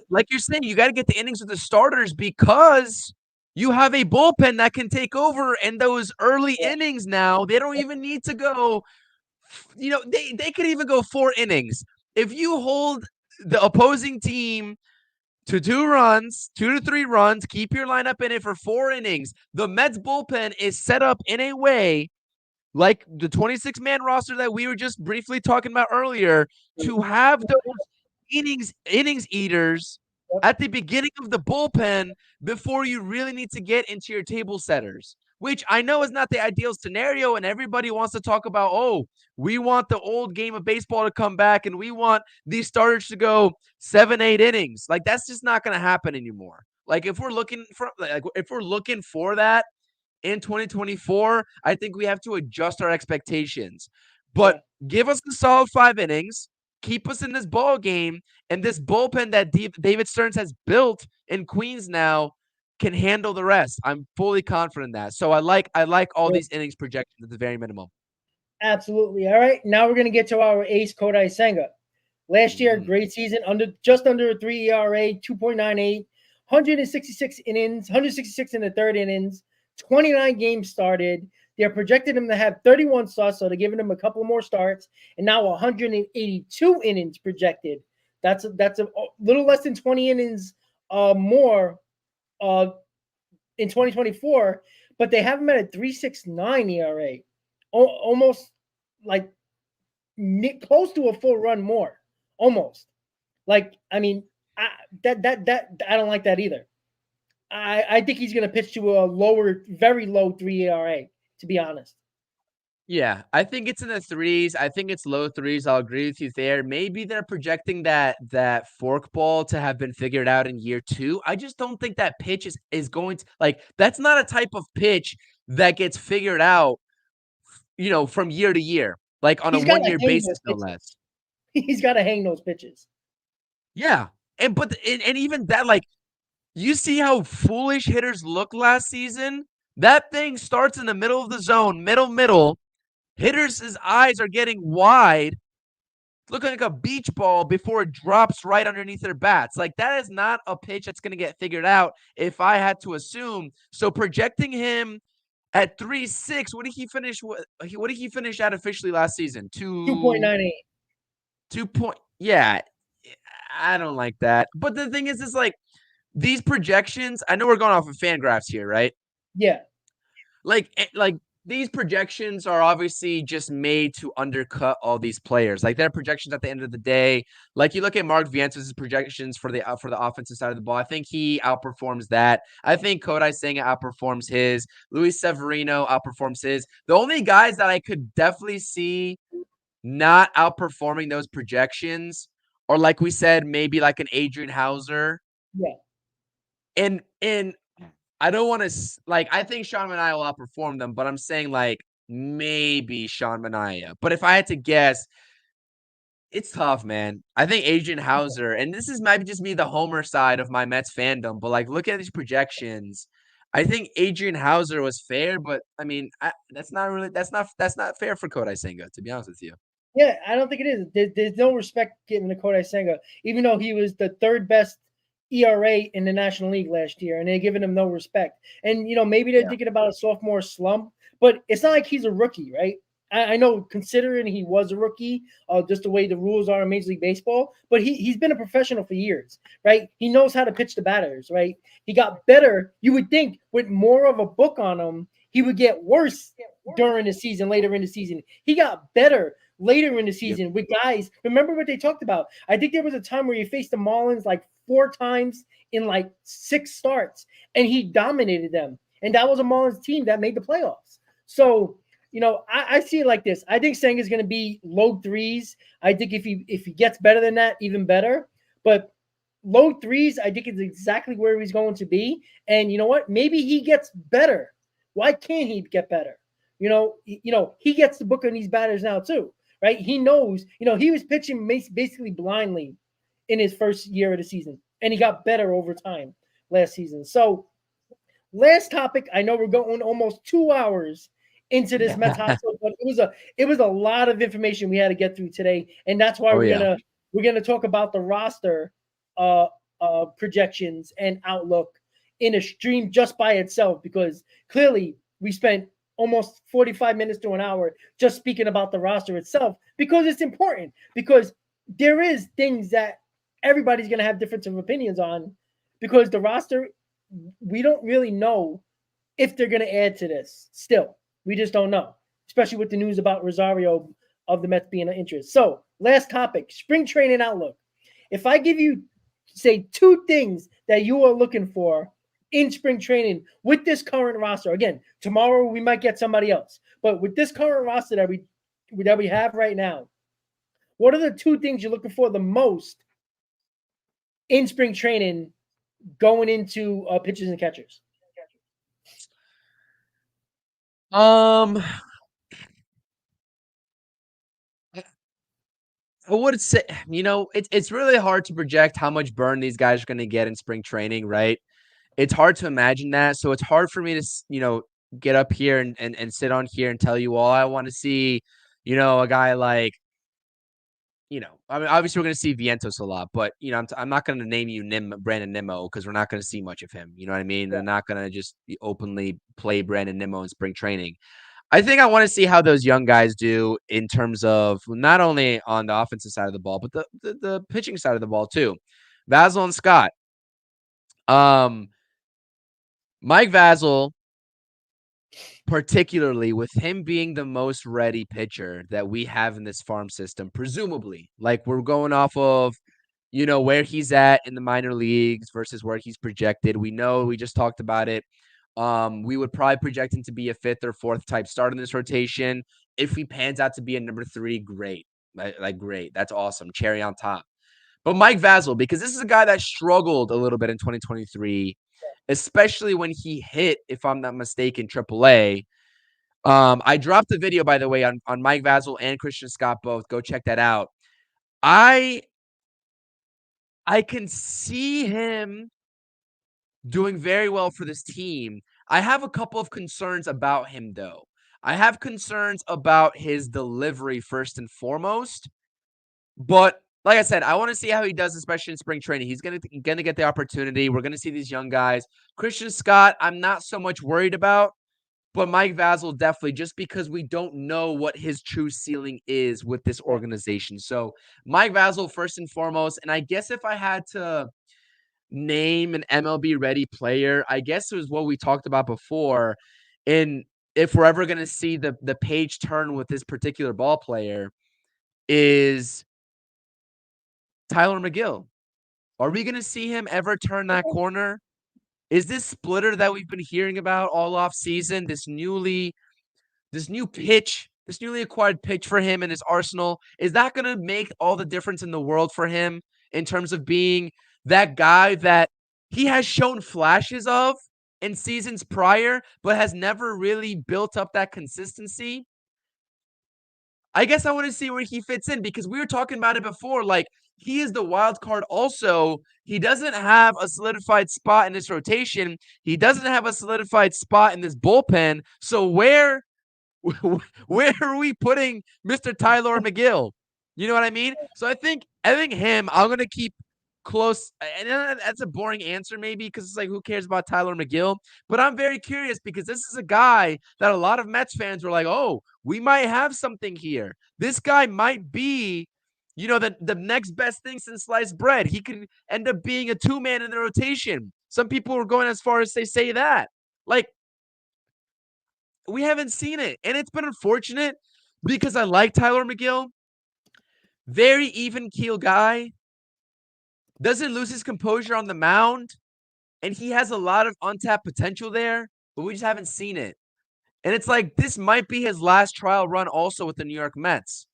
Like you're saying, you got to get the innings with the starters because you have a bullpen that can take over, and those early innings now they don't even need to go. You know, they could even go 4 innings. If you hold the opposing team to 2 runs, 2 to 3 runs, keep your lineup in it for 4 innings. The Mets bullpen is set up in a way like the 26-man roster that we were just briefly talking about earlier to have those innings eaters at the beginning of the bullpen before you really need to get into your table setters, which I know is not the ideal scenario. And everybody wants to talk about, oh, we want the old game of baseball to come back and we want these starters to go 7-8 innings. Like, that's just not going to happen anymore. Like, if we're looking for that in 2024, I think we have to adjust our expectations. But give us a solid 5 innings, keep us in this ball game, and this bullpen that David Stearns has built in Queens now can handle the rest. I'm fully confident in that. So I like all these innings projections at the very minimum.
Absolutely. All right. Now we're going to get to our ace, Kodai Senga. Last year, great season, just under a 3 ERA, 2.98, 166 innings, 166 in the third innings, 29 games started. They're projected him to have 31 starts, so they're giving him a couple more starts, and now 182 innings projected. That's a little less than 20 innings more in 2024, but they have him at a 3.69 ERA, almost like close to a full run more, almost. Like, I mean, I don't like that either. I think he's going to pitch to a lower, very low 3 ERA, to be honest.
Yeah, I think it's in the threes. I think it's low threes. I'll agree with you there. Maybe they're projecting that forkball to have been figured out in year 2. I just don't think that pitch is going to, like, that's not a type of pitch that gets figured out, from year to year, like on a
He's got to
1-year
hang those
basis, no
pitches.
less.
He's got to hang those pitches.
Yeah, and even that, like, you see how foolish hitters look last season? That thing starts in the middle of the zone, middle. Hitters' eyes are getting wide, looking like a beach ball before it drops right underneath their bats. Like, that is not a pitch that's going to get figured out if I had to assume. So projecting him at 3.6, what did he finish? What did he finish at officially last season?
2.98.
2 point. Yeah, I don't like that. But the thing is like these projections. I know we're going off of Fangraphs here, right?
Yeah.
Like these projections are obviously just made to undercut all these players. Like, their projections at the end of the day. Like, you look at Mark Vientos' projections for the offensive side of the ball. I think he outperforms that. I think Kodai Senga outperforms his. Luis Severino outperforms his. The only guys that I could definitely see not outperforming those projections, or like we said, maybe like an Adrian Hauser.
Yeah.
And I don't want to, like, I think Sean Manaea will outperform them, but I'm saying, like, maybe Sean Manaea. But if I had to guess, it's tough, man. I think Adrian Hauser, and this is maybe just me, the homer side of my Mets fandom, but, like, look at these projections. I think Adrian Hauser was fair, but I mean, that's not fair for Kodai Senga, to be honest with you.
Yeah, I don't think it is. There's no respect given to Kodai Senga, even though he was the third best ERA in the National League last year, and they're giving him no respect. And maybe they're thinking about a sophomore slump, but it's not like he's a rookie, right? I know, considering he was a rookie, just the way the rules are in Major League Baseball, but he's been a professional for years, right? He knows how to pitch the batters, right? He got better. You would think with more of a book on him, he would get worse during the season, later in the season. He got better later in the season with guys. Remember what they talked about? I think there was a time where he faced the Marlins like 4 times in like 6 starts, and he dominated them. And that was a Marlins team that made the playoffs. So, I see it like this. I think Senga is going to be low 3s. I think if he gets better than that, even better. But low 3s, I think is exactly where he's going to be. And you know what? Maybe he gets better. Why can't he get better? He gets the book on these batters now too, right? He knows. He was pitching basically blindly in his first year of the season, and he got better over time last season. So, last topic. I know we're going almost 2 hours into this Mets household, but it was a lot of information we had to get through today, and that's why we're gonna talk about the roster projections and outlook in a stream just by itself, because clearly we spent almost 45 minutes to an hour just speaking about the roster itself, because it's important, because there is things that everybody's going to have different opinions on, because the roster, we don't really know if they're going to add to this still. We just don't know, especially with the news about Rosario of the Mets being an interest. So, last topic, spring training outlook. If I give you, say, 2 things that you are looking for in spring training with this current roster, again, tomorrow we might get somebody else, but with this current roster that we have right now, what are the 2 things you're looking for the most in spring training going into pitchers and catchers?
I would say, it's really hard to project how much burn these guys are going to get in spring training, right? It's hard to imagine that. So it's hard for me to, get up here and sit on here and tell you, well, I want to see, a guy like, I mean, obviously we're going to see Vientos a lot, but, I'm not going to name you Brandon Nimmo, because we're not going to see much of him. You know what I mean? They're not going to just openly play Brandon Nimmo in spring training. I think I want to see how those young guys do in terms of not only on the offensive side of the ball, but the pitching side of the ball too. Vasil and Scott. Mike Vasil particularly with him being the most ready pitcher that we have in this farm system, presumably. Like, we're going off of, where he's at in the minor leagues versus where he's projected. We know, we just talked about it. We would probably project him to be a 5th or 4th type start in this rotation. If he pans out to be a number 3, great. Like great. That's awesome. Cherry on top. But Mike Vasil, because this is a guy that struggled a little bit in 2023, especially when he hit, if I'm not mistaken, AAA. I dropped the video, by the way, on Mike Vasil and Christian Scott both. Go check that out. I can see him doing very well for this team. I have a couple of concerns about him, though. I have concerns about his delivery first and foremost. But like I said, I want to see how he does, especially in spring training. He's gonna get the opportunity. We're gonna see these young guys. Christian Scott, I'm not so much worried about, but Mike Vasil definitely, just because we don't know what his true ceiling is with this organization. So Mike Vasil first and foremost. And I guess if I had to name an MLB ready player, I guess it was what we talked about before. And if we're ever gonna see the page turn with this particular ball player, is Tyler McGill. Are we going to see him ever turn that corner? Is this splitter that we've been hearing about all off season, this newly acquired pitch for him in his arsenal, is that going to make all the difference in the world for him in terms of being that guy that he has shown flashes of in seasons prior, but has never really built up that consistency? I guess I want to see where he fits in, because we were talking about it before. Like, he is the wild card also. He doesn't have a solidified spot in this rotation. He doesn't have a solidified spot in this bullpen. So where are we putting Mr. Tyler McGill? You know what I mean? So I think him, I'm going to keep close. And that's a boring answer maybe, because it's like, who cares about Tyler McGill? But I'm very curious, because this is a guy that a lot of Mets fans were like, oh, we might have something here. This guy might be, the next best thing since sliced bread. He could end up being a 2-man in the rotation. Some people were going as far as they say that. Like, we haven't seen it. And it's been unfortunate, because I like Tyler McGill. Very even keel guy. Doesn't lose his composure on the mound. And he has a lot of untapped potential there, but we just haven't seen it. And it's like, this might be his last trial run also with the New York Mets,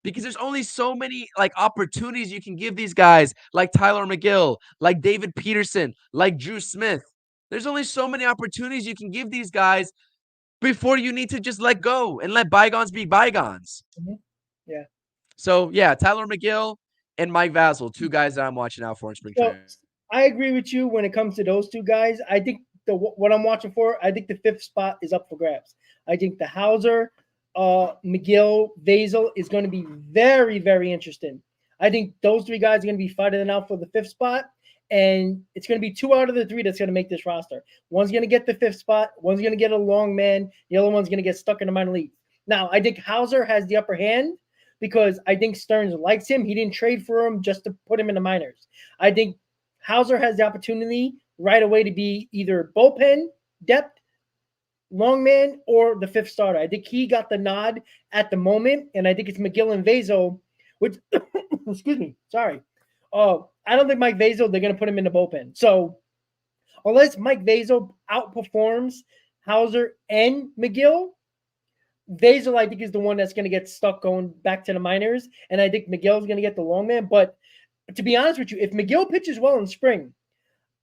because there's only so many opportunities you can give these guys, like Tyler McGill, like David Peterson, like Drew Smith. There's only so many opportunities you can give these guys before you need to just let go and let bygones be bygones.
Mm-hmm. Yeah.
So, yeah, Tyler McGill and Mike Vasil, 2 guys that I'm watching out for in spring training.
I agree with you when it comes to those 2 guys. I think what I'm watching for, I think the 5th spot is up for grabs. I think the Hauser, McGill, Vasil is going to be very, very interesting. I think those 3 guys are going to be fighting it out for the 5th spot, and it's going to be 2 out of the 3 that's going to make this roster. One's going to get the 5th spot, one's going to get a long man, the other one's going to get stuck in the minor league. Now, I think Hauser has the upper hand, because I think Stearns likes him. He didn't trade for him just to put him in the minors. I think Hauser has the opportunity right away to be either bullpen depth, long man, or the 5th starter. I think he got the nod at the moment, and I think it's McGill and Vasil, which, excuse me, sorry. I don't think Mike Vasil, they're going to put him in the bullpen. So unless Mike Vasil outperforms Hauser and McGill, Vasil, I think, is the one that's going to get stuck going back to the minors, and I think McGill is going to get the long man. But to be honest with you, if McGill pitches well in spring,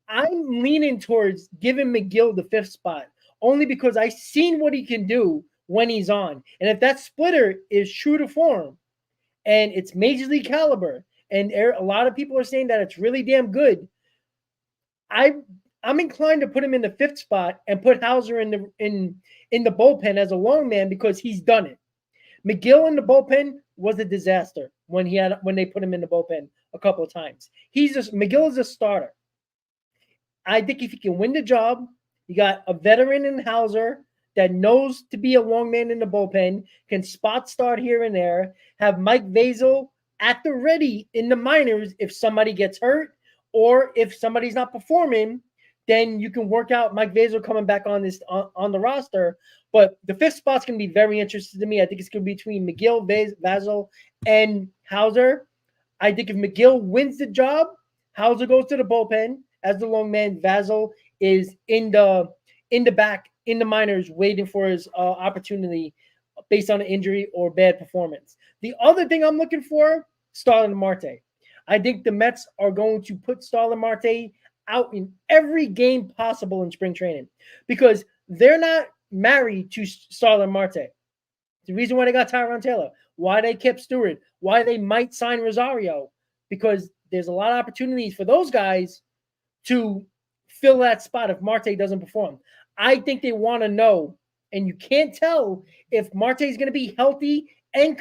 I'm leaning towards giving McGill the 5th spot, only because I've seen what he can do when he's on. And if that splitter is true to form and it's major league caliber, and a lot of people are saying that it's really damn good, I'm inclined to put him in the 5th spot and put Hauser in the bullpen as a long man, because he's done it. McGill in the bullpen was a disaster when they put him in the bullpen a couple of times. McGill is a starter. I think if he can win the job, you got a veteran in Hauser that knows to be a long man in the bullpen, can spot start here and there, have Mike Vasil at the ready in the minors if somebody gets hurt or if somebody's not performing, then you can work out Mike Vasil coming back on on the roster. But the fifth spot's going to be very interesting to me. I think it's going to be between McGill, Vasil, and Hauser. I think if McGill wins the job, Hauser goes to the bullpen as the long man. Vasil is in the back in the minors waiting for his opportunity based on an injury or bad performance. The other thing I'm looking for, Starlin Marte. I think the Mets are going to put Starlin Marte out in every game possible in spring training because they're not married to Starlin Marte. The reason why they got Tyrone Taylor, why they kept Stewart, why they might sign Rosario, because there's a lot of opportunities for those guys to fill that spot if Marte doesn't perform. I think they want to know, and you can't tell if Marte is going to be healthy and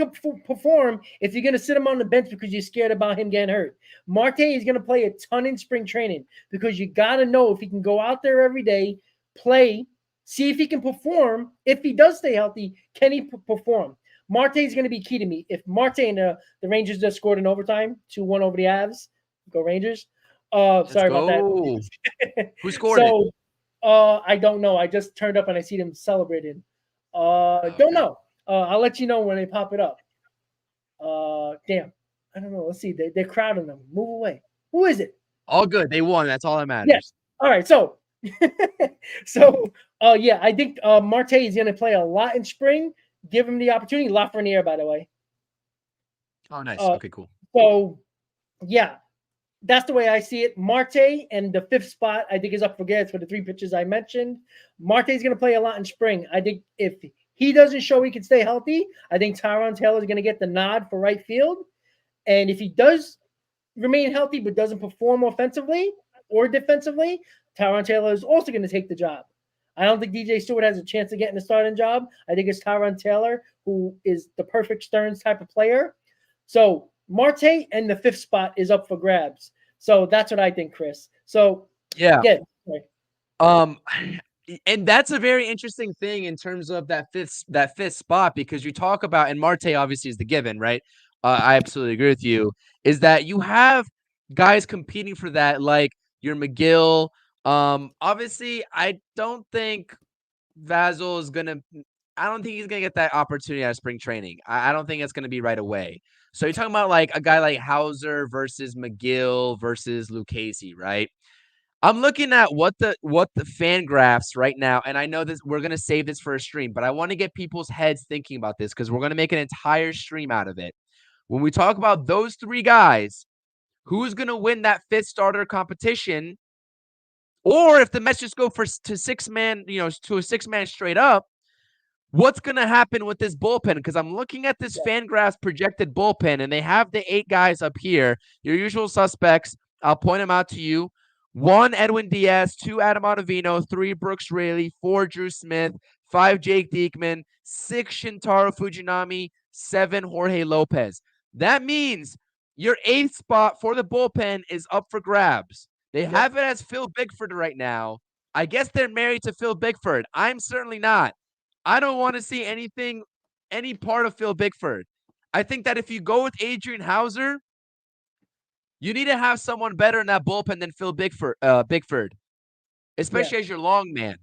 perform if you're going to sit him on the bench because you're scared about him getting hurt. Marte is going to play a ton in spring training because you got to know if he can go out there every day, play, see if he can perform. If he does stay healthy, can he perform? Marte is going to be key to me. If Marte and the Rangers just scored in overtime, 2-1 over the Avs, go Rangers. Sorry about that.
Who scored it?
I don't know. I just turned up and I see them celebrating.
Okay.
Don't know. I'll let you know when they pop it up. Damn. I don't know. Let's see. They're crowding them. Move away. Who is it?
All good. They won. That's all that matters.
Yes. All right. So, yeah, I think Marte is going to play a lot in spring. Give him the opportunity. Lafreniere, by the way.
Oh, nice. Okay, cool.
So, yeah, that's the way I see it. Marte and the fifth spot, I think, is up for grabs for the three pitchers I mentioned. Marte is going to play a lot in spring. I think if he doesn't show he can stay healthy, I think Tyrone Taylor is going to get the nod for right field. And if he does remain healthy but doesn't perform offensively or defensively, Tyrone Taylor is also going to take the job. I don't think DJ Stewart has a chance of getting a starting job. I think it's Tyrone Taylor, who is the perfect Stearns type of player. So Marte and the fifth spot is up for grabs. So that's what I think, Chris. So
yeah.
Right.
And that's a very interesting thing in terms of that fifth spot, because you talk about, and Marte obviously is the given, right? I absolutely agree with you, is that you have guys competing for that, like your McGill. Obviously, I don't think Vasil is going to – I don't think he's going to get that opportunity out of spring training. I don't think it's going to be right away. So you're talking about like a guy like Hauser versus McGill versus Lucchesi, right? I'm looking at what the fan graphs right now, and I know this, we're going to save this for a stream, but I want to get people's heads thinking about this because we're going to make an entire stream out of it. When we talk about those three guys, who's going to win that fifth starter competition? Or if the Mets just go to six-man, to a six-man straight up, what's going to happen with this bullpen? Because I'm looking at this Fangraphs projected bullpen, and they have the 8 guys up here, your usual suspects. I'll point them out to you. 1, Edwin Diaz. 2, Adam Ottavino. 3, Brooks Raley. 4, Drew Smith. 5, Jake Diekman. 6, Shintaro Fujinami. 7, Jorge Lopez. That means your 8th spot for the bullpen is up for grabs. They have it as Phil Bickford right now. I guess they're married to Phil Bickford. I'm certainly not. I don't want to see any part of Phil Bickford. I think that if you go with Adrian Hauser, you need to have someone better in that bullpen than Phil Bickford, especially as your long man.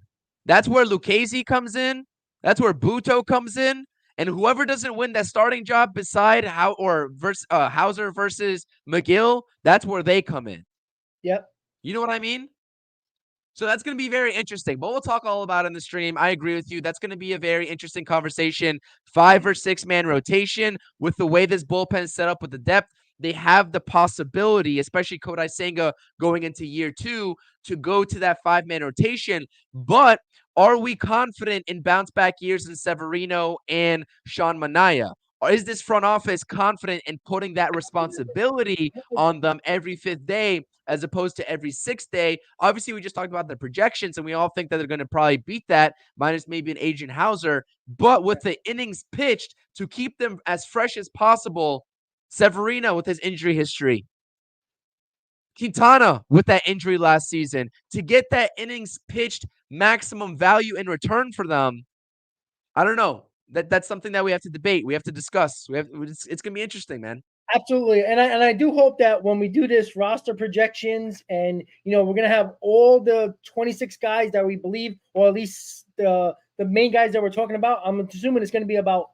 That's where Lucchesi comes in. That's where Buto comes in. And whoever doesn't win that starting job beside Hauser versus McGill, that's where they come in.
Yep.
You know what I mean? So that's going to be very interesting, but we'll talk all about it in the stream. I agree with you. That's going to be a very interesting conversation. 5 or 6 man rotation with the way this bullpen is set up with the depth. They have the possibility, especially Kodai Senga going into year 2, to go to that 5-man rotation. But are we confident in bounce back years in Severino and Sean Manaea? Or is this front office confident in putting that responsibility on them every 5th day as opposed to every 6th day? Obviously, we just talked about the projections, and we all think that they're going to probably beat that, minus maybe an Adrian Hauser. But with the innings pitched to keep them as fresh as possible, Severino with his injury history, Quintana with that injury last season, to get that innings pitched maximum value in return for them, I don't know. That's something that we have to debate. We have to discuss. It's going to be interesting, man.
Absolutely. And I do hope that when we do this roster projections and, we're going to have all the 26 guys that we believe, or at least the main guys that we're talking about, I'm assuming it's going to be about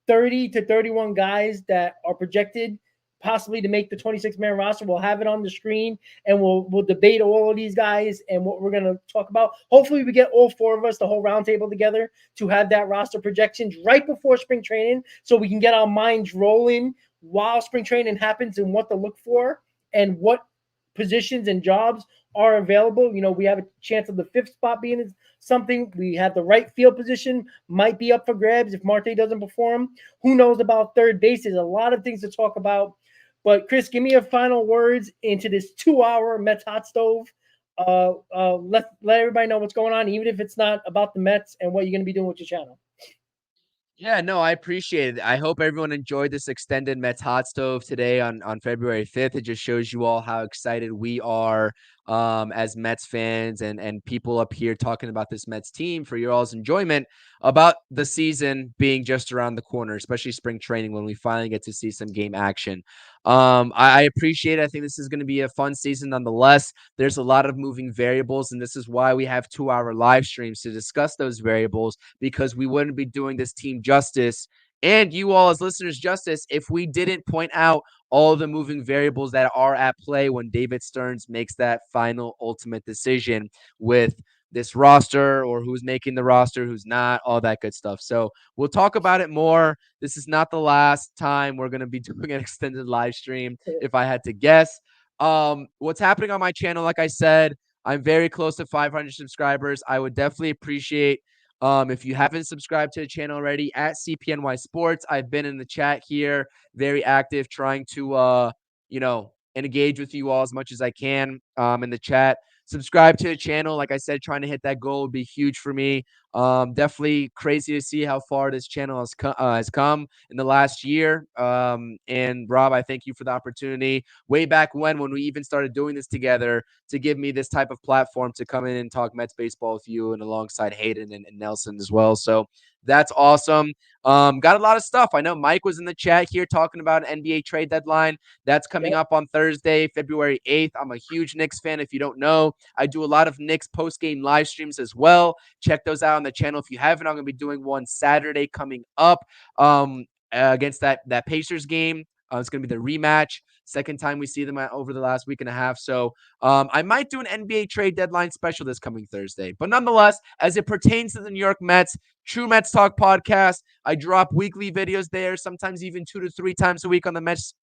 30 to 31 guys that are projected possibly to make the 26-man roster. We'll have it on the screen and we'll debate all of these guys and what we're going to talk about. Hopefully we get all four of us, the whole roundtable together to have that roster projections right before spring training so we can get our minds rolling while spring training happens and what to look for and what positions and jobs are available. We have a chance of the fifth spot being something. We have the right field position might be up for grabs if Marte doesn't perform. Who knows about third base? There's a lot of things to talk about. But Chris, give me your final words into this 2-hour Mets hot stove. Let everybody know what's going on, even if it's not about the Mets and what you're going to be doing with your channel.
Yeah, no, I appreciate it. I hope everyone enjoyed this extended Mets hot stove today on February 5th. It just shows you all how excited we are as Mets fans and people up here talking about this Mets team for your all's enjoyment about the season being just around the corner, especially spring training when we finally get to see some game action. I appreciate it. I think this is going to be a fun season nonetheless. There's a lot of moving variables, and this is why we have 2-hour live streams to discuss those variables, because we wouldn't be doing this team justice and you all as listeners justice if we didn't point out all the moving variables that are at play when David Stearns makes that final ultimate decision with this roster, or who's making the roster, who's not, all that good stuff. So we'll talk about it more. This is not the last time we're going to be doing an extended live stream, if I had to guess. What's happening on my channel, like I said, I'm very close to 500 subscribers. I would definitely appreciate if you haven't subscribed to the channel already, at CPNY Sports. I've been in the chat here, very active, trying to engage with you all as much as I can in the chat. Subscribe to the channel. Like I said, trying to hit that goal would be huge for me. Definitely crazy to see how far this channel has come in the last year. And Rob, I thank you for the opportunity way back when we even started doing this together, to give me this type of platform to come in and talk Mets baseball with you and alongside Hayden and Nelson as well. So that's awesome. Got a lot of stuff. I know Mike was in the chat here talking about an NBA trade deadline. That's coming up on Thursday, February 8th. I'm a huge Knicks fan. If you don't know, I do a lot of Knicks post-game live streams as well. Check those out on the channel if you haven't. I'm going to be doing one Saturday coming up against that Pacers game. It's going to be the rematch. Second time we see them over the last week and a half. So I might do an NBA trade deadline special this coming Thursday. But nonetheless, as it pertains to the New York Mets, True Mets Talk podcast, I drop weekly videos there, sometimes even 2 to 3 times a week on the Mets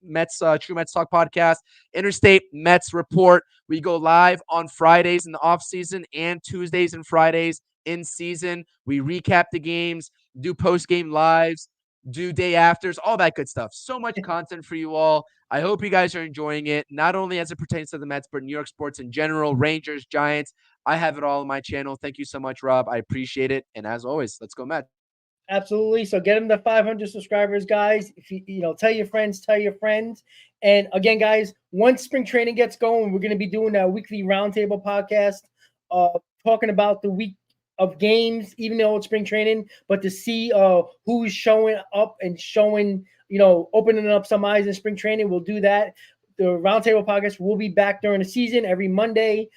True Mets Talk podcast. Interstate Mets Report. We go live on Fridays in the off season and Tuesdays and Fridays in season. We recap the games, do post-game lives, do day afters, all that good stuff. So much content for you all. I hope you guys are enjoying it, not only as it pertains to the Mets, but New York sports in general, Rangers, Giants. I have it all on my channel. Thank you so much, Rob. I appreciate it. And as always, let's go Mets.
Absolutely. So get them to 500 subscribers, guys. If you tell your friends. And again, guys, once spring training gets going, we're going to be doing a weekly roundtable podcast, talking about the week of games, even though it's spring training, but to see who's showing up and showing, opening up some eyes in spring training. We'll do that. The roundtable podcast will be back during the season every Monday.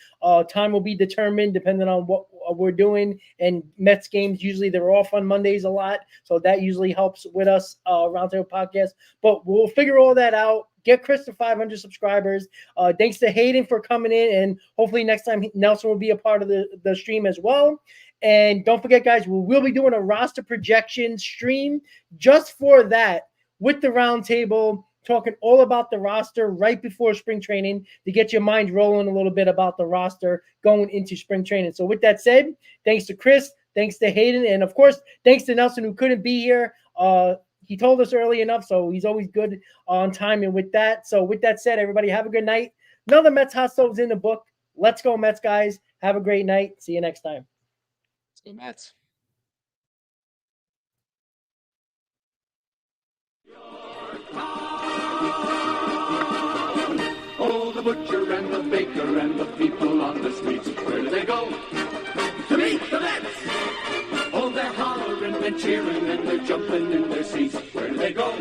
Time will be determined depending on what we're doing. And Mets games, usually they're off on Mondays a lot. So that usually helps with us, roundtable podcast. But we'll figure all that out. Get Chris to 500 subscribers. Thanks to Hayden for coming in. And hopefully next time Nelson will be a part of the stream as well. And don't forget, guys, we will be doing a roster projection stream just for that with the roundtable, talking all about the roster right before spring training to get your mind rolling a little bit about the roster going into spring training. So with that said, thanks to Chris, thanks to Hayden, and of course, thanks to Nelson, who couldn't be here. He told us early enough, so he's always good on time. And with that said, everybody have a good night. Another Mets hot stove's in the book. Let's go Mets, guys. Have a great night. See you next time.
Let's go Mets.
Oh, the butcher and the baker and the people on the streets, where do they go? To meet the Mets! Oh, they're hollering and cheering and they're jumping in their seats, where do they go?